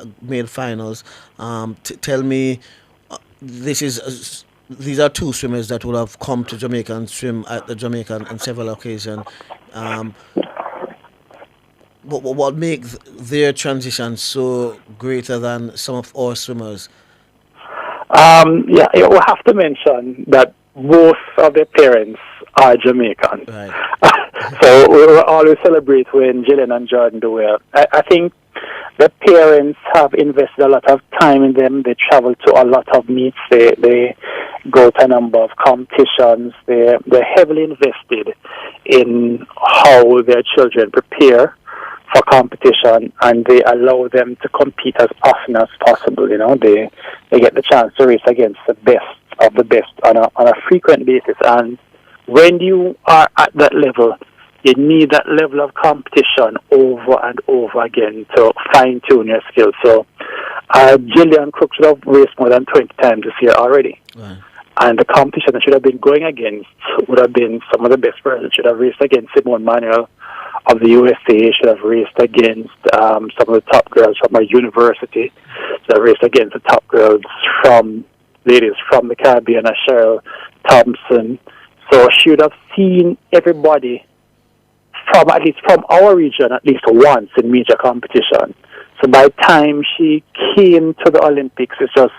finals. Tell me, these are two swimmers that would have come to Jamaica and swim at the Jamaica on several occasions. What makes their transition so greater than some of our swimmers? We'll have to mention that both of their parents are Jamaican. Right. So we will always celebrate when Gillian and Jordan do well. I think the parents have invested a lot of time in them. They travel to a lot of meets. They go to a number of competitions. They're heavily invested in how their children prepare for competition, and they allow them to compete as often as possible. You know, they get the chance to race against the best of the best on a frequent basis. And when you are at that level, you need that level of competition over and over again to fine tune your skills. So, Gillian Crooks should have raced more than 20 times this year already. Right. And the competition that should have been going against would have been some of the best persons. Should have raced against Simone Manuel of the USA, should have raced against some of the top girls from our university, should have raced against the top girls ladies from the Caribbean, Cheryl Thompson. So she would have seen everybody from our region at least once in major competition. So by the time she came to the Olympics, it's just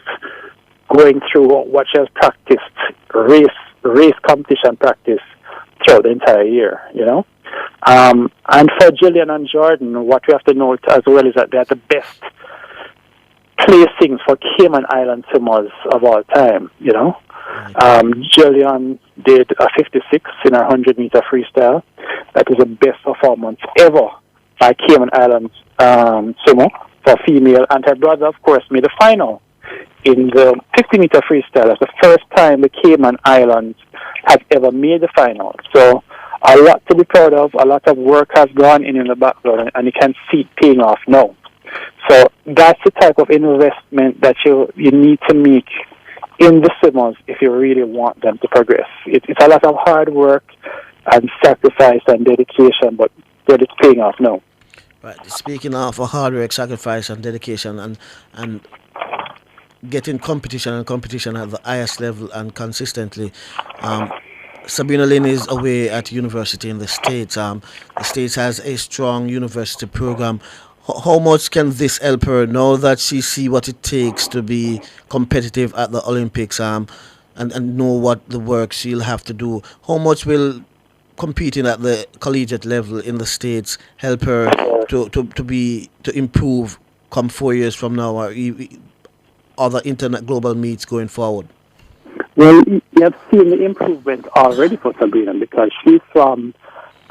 going through what she has practiced, race competition practice throughout the entire year, you know. And for Gillian and Jordan, what we have to note as well is that they are the best placings for Cayman Island swimmers of all time, you know. Gillian did a 56 in her 100-meter freestyle. That is the best performance ever by Cayman Islands swimmer for female. And her brother, of course, made the final in the 50-meter freestyle. That's the first time the Cayman Islands have ever made the final. So a lot to be proud of. A lot of work has gone in the background, and you can see it paying off now. So that's the type of investment that you need to make in the swimmers if you really want them to progress. It's a lot of hard work. and sacrifice and dedication, but it's paying off now. Right. Speaking of hard work, sacrifice, and dedication, and getting competition at the highest level and consistently. Sabrina Lynn is away at university in the States. The States has a strong university program. How much can this help her now that she see what it takes to be competitive at the Olympics, and know what the work she'll have to do? How much will competing at the collegiate level in the States help her to improve come 4 years from now, or other internet global meets going forward? Well, you have seen the improvement already for Sabrina because she's from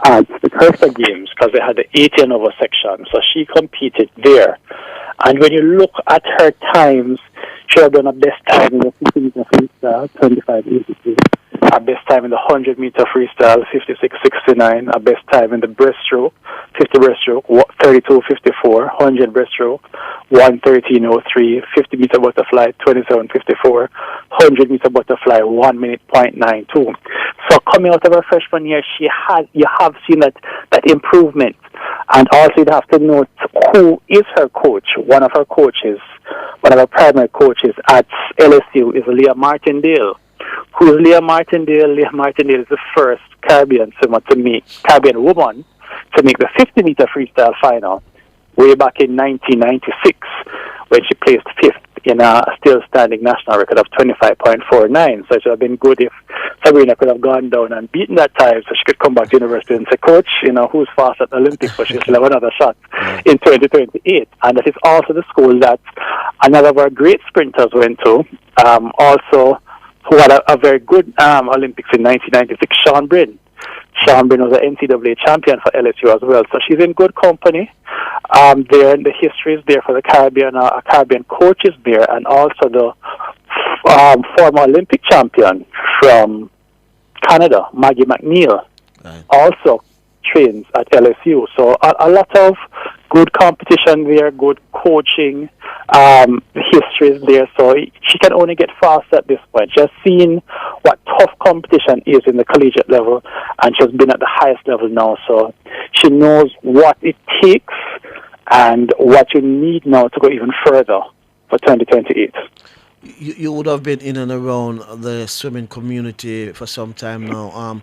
the Cursa Games, because they had the 80 and over section, so she competed there. And when you look at her times, she had done a best time in the 50 meter freestyle, 25.82. A best time in the 100 meter freestyle, 56.69. A best time in the breaststroke, 50 breaststroke, 32.54. 100 breaststroke, 1:13.03. 50 meter butterfly, 27.54. 100 meter butterfly, 1 minute .92. So coming out of her freshman year, you have seen that improvement. And also you'd have to note who is her coach. One of her primary coaches at LSU is Leah Martindale. Who is Leah Martindale? Leah Martindale is the first Caribbean woman to make the 50 meter freestyle final way back in 1996 when she placed fifth in a still standing national record of 25.49. So it would have been good if Sabrina could have gone down and beaten that time so she could come back to university and say, Coach, who's fast at the Olympics, but she'll still have another shot in 2028. And that is also the school that another of our great sprinters went to, also who had a very good Olympics in 1996, Sean Bryn. Sean Bryn was an NCAA champion for LSU as well. So she's in good company. There, and the history is there for the Caribbean. A Caribbean coach is there, and also the former Olympic champion from Canada, Maggie McNeil, also trains at LSU. So a lot of good competition there, good coaching, history is there. So she can only get fast at this point. She's seen what tough competition is in the collegiate level, and she's been at the highest level now. So she knows what it takes and what you need now to go even further for 2028. You would have been in and around the swimming community for some time now.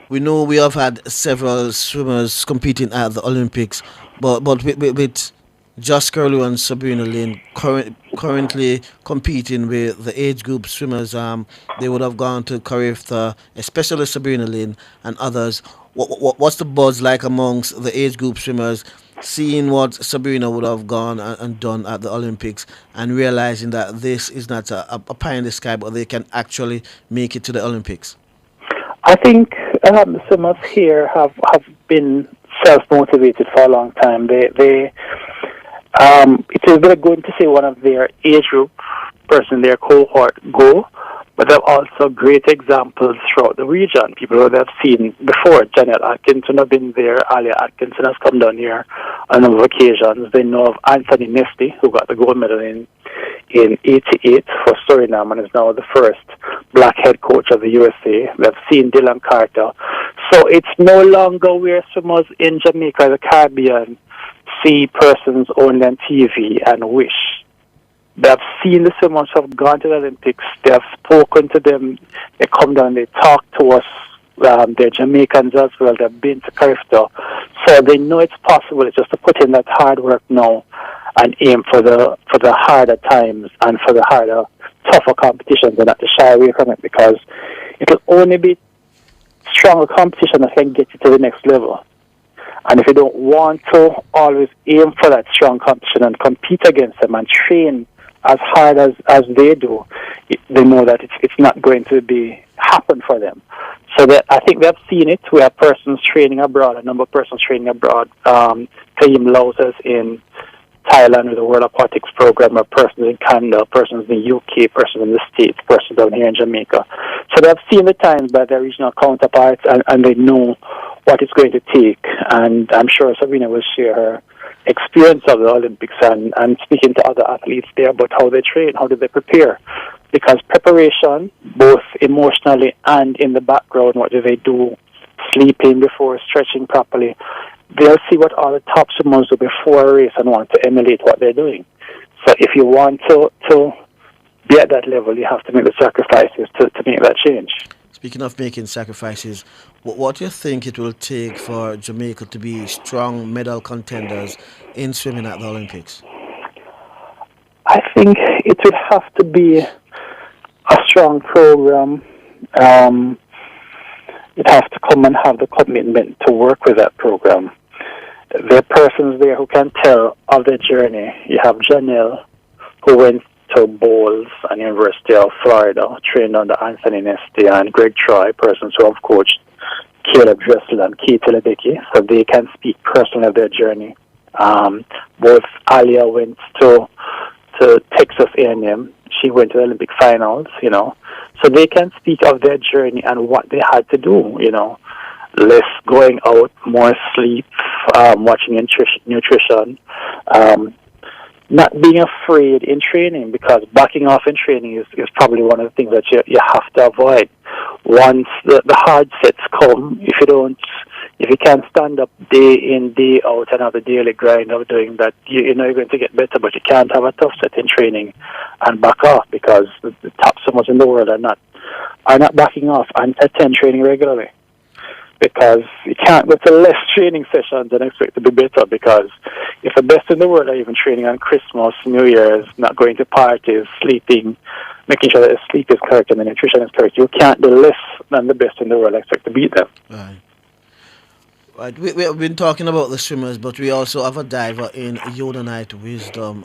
We know we have had several swimmers competing at the Olympics, but with Josh Curlew and Sabrina Lynn currently competing with the age group swimmers, they would have gone to Carifta, especially Sabrina Lynn and others. What's the buzz like amongst the age group swimmers, seeing what Sabrina would have gone and done at the Olympics, and realizing that this is not a pie in the sky, but they can actually make it to the Olympics? I think the swimmers here have been self-motivated for a long time. It is very good to see one of their age group person, their cohort, go, but they're also great examples throughout the region. People who they've seen before. Janet Atkinson have been there. Alia Atkinson has come down here on a number of occasions. They know of Anthony Nesty, who got the gold medal in 88 for Suriname and is now the first black head coach of the USA. They've seen Dylan Carter. So it's no longer where swimmers in Jamaica, the Caribbean, see persons only on TV and wish. They've seen the swimmers who have gone to the Olympics. They have spoken to them. They come down, they talk to us. They're Jamaicans as well. They've been to Carifta. So they know it's possible. It's just to put in that hard work now and aim for the harder times and for the harder, tougher competitions, and not to shy away from it, because it will only be stronger competition that can get you to the next level. And if you don't want to always aim for that strong competition and compete against them and train as hard as they do, they know that it's not going to happen for them. So that I think they've seen it. We have persons training abroad, a number of persons training abroad. Taim Lausers in Thailand with the World Aquatics Program, or persons in Canada, persons in the UK, persons in the States, persons down here in Jamaica. So they've seen the times by their regional counterparts, and they know what it's going to take. And I'm sure Sabrina will share her experience of the Olympics and speaking to other athletes there about how they train, how do they prepare. Because preparation, both emotionally and in the background, what do they do sleeping before stretching properly. They'll see what all the top swimmers do before a race and want to emulate what they're doing. So if you want to be at that level, you have to make the sacrifices to make that change. Speaking of making sacrifices, what do you think it will take for Jamaica to be strong medal contenders in swimming at the Olympics? I think it would have to be a strong program. It has to come and have the commitment to work with that program. There are persons there who can tell of their journey. You have Janelle, who went to Bowles and University of Florida, trained under Anthony Nesty and Greg Troy, persons who have coached Caleb Dressel and Keith Lebecki, so they can speak personally of their journey. Both Alia went to Texas A&M. She went to the Olympic finals, so they can speak of their journey and what they had to do, less going out, more sleep, watching nutrition, not being afraid in training, because backing off in training is probably one of the things that you have to avoid. Once the hard sets come, if you can't stand up day in, day out and have a daily grind of doing that, you're going to get better, but you can't have a tough set in training and back off, because the top swimmers in the world are not backing off and attend training regularly. Because you can't go to less training sessions and expect to be better, because if the best in the world are even training on Christmas, New Year's, not going to parties, sleeping, making sure that the sleep is correct and the nutrition is correct, you can't do less than the best in the world and expect to beat them. Right. We've been talking about the swimmers, but we also have a diver in Yonanite Wisdom.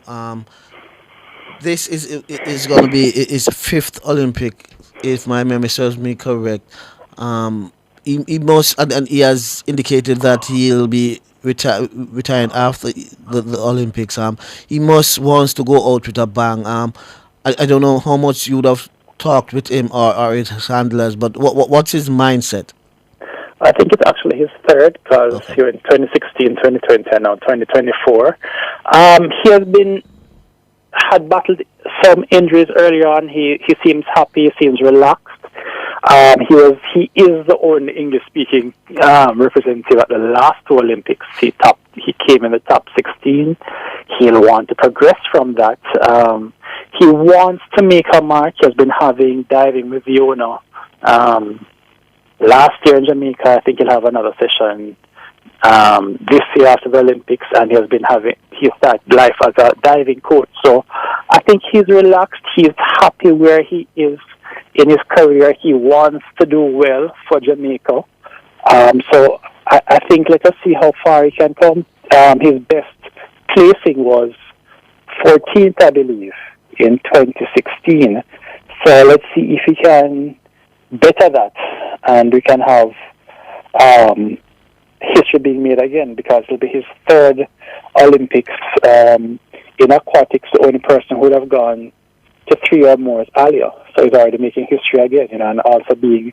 This is going to be his fifth Olympic, if my memory serves me correct. He must, and he has indicated that he'll be retiring after the Olympics. He wants to go out with a bang. I don't know how much you would have talked with him or his handlers, but what's his mindset? I think it's actually his third, because here in 2016, 2020, and now 2024. He had battled some injuries earlier on. He seems happy, he seems relaxed. He is the only English-speaking representative at the last two Olympics. He came in the top 16. He'll want to progress from that. He wants to make a mark. He has been having diving with Yona. Last year in Jamaica, I think he'll have another session this year after the Olympics, and he started life as a diving coach. So I think he's relaxed. He's happy where he is in his career. He wants to do well for Jamaica. So I think let us see how far he can come. His best placing was 14th, I believe, in 2016. So let's see if he can better that, and we can have history being made again, because it'll be his third Olympics in aquatics. The only person who would have gone to 3 or more is Alia. So he's already making history again, and also being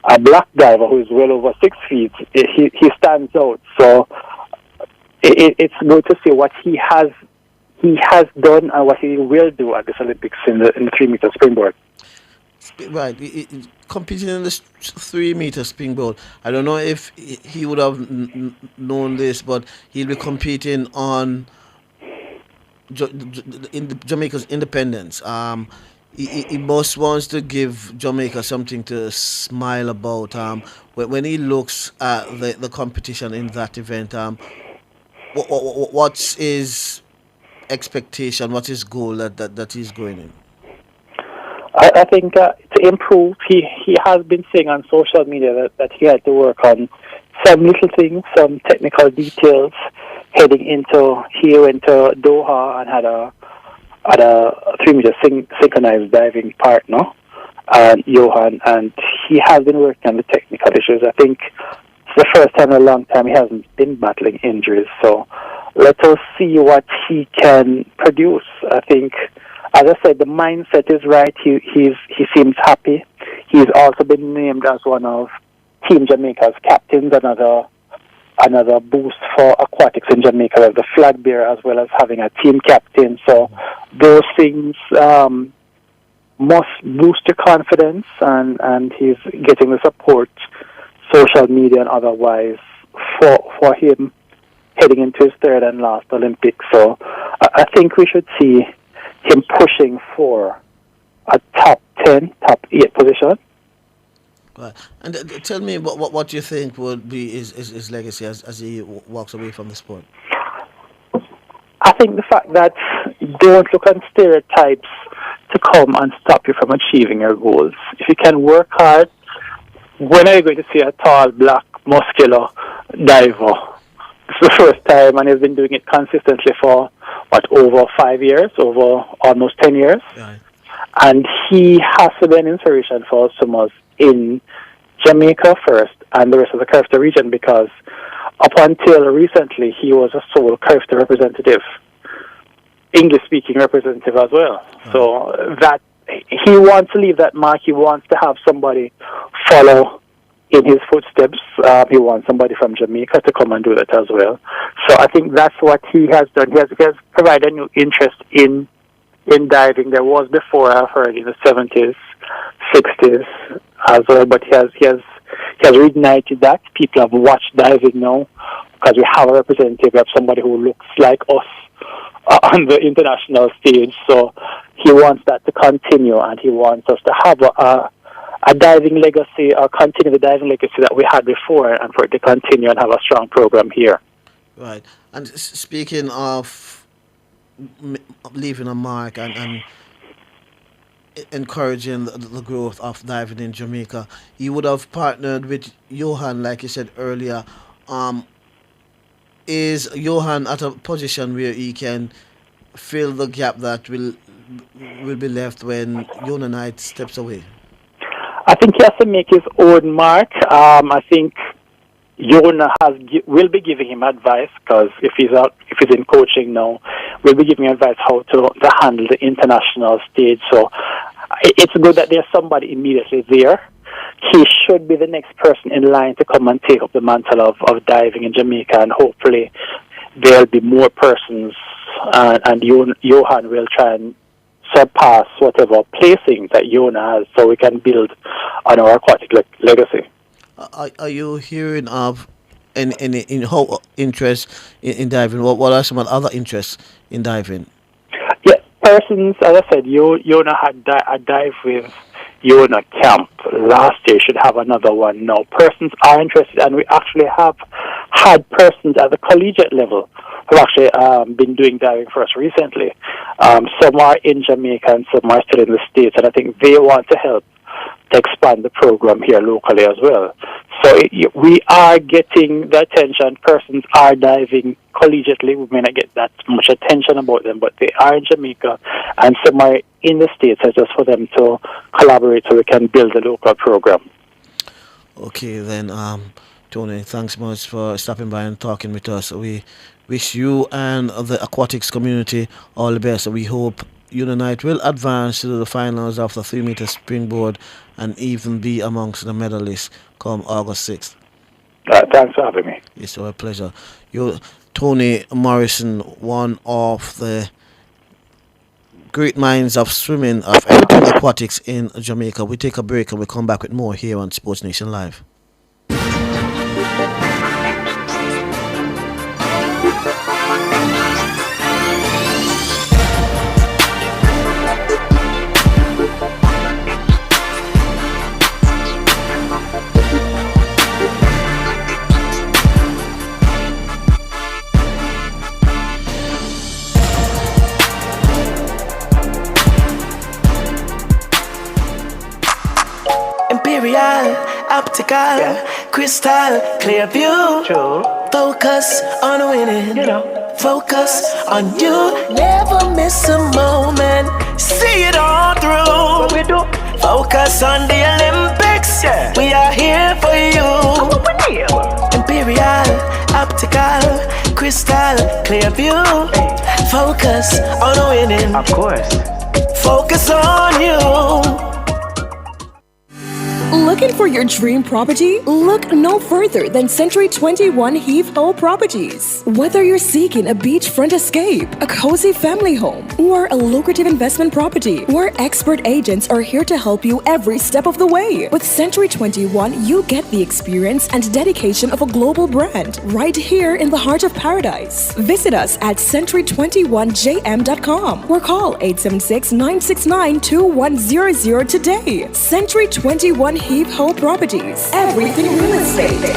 a black diver who is well over 6 feet, he stands out. So it's good to see what he has done and what he will do at this Olympics in the 3-meter springboard. Right, competing in this 3-meter springboard. I don't know if he would have known this, but he'll be competing on in Jamaica's independence. He most wants to give Jamaica something to smile about. When he looks at the competition in that event, what's his expectation? What's his goal that he's going in? I think to improve, he has been saying on social media that he had to work on some little things, some technical details. Heading into Doha and had a 3-meter synchronized diving partner, Johan, and he has been working on the technical issues. I think it's the first time in a long time he hasn't been battling injuries. So let us see what he can produce. I think, as I said, the mindset is right. He seems happy. He's also been named as one of Team Jamaica's captains, another boost for aquatics in Jamaica. We have the flag bearer as well as having a team captain. So those things must boost your confidence, and he's getting the support, social social media and otherwise for him heading into his third and last Olympics. So I think we should see him pushing for a top 10, top 8 position. Right. And tell me what you think would be his legacy as he walks away from the sport. I think the fact that don't look at stereotypes to come and stop you from achieving your goals. If you can work hard, when are you going to see a tall, black, muscular diver? It's the first time, and he's been doing it consistently for, over 5 years, over almost 10 years. Right. And he has to be an inspiration for us in Jamaica first and the rest of the Caribbean region, because up until recently, he was a sole Caribbean representative, English-speaking representative as well. So that he wants to leave that mark. He wants to have somebody follow in his footsteps. He wants somebody from Jamaica to come and do that as well. So I think that's what he has done. He has provided a new interest in diving. There was before, I've heard, in the 70s, 60s as well, but he has reignited that. People have watched diving now because we have a representative. We have somebody who looks like us on the international stage. So he wants that to continue, and he wants us to have a diving legacy, or continue the diving legacy that we had before, and for it to continue and have a strong program here. Right. And speaking of leaving a mark and encouraging the growth of diving in Jamaica, you would have partnered with Johan, like you said earlier. Is Johan at a position where he can fill the gap that will be left when Yona Knight steps away? I think he has to make his own mark. I think Yona will be giving him advice, because if he's in coaching now, we'll be giving him advice how to handle the international stage. So it's good that there's somebody immediately there. He should be the next person in line to come and take up the mantle of diving in Jamaica, and hopefully there'll be more persons, and Johan will try and surpass whatever placing that Yona has, so we can build on our aquatic legacy. Are you hearing of any interest in diving? What are some other interests in diving? Yeah, persons, as I said, Yona had a dive with Yona Camp last year. Should have another one now. Persons are interested, and we actually have had persons at the collegiate level who actually been doing diving for us recently. Some are in Jamaica and some are still in the States, and I think they want to help to expand the program here locally as well. So we are getting the attention. Persons are diving collegiately. We may not get that much attention about them, but they are in Jamaica, and some are in the States. It's just for them to collaborate so we can build a local program. Okay, then, Tony, thanks much for stopping by and talking with us. We wish you and the aquatics community all the best. We hope Yona Knight will advance to the finals of the 3-meter springboard and even be amongst the medalists come August 6th. Thanks for having me. It's our pleasure. Tony Morrison, one of the great minds of swimming, of everything aquatics in Jamaica. We take a break and we come back with more here on Sports Nation Live. Imperial, optical, crystal, clear view. Focus on winning. Focus on you. Never miss a moment. See it all through. What we do? Focus on the Olympics. We are here for you. Imperial, optical, crystal, clear view. Focus on winning. Of course. Focus on you. Looking for your dream property? Look no further than Century 21 Heath Ho Properties. Whether you're seeking a beachfront escape, a cozy family home, or a lucrative investment property, our expert agents are here to help you every step of the way. With Century 21, you get the experience and dedication of a global brand right here in the heart of paradise. Visit us at century21jm.com or call 876-969-2100 today. Century 21 Heath Ho Properties. Everything real estate.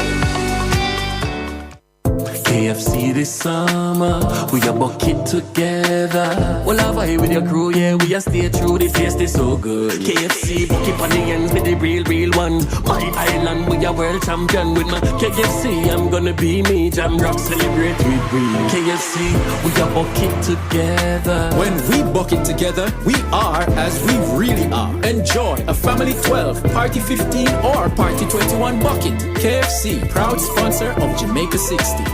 KFC this summer, we a bucket together. Well, I vibe with your crew, yeah, we a stay true, the taste is so good. KFC, bucket on the ends with the real one. My island, we a world champion with my KFC, I'm gonna be me, jam rock, celebrate with we. KFC, we a bucket together. When we bucket together, we are as we really are. Enjoy a family 12, party 15 or party 21 bucket. KFC, proud sponsor of Jamaica 60.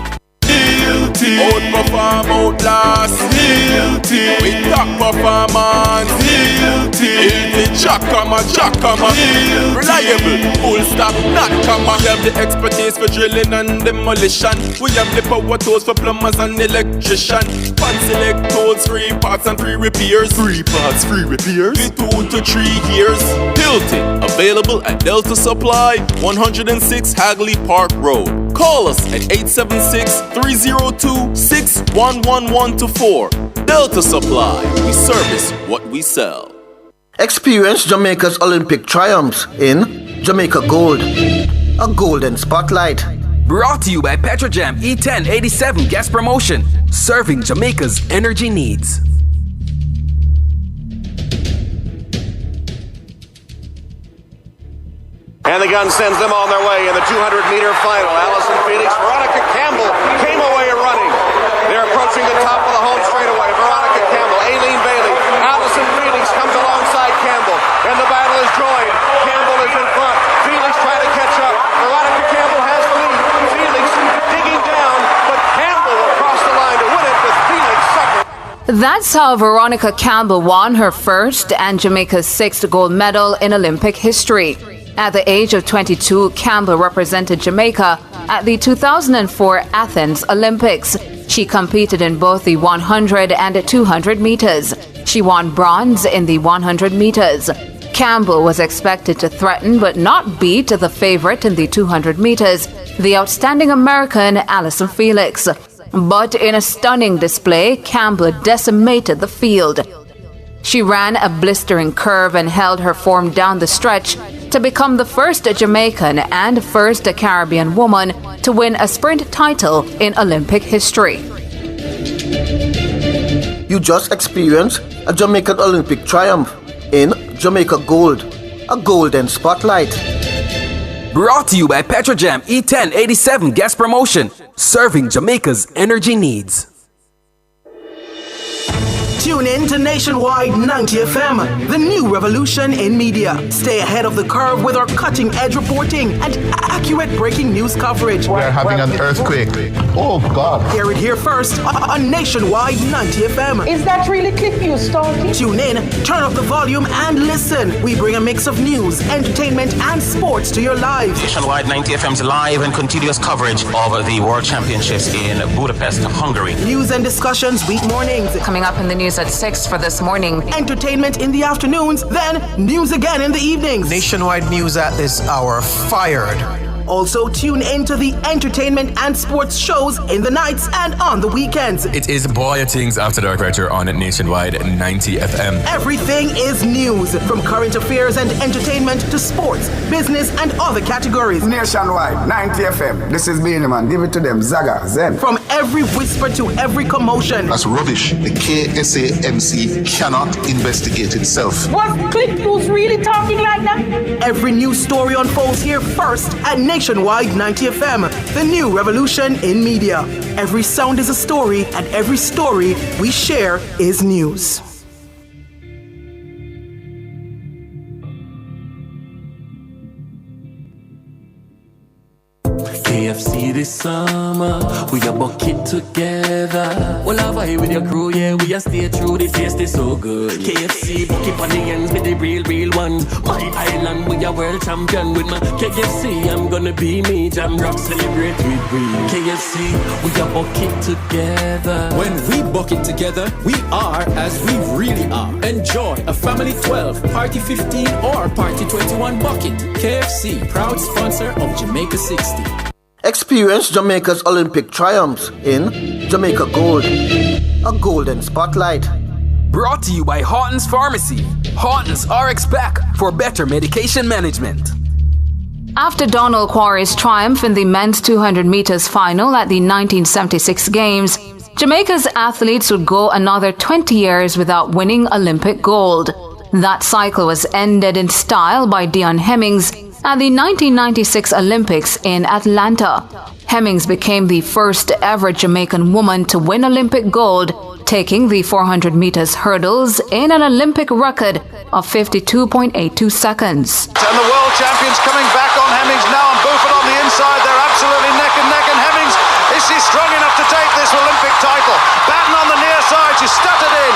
Outperform, outlast. We top performance. Easy, Jackama. Reliable, full stop, not comma. We have the expertise for drilling and demolition. We have the power tools for plumbers and electrician. Fan select tools, 3 parts and 3 repairs. 3 parts, 3 repairs. 2 to 3 years. Hilton, available at Delta Supply, 106 Hagley Park Road. Call us at 876-302-6111-4. Delta Supply, we service what we sell. Experience Jamaica's Olympic triumphs in Jamaica Gold, a golden spotlight. Brought to you by Petrojam E1087 Gas Promotion, serving Jamaica's energy needs. And the gun sends them on their way in the 200-meter final. Allison Felix, Veronica Campbell came away running. They're approaching the top of the home straightaway. Veronica Campbell, Aileen Bailey, Allison Felix comes alongside Campbell, and the battle is joined. Campbell is in front. Felix trying to catch up. Veronica Campbell has the lead. Felix digging down, but Campbell will cross the line to win it with Felix second. That's how Veronica Campbell won her first and Jamaica's 6th gold medal in Olympic history. At the age of 22, Campbell represented Jamaica at the 2004 Athens Olympics. She competed in both the 100 and 200 meters. She won bronze in the 100 meters. Campbell was expected to threaten but not beat the favorite in the 200 meters, the outstanding American Allison Felix. But in a stunning display, Campbell decimated the field. She ran a blistering curve and held her form down the stretch to become the first Jamaican and first Caribbean woman to win a sprint title in Olympic history. You just experienced a Jamaican Olympic triumph in Jamaica Gold, a golden spotlight. Brought to you by Petrojam E1087 Gas Promotion, serving Jamaica's energy needs. Tune in to Nationwide 90 FM, the new revolution in media. Stay ahead of the curve with our cutting-edge reporting and accurate breaking news coverage. We are having an earthquake. Oh, God. Hear it here first on Nationwide 90 FM. Is that really clip you starting? Tune in, turn up the volume, and listen. We bring a mix of news, entertainment, and sports to your lives. Nationwide 90 FM's live and continuous coverage of the World Championships in Budapest, Hungary. News and discussions week mornings. Coming up in the news at 6 for this morning. Entertainment in the afternoons, then news again in the evenings. Nationwide news at this hour, fired. Also, tune in to the entertainment and sports shows in the nights and on the weekends. It is Boy Things After Dark right here on Nationwide 90 FM. Everything is news, from current affairs and entertainment to sports, business, and other categories. Nationwide 90 FM. This is Beanie Man. Give it to them. Zaga, Zen. From every whisper to every commotion. That's rubbish. The KSAMC cannot investigate itself. Was Click News really talking like that? Every news story unfolds here first at Nationwide 90 FM, the new revolution in media. Every sound is a story, and every story we share is news. KFC this summer, we a bucket together. Well, I vibe with your crew, yeah, we a stay true, the taste is so good. KFC, bucket on the ends with the real ones. My island, we a world champion. With my KFC, I'm gonna be me. Jam rock, celebrate with we. KFC, we a bucket together. When we bucket together, we are as we really are. Enjoy a family 12, party 15, or party 21 bucket. KFC, proud sponsor of Jamaica 60. Experience Jamaica's Olympic triumphs in Jamaica Gold, a golden spotlight. Brought to you by Horton's Pharmacy. Horton's RX Pack for better medication management. After Donald Quarry's triumph in the men's 200 meters final at the 1976 Games, Jamaica's athletes would go another 20 years without winning Olympic gold. That cycle was ended in style by Dion Hemmings at the 1996 Olympics in Atlanta. Hemmings became the first ever Jamaican woman to win Olympic gold, taking the 400 meters hurdles in an Olympic record of 52.82 seconds. And the world champions coming back on Hemmings now, and Buford on the inside. They're absolutely neck and neck, and Hemmings, is she strong enough to take this Olympic title? Batten on the near side, she's stuttered in.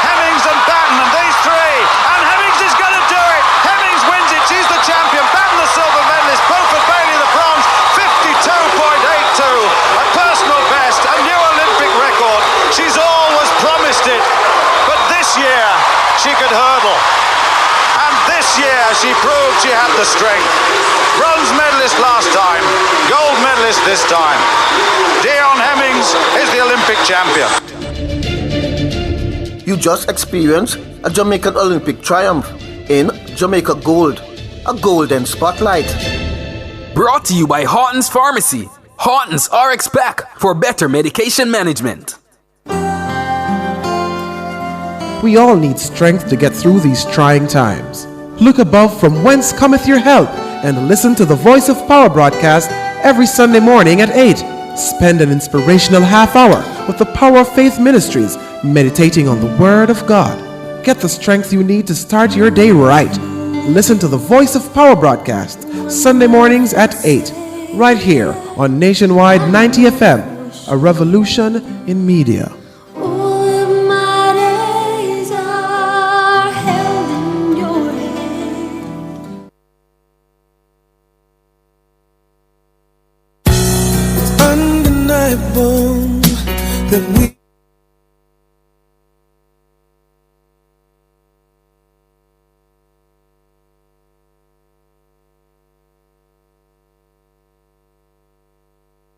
Hemmings and Batten, and these three, and Hemmings is going to do it. Hemmings wins it, she's the champion. Batten the silver medalist, Beaufort Bailey the bronze, 52.82, a personal best, a new Olympic record. She's always promised it, but this year she could hurdle. And this year she proved she had the strength. Bronze medalist last time, gold medalist this time. Dion Hemmings is the Olympic champion. You just experienced a Jamaican Olympic triumph in Jamaica Gold, a golden spotlight. Brought to you by Horton's Pharmacy. Horton's RX Pack for better medication management. We all need strength to get through these trying times. Look above from whence cometh your help and listen to the Voice of Power broadcast every Sunday morning at 8. Spend an inspirational half hour with the Power of Faith Ministries, meditating on the Word of God. Get the strength you need to start your day right. Listen to the Voice of Power broadcast Sunday mornings at 8, right here on Nationwide 90 FM, a revolution in media. That we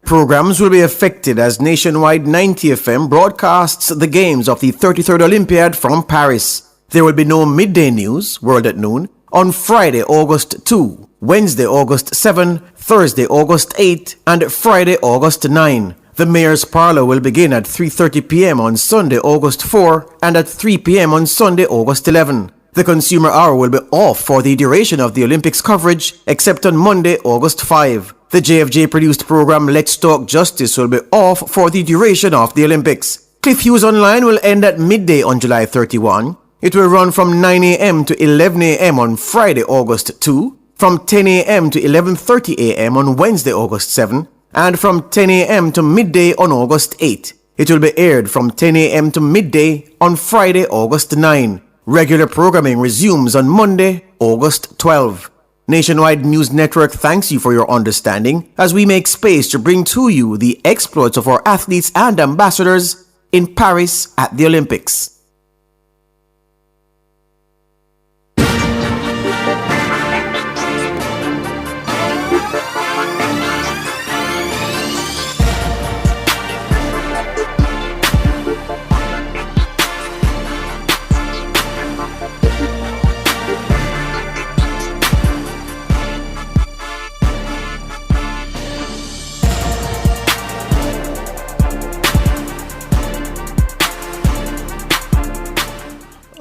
Programs will be affected as Nationwide 90 FM broadcasts the games of the 33rd Olympiad from Paris. There will be no midday news, World at Noon, on Friday, August 2, Wednesday, August 7, Thursday, August 8, and Friday, August 9. The Mayor's Parlour will begin at 3:30 p.m. on Sunday, August 4, and at 3 p.m. on Sunday, August 11. The Consumer Hour will be off for the duration of the Olympics coverage, except on Monday, August 5. The JFJ-produced program Let's Talk Justice will be off for the duration of the Olympics. Cliff Hughes Online will end at midday on July 31. It will run from 9 a.m. to 11 a.m. on Friday, August 2, from 10 a.m. to 11:30 a.m. on Wednesday, August 7, and from 10 a.m. to midday on August 8. It will be aired from 10 a.m. to midday on Friday, August 9. Regular programming resumes on Monday, August 12. Nationwide News Network thanks you for your understanding as we make space to bring to you the exploits of our athletes and ambassadors in Paris at the Olympics.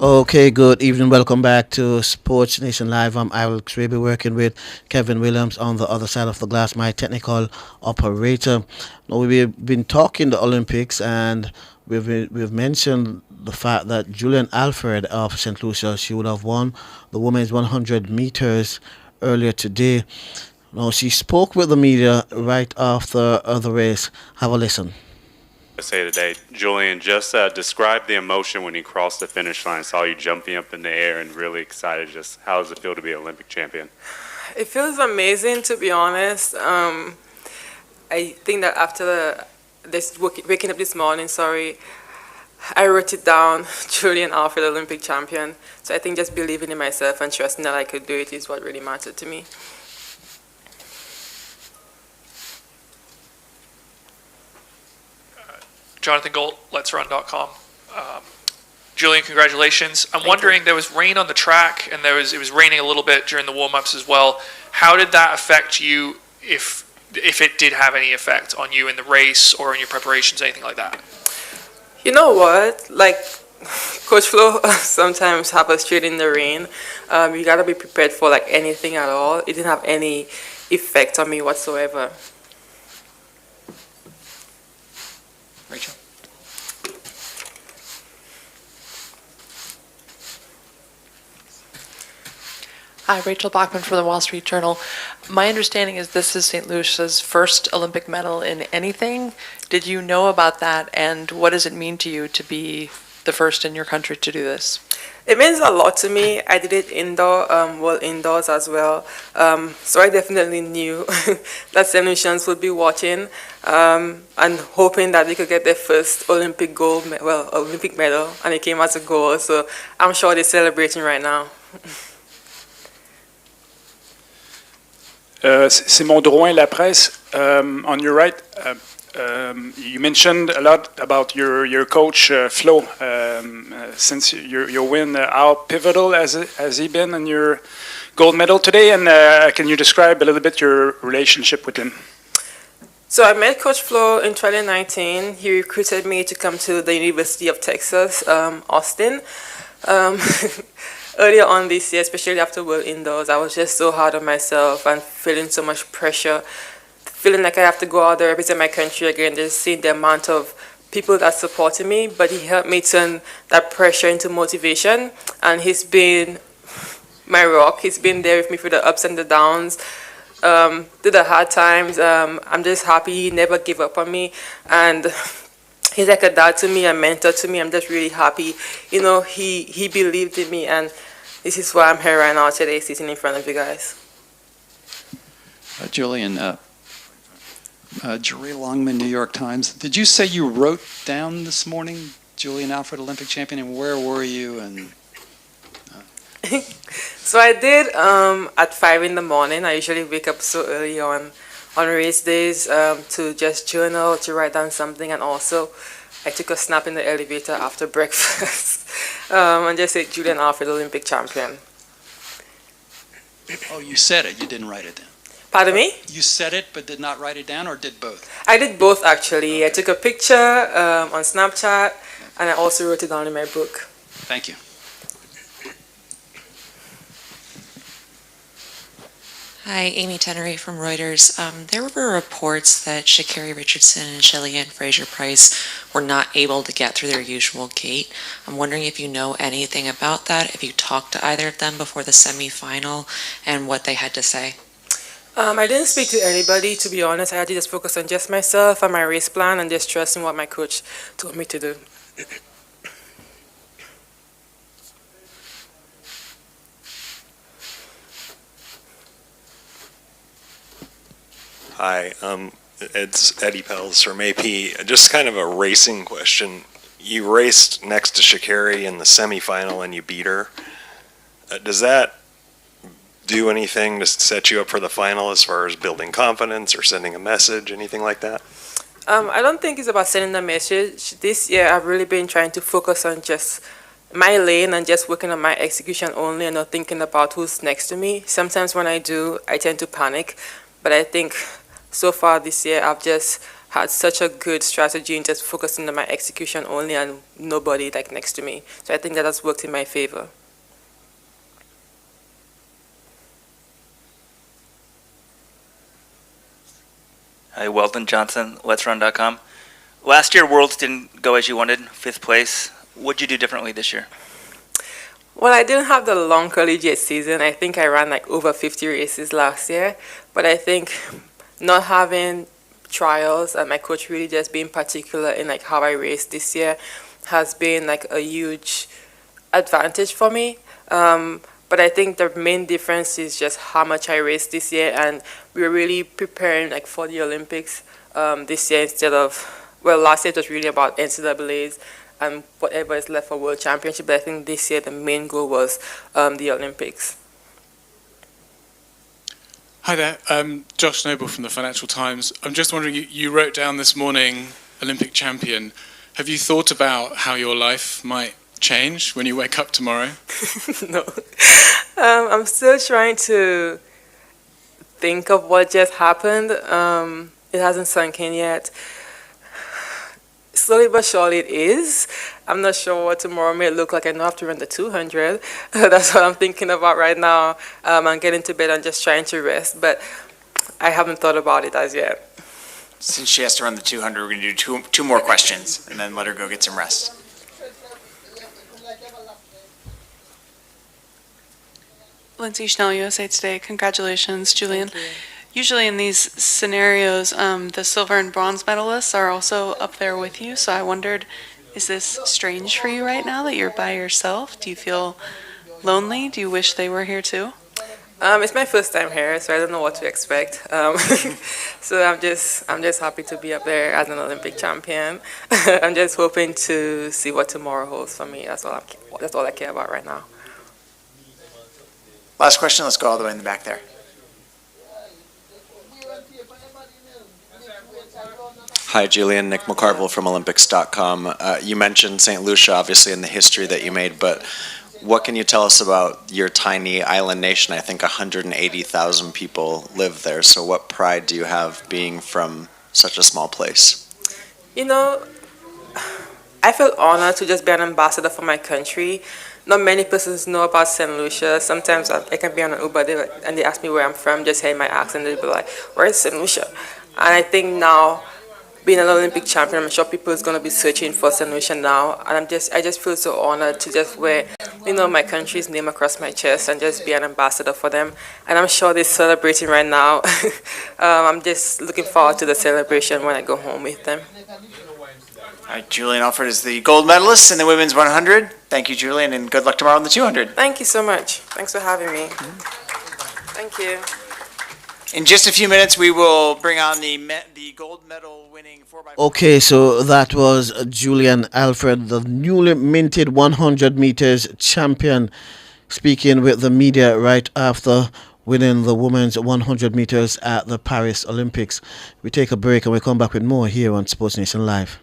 Okay, good evening. Welcome back to Sports Nation Live. I'm Alex Raby, working with Kevin Williams on the other side of the glass, my technical operator. Now, we've been talking the Olympics, and we've mentioned the fact that Julian Alfred of St. Lucia, she would have won the women's 100 meters earlier today. Now, she spoke with the media right after the race. Have a listen. I say today, Julian, just describe the emotion when you crossed the finish line. Saw you jumping up in the air and really excited. Just how does it feel to be an Olympic champion? It feels amazing, to be honest. I think that after waking up this morning, I wrote it down, Julian Alfred, Olympic champion. So I think just believing in myself and trusting that I could do it is what really mattered to me. Jonathan Gold, Let'sRun.com. Julian, congratulations. I'm wondering, there was rain on the track, and it was raining a little bit during the warm-ups as well. How did that affect you, if it did have any effect on you in the race or in your preparations, anything like that? You know what? Like Coach Flo sometimes have us straight in the rain. You gotta be prepared for like anything at all. It didn't have any effect on me whatsoever. Rachel? Hi, Rachel Bachman from the Wall Street Journal. My understanding is this is St. Lucia's first Olympic medal in anything. Did you know about that, and what does it mean to you to be the first in your country to do this? It means a lot to me. I did it indoors as well. So I definitely knew that St. Lucians would be watching and hoping that they could get their first Olympic medal, and it came as a goal. So I'm sure they're celebrating right now. Simon Drouin, La Presse. On your right, you mentioned a lot about your coach, Flo. Since your win, how pivotal has he been in your gold medal today? And can you describe a little bit your relationship with him? So I met Coach Flo in 2019. He recruited me to come to the University of Texas, Austin. Earlier on this year, especially after World Indoors, I was just so hard on myself and feeling so much pressure, feeling like I have to go out there, represent my country again, just seeing the amount of people that supported me. But he helped me turn that pressure into motivation, and he's been my rock. He's been there with me through the ups and the downs, through the hard times. I'm just happy he never gave up on me, and he's like a dad to me, a mentor to me. I'm just really happy. You know, he believed in me, and this is why I'm here right now today, sitting in front of you guys. Julian, Jerry Longman, New York Times. Did you say you wrote down this morning, Julian Alfred, Olympic champion, and where were you? And So I did at 5 in the morning. I usually wake up so early on race days to just journal, to write down something, and also I took a snap in the elevator after breakfast and just said Julian Alfred, Olympic champion. oh, you said it. You didn't write it down. Pardon me? You said it, but did not write it down, or did both? I did both actually. Okay. I took a picture on Snapchat, and I also wrote it down in my book. Thank you. Hi, Amy Tenery from Reuters. There were reports that Sha'Carri Richardson and Shelly-Ann Fraser-Price were not able to get through their usual gate. I'm wondering if you know anything about that, if you talked to either of them before the semifinal, and what they had to say. I didn't speak to anybody, to be honest. I had to just focus on just myself and my race plan and just trusting what my coach told me to do. Hi, it's Eddie Pels from AP. Just kind of a racing question. You raced next to Sha'Carri in the semifinal and you beat her. Does that do anything to set you up for the final as far as building confidence or sending a message, anything like that? I don't think it's about sending a message. This year I've really been trying to focus on just my lane and just working on my execution only and not thinking about who's next to me. Sometimes when I do, I tend to panic, but I think so far this year I've just had such a good strategy in just focusing on my execution only and nobody like next to me. So I think that has worked in my favor. Hi, Weldon Johnson, Let'sRun.com. Last year, Worlds didn't go as you wanted, 5th place. What'd you do differently this year? Well, I didn't have the long collegiate season. I think I ran like over 50 races last year. But I think not having trials and my coach really just being particular in like how I race this year has been like a huge advantage for me. But I think the main difference is just how much I raced this year, and we're really preparing like for the Olympics this year instead of, well, last year it was really about NCAAs and whatever is left for World Championship. But I think this year the main goal was the Olympics. Hi there, Josh Noble from the Financial Times. I'm just wondering, you wrote down this morning Olympic champion. Have you thought about how your life might change when you wake up tomorrow? No. I'm still trying to think of what just happened. It hasn't sunk in yet. Slowly but surely it is. I'm not sure what tomorrow may look like. I know I have to run the 200. That's what I'm thinking about right now. I'm getting to bed and just trying to rest, but I haven't thought about it as yet. Since she has to run the 200, we're going to do two more questions and then let her go get some rest. Lindsay Schnell, USA Today. Congratulations, Julian. Usually in these scenarios, the silver and bronze medalists are also up there with you. So I wondered, is this strange for you right now that you're by yourself? Do you feel lonely? Do you wish they were here too? It's my first time here, so I don't know what to expect. So I'm just happy to be up there as an Olympic champion. I'm just hoping to see what tomorrow holds for me. That's all I care about right now. Last question. Let's go all the way in the back there. Hi, Julian. Nick McCarville from Olympics.com. You mentioned St. Lucia, obviously, in the history that you made, but what can you tell us about your tiny island nation? I think 180,000 people live there. So what pride do you have being from such a small place? You know, I feel honored to just be an ambassador for my country. Not many persons know about St. Lucia. Sometimes I can be on an Uber and they ask me where I'm from, just hearing my accent, they'll be like, where is St. Lucia? And I think now, being an Olympic champion, I'm sure people is going to be searching for St. Lucia now. And I just feel so honored to just wear, my country's name across my chest and just be an ambassador for them. And I'm sure they're celebrating right now. I'm just looking forward to the celebration when I go home with them. All right, Julian Alford is the gold medalist in the women's 100. Thank you, Julian, and good luck tomorrow in the 200. Thank you so much. Thanks for having me. Thank you. In just a few minutes, we will bring on the gold medal winning 4x4. Okay, so that was Julian Alfred, the newly minted 100 meters champion, speaking with the media right after winning the women's 100 meters at the Paris Olympics. We take a break and we come back with more here on Sports Nation Live.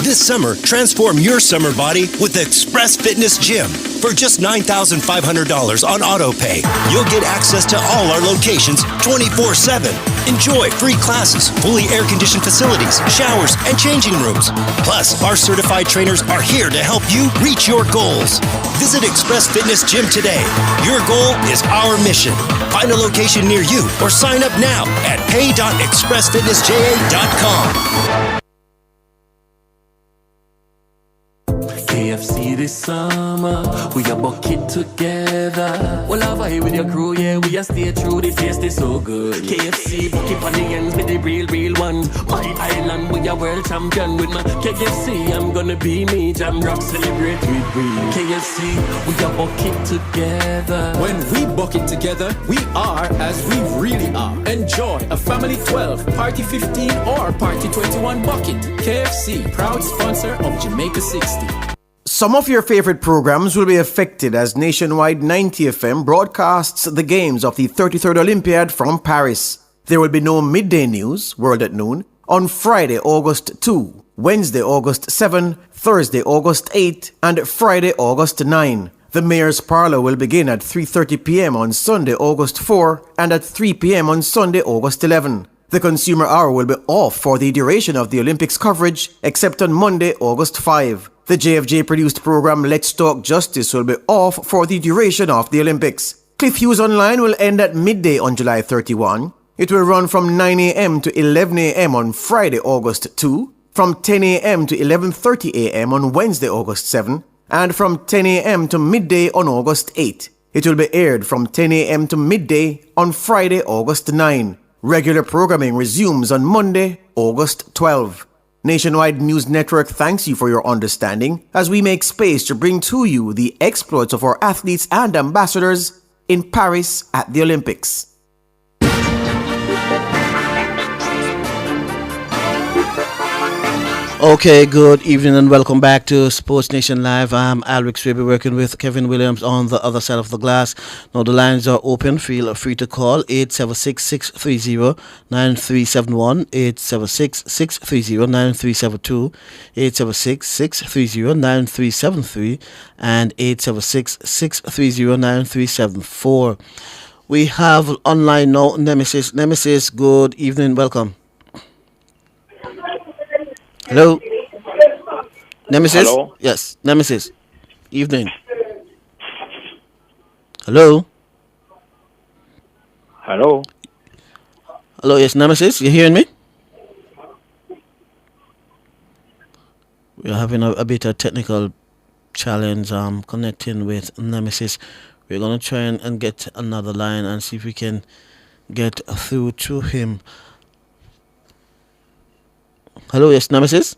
This summer, transform your summer body with Express Fitness Gym. For just $9,500 on AutoPay, you'll get access to all our locations 24/7. Enjoy free classes, fully air-conditioned facilities, showers, and changing rooms. Plus, our certified trainers are here to help you reach your goals. Visit Express Fitness Gym today. Your goal is our mission. Find a location near you or sign up now at pay.expressfitnessja.com. KFC this summer, we a bucket together. Well, I vibe with your crew, yeah, we a stay true, the taste is so good. KFC, bucket on the ends with the real one. My island, we a world champion with my KFC. I'm gonna be me, Jam Rock, celebrate with we. KFC, we a bucket together. When we bucket together, we are as we really are. Enjoy a family 12, party 15, or party 21 bucket. KFC, proud sponsor of Jamaica 60. Some of your favorite programs will be affected as Nationwide 90 FM broadcasts the games of the 33rd Olympiad from Paris. There will be no midday news, World at Noon, on Friday, August 2. Wednesday, August 7, Thursday, August 8, and Friday, August 9. The Mayor's Parlor will begin at 3:30 p.m. on Sunday, August 4, and at 3 p.m. on Sunday, August 11. The Consumer Hour will be off for the duration of the Olympics coverage, except on Monday, August 5. The JFJ-produced program Let's Talk Justice will be off for the duration of the Olympics. Cliff Hughes Online will end at midday on July 31. It will run from 9 a.m. to 11 a.m. on Friday, August 2, from 10 a.m. to 11:30 a.m. on Wednesday, August 7, and from 10 a.m. to midday on August 8. It will be aired from 10 a.m. to midday on Friday, August 9. Regular programming resumes on Monday, August 12. Nationwide News Network thanks you for your understanding as we make space to bring to you the exploits of our athletes and ambassadors in Paris at the Olympics. Okay, good evening and welcome back to Sports Nation Live. I'm Alrix. We'll be working with Kevin Williams on the other side of the glass. Now the lines are open. Feel free to call 876-630-9371, 876-630-9372, 876-630-9373, and 876-630-9374. We have online now Nemesis. Nemesis, good evening. Welcome. Hello? Nemesis? Hello? Yes, Nemesis. Evening. Hello? Hello? Hello, yes, Nemesis, you hearing me? We're having a bit of technical challenge connecting with Nemesis. We're going to try and get another line and see if we can get through to him. Hello, yes, Nemesis?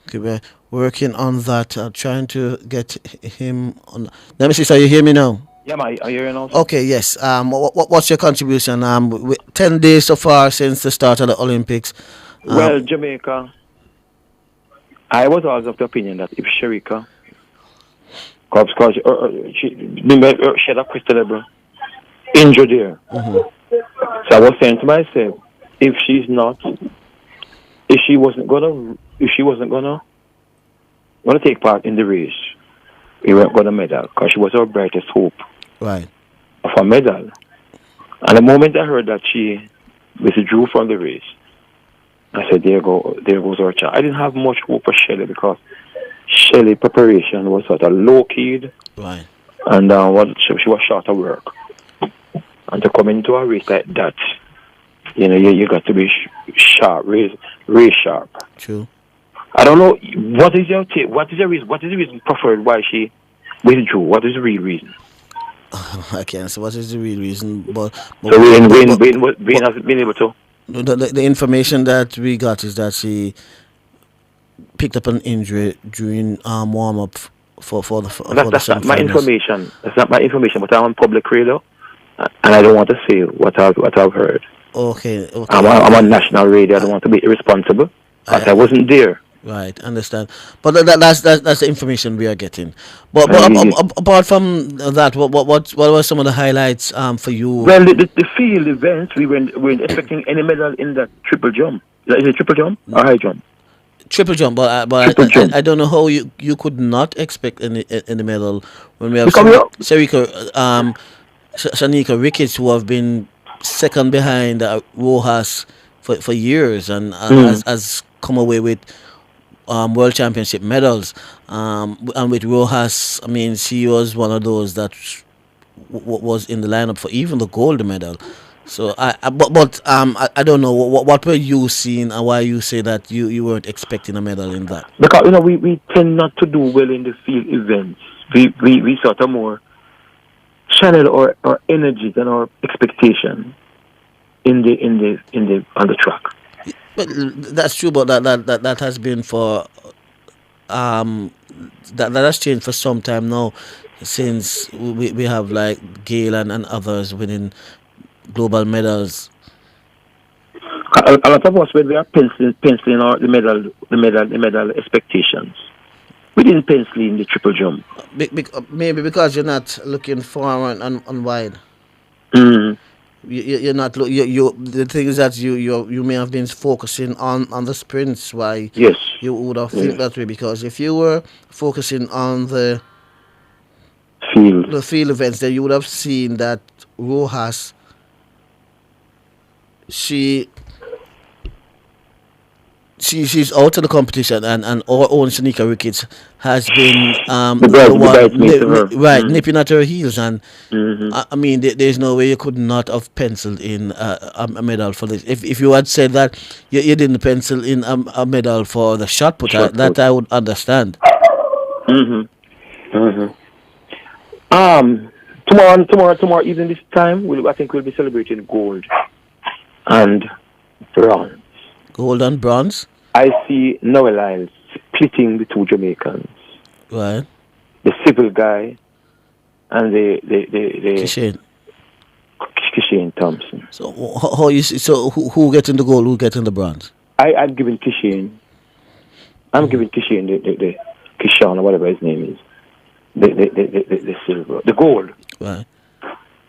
Okay, we're working on that, trying to get him on. Nemesis, are you hearing me now? Yeah, I hear you now. Okay, yes. What's your contribution? 10 days so far since the start of the Olympics. Well, Jamaica, I was always of the opinion that if Sherika, because she had a crystal injured there. Mm-hmm. So I was saying to myself, if she wasn't gonna take part in the race, we weren't gonna medal because she was our brightest hope. Right. Of a medal. And the moment I heard that she withdrew from the race, I said, there goes our chance. I didn't have much hope for Shelley because Shelley preparation was sort of low keyed. Right. And she was short of work. And to come into a race like that, you got to be sharp, race sharp. True. I don't know, what is your take? What is the reason preferred why she withdrew? What is the real reason? I can't say what is the real reason, but so Wayne hasn't been able to. The information that we got is that she picked up an injury during warm up for the. That's not my information. That's not my information. But I'm on public radio, and I don't want to say what I've heard. Okay. I'm on national radio. I don't want to be irresponsible, but I wasn't there. Right, understand. But that's the information we are getting. But apart from that, what were some of the highlights for you? Well, the field events, we weren't expecting any medal in that triple jump. Is it triple jump or high jump? Triple jump, but I don't know how you could not expect any medal when we have Shanika Ricketts, who have been second behind Rojas for years and has come away with World Championship medals, and with Rojas, I mean, she was one of those that was in the lineup for even the gold medal. So I don't know what were you seeing and why you say that you weren't expecting a medal in that. Because we tend not to do well in the field events. We sort of more channel our energy than our expectation on the track. But that's true, but that has been for that has changed for some time now, since we have like Gail and others winning global medals. A lot of us, when we are penciling out the medal expectations, we didn't pencil in the triple jump. Maybe because you're not looking forward and wide. Mm. You're not. The thing is that you may have been focusing on the sprints. Why? Yes. You would have Yes. think that way, because if you were focusing on the Field. field events, then you would have seen that Rojas, she's out of the competition, and our own Shanika Ricketts has been the one bridesmaid to her. nipping at her heels, and Mm-hmm. I mean there's no way you could not have penciled in a medal for this. If you had said that you didn't pencil in a medal for the shot put, that I would understand. Tomorrow evening this time, I think we'll be celebrating gold and bronze. Gold and bronze. I see Noel Lyles splitting the two Jamaicans. Right. The civil guy and the Kishane Thompson. So how you see? So who getting the gold? Who getting the bronze? I'm giving Kishane. I'm giving Kishane the Kishan or whatever his name is. The silver, the gold. Right.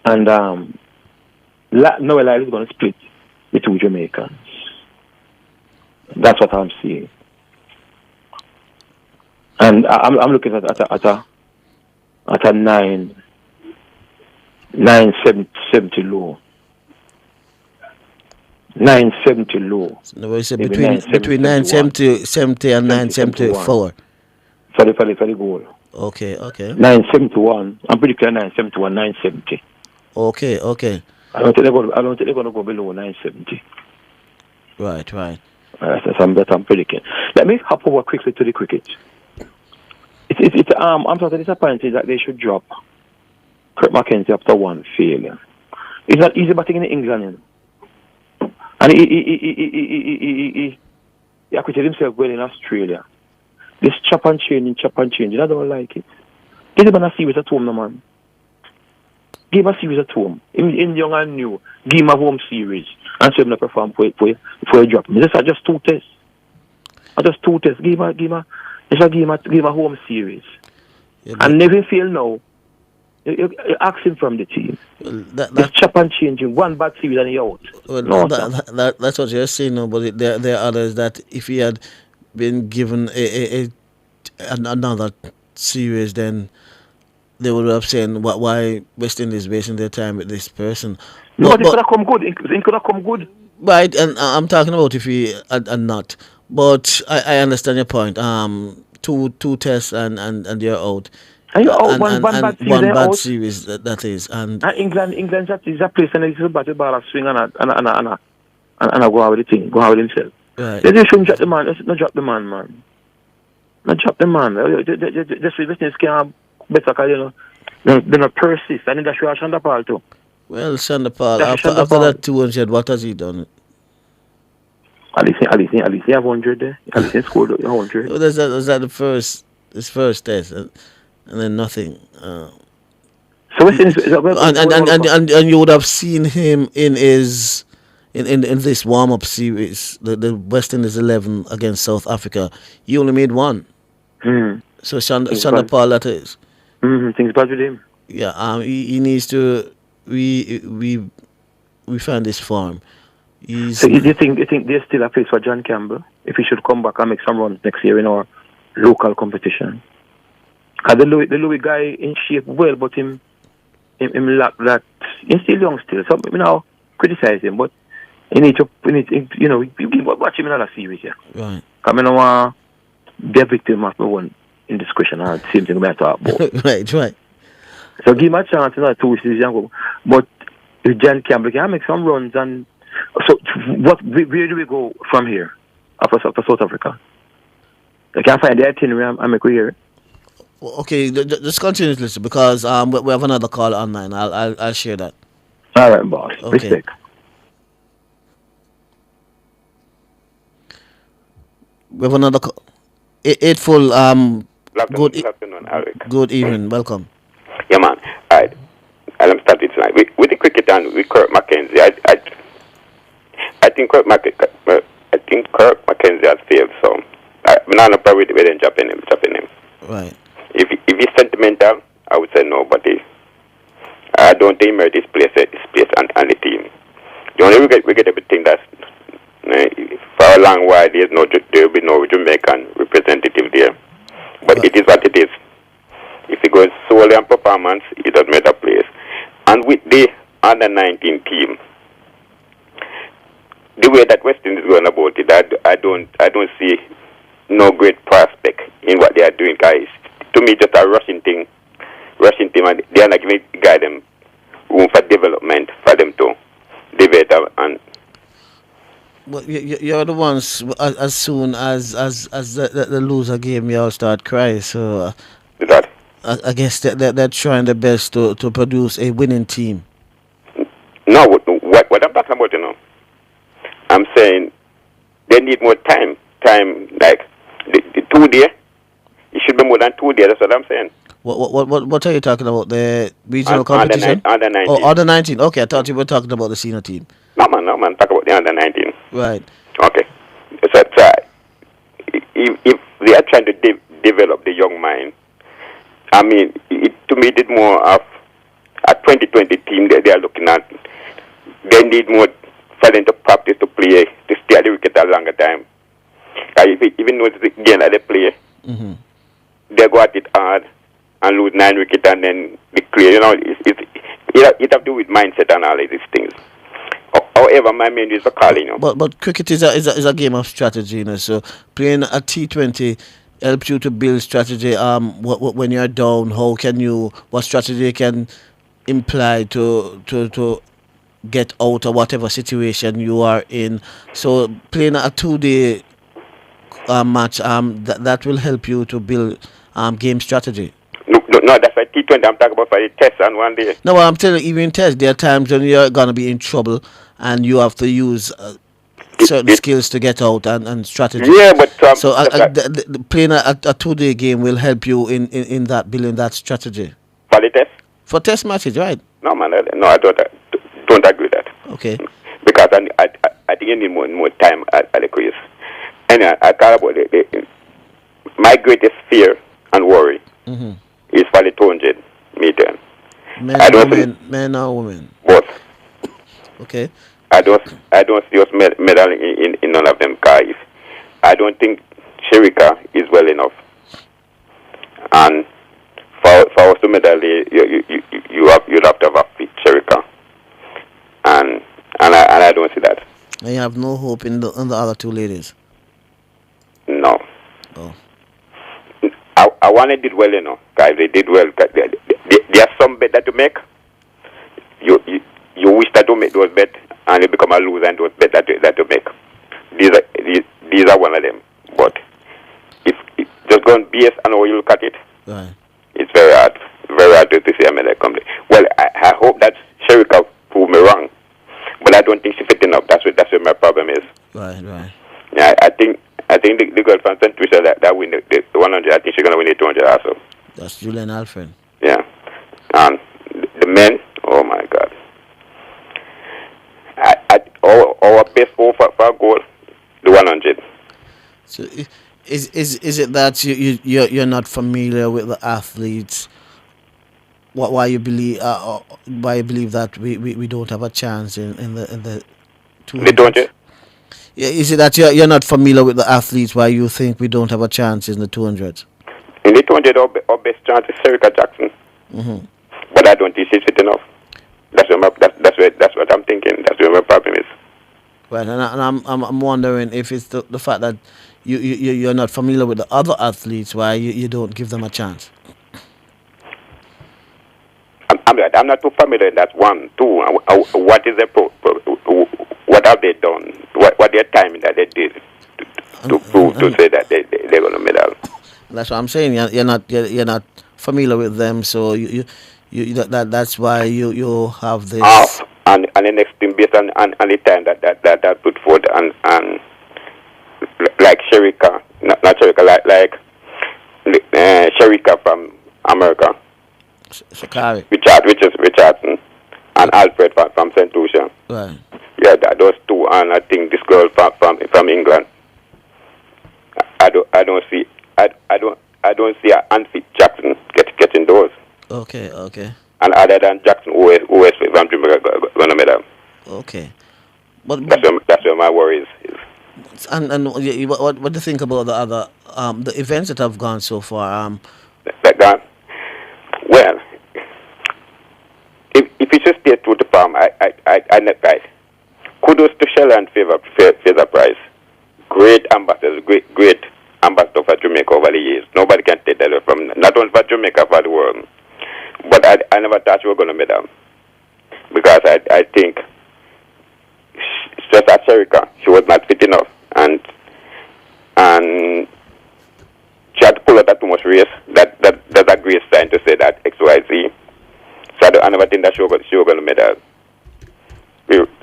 And Noel Lyles is going to split the two Jamaicans. That's what I'm seeing. And I'm looking at a 970 low. 970 low. No, it's between 970 and 974. For the goal. Okay. 971. I'm pretty clear 971, 970. Okay. I don't think they're going to go below 970. Right. That's I'm predicting. Let me hop over quickly to the cricket. I'm sort of disappointed that they should drop Kirk McKenzie after one failure. It's not easy batting in England. And he acquitted himself well in Australia. This chop and change, I don't like it. Give him a series at home, no man. Give him a series at home. In young and new, give him a home series. And so him not perform for a drop. This are just two tests. Give him a home series. Yeah, and never fail now. You ask him from the team. Just chop and change him. One bad series and he out. Well, that's what you're saying now, but there are others that if he had been given another series, then they would have said why West Indies wasting their time with this person. But it could have come good. It could have come good. Right, and I'm talking about if he had not. But I understand your point. Two tests and you're out. And you're out. One bad series that is. And England is a place and it's about the ball of swing and I go out with the thing. Go out with himself. Right. They shouldn't drop the man. Let's not drop the man. Not drop the man. Just business can better because they're not persist. And that's why Shanda Paul too. Well, Shanda Paul, after that 200, what has he done? At least he have 100 there. At least he scored 100. Was that his first test, and then nothing. So and you would have seen him in his in this warm up series, the West Indies 11 against South Africa. He only made one. So Shanda Paul, that is. Things bad with him. Yeah, he needs to we find this form. So you think there's still a place for John Campbell if he should come back and make some runs next year in our local competition? Because the Louis guy in shape well, but him lack that. He's still young still, so we now criticize him, but you need to watch him in another series here. Right. I mean, I want to be a victim of my one indiscretion or same thing we have to talk about. Right. So give him a chance in 2 seasons, but if John Campbell can make some runs, and so where do we go from here after South Africa? I can't find the itinerary and make we hear it. Okay, just continue to listen because we have another call online. I'll share that. All right, boss. Okay. Respect. We have another call. Eightful. Good afternoon, Eric. Good evening. Welcome. Yeah, man. All right. I'm starting tonight with the cricket and with Kirk McKenzie. I think Kirk McKenzie has failed. So I'm not a problem with them dropping him. Right. If he's sentimental, I would say no, but I don't think he merits his place the team. The only we get everything that's for a long while there will be no Jamaican representative there. But it is what it is. If it goes solely on performance, it doesn't matter place. And with the under 19 team, the way that Western is going about it, I don't see no great prospect in what they are doing, guys. To me, just a rushing team, and they are not giving them room for development for them to develop. And well, you're the ones. As soon as the loser game, you all start crying. So I guess they're trying their best to produce a winning team. No, what I'm talking about, I'm saying they need more time. Like the 2 days. It should be more than 2 days. That's what I'm saying. What are you talking about? The regional competition? Under 19. Oh, under 19. Okay, I thought you were talking about the senior team. No man. Talk about the under 19. Right. Okay. So if they are trying to develop the young mind, I mean, to me, it's more of a 2020 team that they are looking at. They need more for them to practice to play, to stay at the wicket a longer time. Even though it's the game that they play, they go at it hard and lose 9 wickets and then be clear. It have to do with mindset and all of these things. However, my main is a calling. But cricket is a game of strategy, So playing a T20 helps you to build strategy. When you're down, what strategy can imply to get out of whatever situation you are in. So playing a 2-day match, that will help you to build game strategy. No, that's a T20. I'm talking about for the test and 1 day. No, I'm telling you, even in test, there are times when you're gonna be in trouble and you have to use certain skills to get out and strategy. Yeah, but playing a 2-day game will help you in that building that strategy. For the test? For test matches, right? No, man. I don't agree with that. Okay. Because I think you need more time at the crease. And I thought about it. My greatest fear and worry is for the 200 meter. Men or women? Both. Okay. I don't see us medal in none of them guys. I don't think Sherika is well enough. And for us to medal, you'd have to have a fit Sherika. And I don't see that. And you have no hope in the other 2 ladies? No. Oh. I want to did well, guys. They did well. There are some bet that to make. You wish that to make those bets, and you become a loser and those bets that to make. These are one of them. But if just go on BS and how you look at it, right. It's very hard to see a medal come. Well, I hope that Sherika prove me wrong, but I don't think she's fit enough. That's where my problem is. Right. Yeah, I think the girl from St. Lucia that win the 100, I think she's gonna win the 200 also. That's Julian Alfred. Yeah, and the men, oh my God, our best goal for a goal, the 100. So is it that you're not familiar with the athletes? Why you believe that we don't have a chance in the 200? The 200? Yeah, is it that you're not familiar with the athletes? Why you think we don't have a chance in the 200? In the 200, our best chance is Sherika Jackson. But I don't think she's fit enough. That's what I'm thinking. That's where my problem is. Right, and I'm wondering if it's the fact that you're not familiar with the other athletes, why you don't give them a chance. I'm not too familiar. That's 1, 2. What is what have they done? What their timing that they did to prove to say that they're going to medal? That's what I'm saying. You're not familiar with them, so that's why you have this. And the next thing based on the time that put forward and like Sherika, not Sherika, like Sherika from America. Shakari. Richardson and Alfred from St. Lucia. Right. Yeah, those 2, and I think this girl from England. I don't see an unfit Jackson getting those. Okay. And other than Jackson, who is from Jamaica gonna medal. Okay. But That's where my worry is. and what do you think about the other the events that have gone so far? That gone. Well, if you just stay true to farm, I kudos to Shell and Feather Price. Great ambassadors, great ambassador for Jamaica over the years. Nobody can take that away from them. Not only for Jamaica, for the world. But I never thought you were going to meet them. Because I think just at Sherika, she was not fit enough. And she had to pull out that too much race. That's a great sign to say that XYZ. So I never think that she was going to meet her.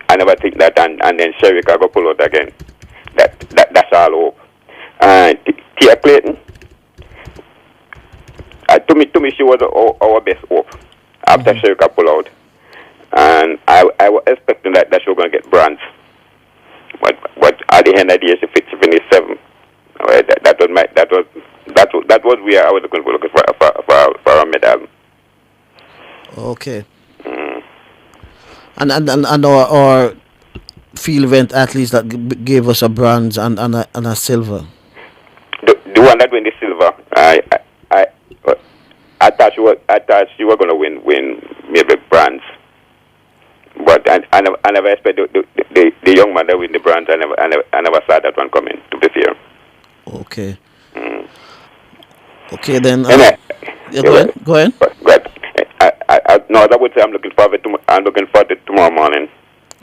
I never think that, and then Sherika go pull out again. That's all hope. Tia Clayton, to me, she was our best hope after Sherika pull out, and I was expecting that she was going to get bronze, but at the end of the year she finished 7th. That was where I was looking for a medal. Okay. And our field event athletes that gave us a bronze and a silver. The one that win the silver, I thought she was going to win maybe bronze, but I never expected the young man that win the bronze. I never saw that one coming. To be fair. Okay. Okay then. Yeah, go ahead. Go ahead. Right. No, I would say I'm looking forward to tomorrow morning.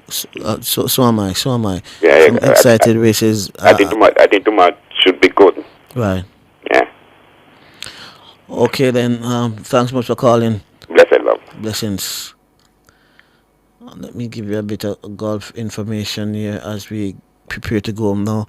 So am I. Yeah, Some excited races. I think tomorrow should be good. Right. Yeah. Okay then. Thanks much for calling. Blessed love. Blessings. Let me give you a bit of golf information here as we prepare to go now.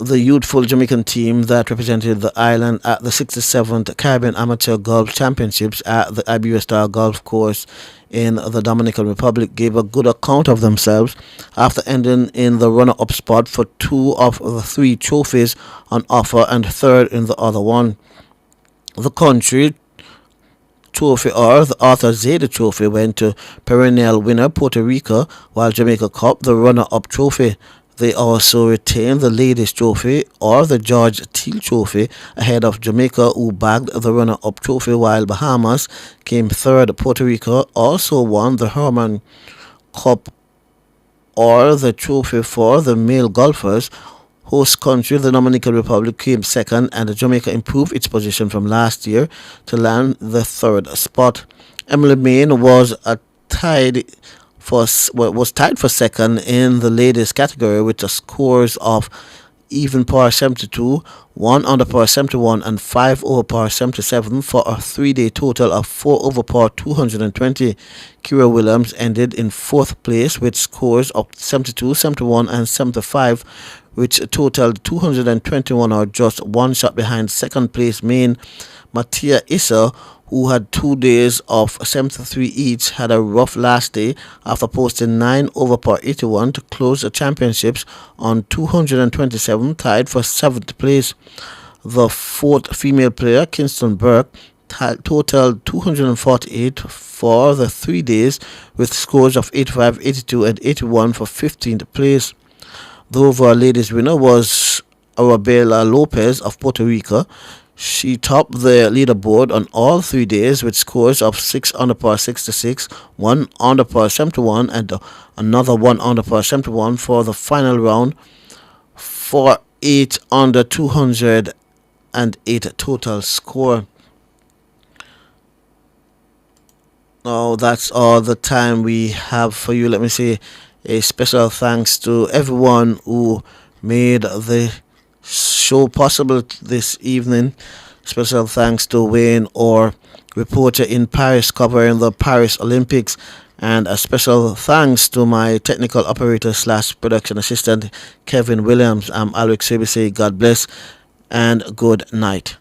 The youthful Jamaican team that represented the island at the 67th Caribbean Amateur Golf Championships at the Iberia Star Golf Course in the Dominican Republic gave a good account of themselves after ending in the runner-up spot for 2 of the 3 trophies on offer and 3rd in the other one. The country trophy, or the Arthur Zeta Trophy, went to perennial winner Puerto Rico, while Jamaica Cup, the runner-up trophy. They also retained the Ladies Trophy, or the George Teal Trophy, ahead of Jamaica, who bagged the runner-up trophy, while Bahamas came 3rd. Puerto Rico also won the Herman Cup, or the trophy for the male golfers. Host country, the Dominican Republic, came 2nd, and Jamaica improved its position from last year to land the 3rd spot. Emily Main was tied for 2nd in the ladies category with the scores of even par 72, 1 under par 71, and 5 over par 77 for a 3-day total of 4 over par 220. Kira Williams ended in 4th place with scores of 72, 71, and 75, which totaled 221, or just 1 shot behind 2nd place main Mattia Issa, who had 2 days of 73 each, had a rough last day after posting 9 over par 81 to close the championships on 227, tied for 7th place. The 4th female player, Kingston Burke, totaled 248 for the 3 days with scores of 85, 82, and 81 for 15th place. The overall ladies winner was Arabella Lopez of Puerto Rico. She topped the leaderboard on all 3 days with scores of 6 under par 66, 1 under par 71, and another 1 under par 71 for the final round, for 8 under 208 total score. Now that's all the time we have for you. Let me say a special thanks to everyone who made the show possible this evening. Special thanks to Wayne Orr, reporter in Paris covering the Paris Olympics, and a special thanks to my technical operator / production assistant Kevin Williams. I'm Alex Sebese. God bless and good night.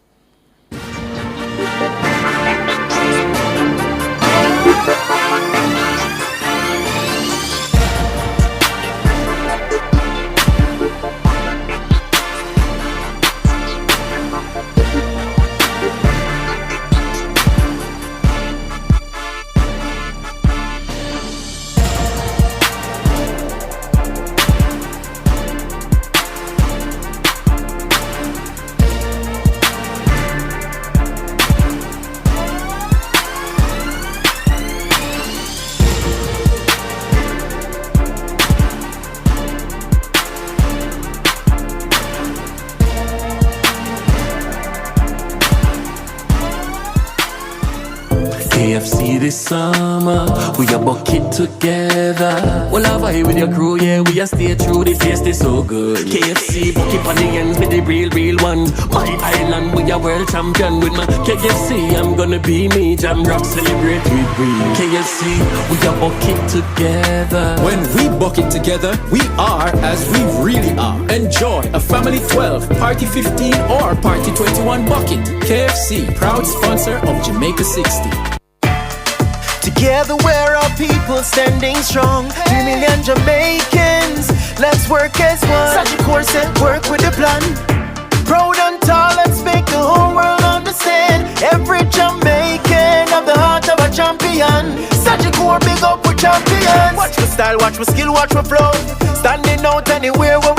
this summer. We a bucket together. Well, I vibe with your crew, yeah. We a stay true. The taste is so good. KFC, bucket on the ends with the real ones. My island, we a world champion with my KFC. I'm gonna be me, Jam Rock, celebrate with we. KFC, we a bucket together. When we bucket together, we are as we really are. Enjoy a family 12, party 15, or party 21 bucket. KFC, proud sponsor of Jamaica 60. Together we're all people standing strong. 3 million Jamaicans, let's work as one. Such a course and work with a plan. Proud and tall, let's make the whole world understand. Every Jamaican have the heart of a champion. Such a core, big up with champions. Watch my style, watch my skill, watch my flow. Standing out anywhere where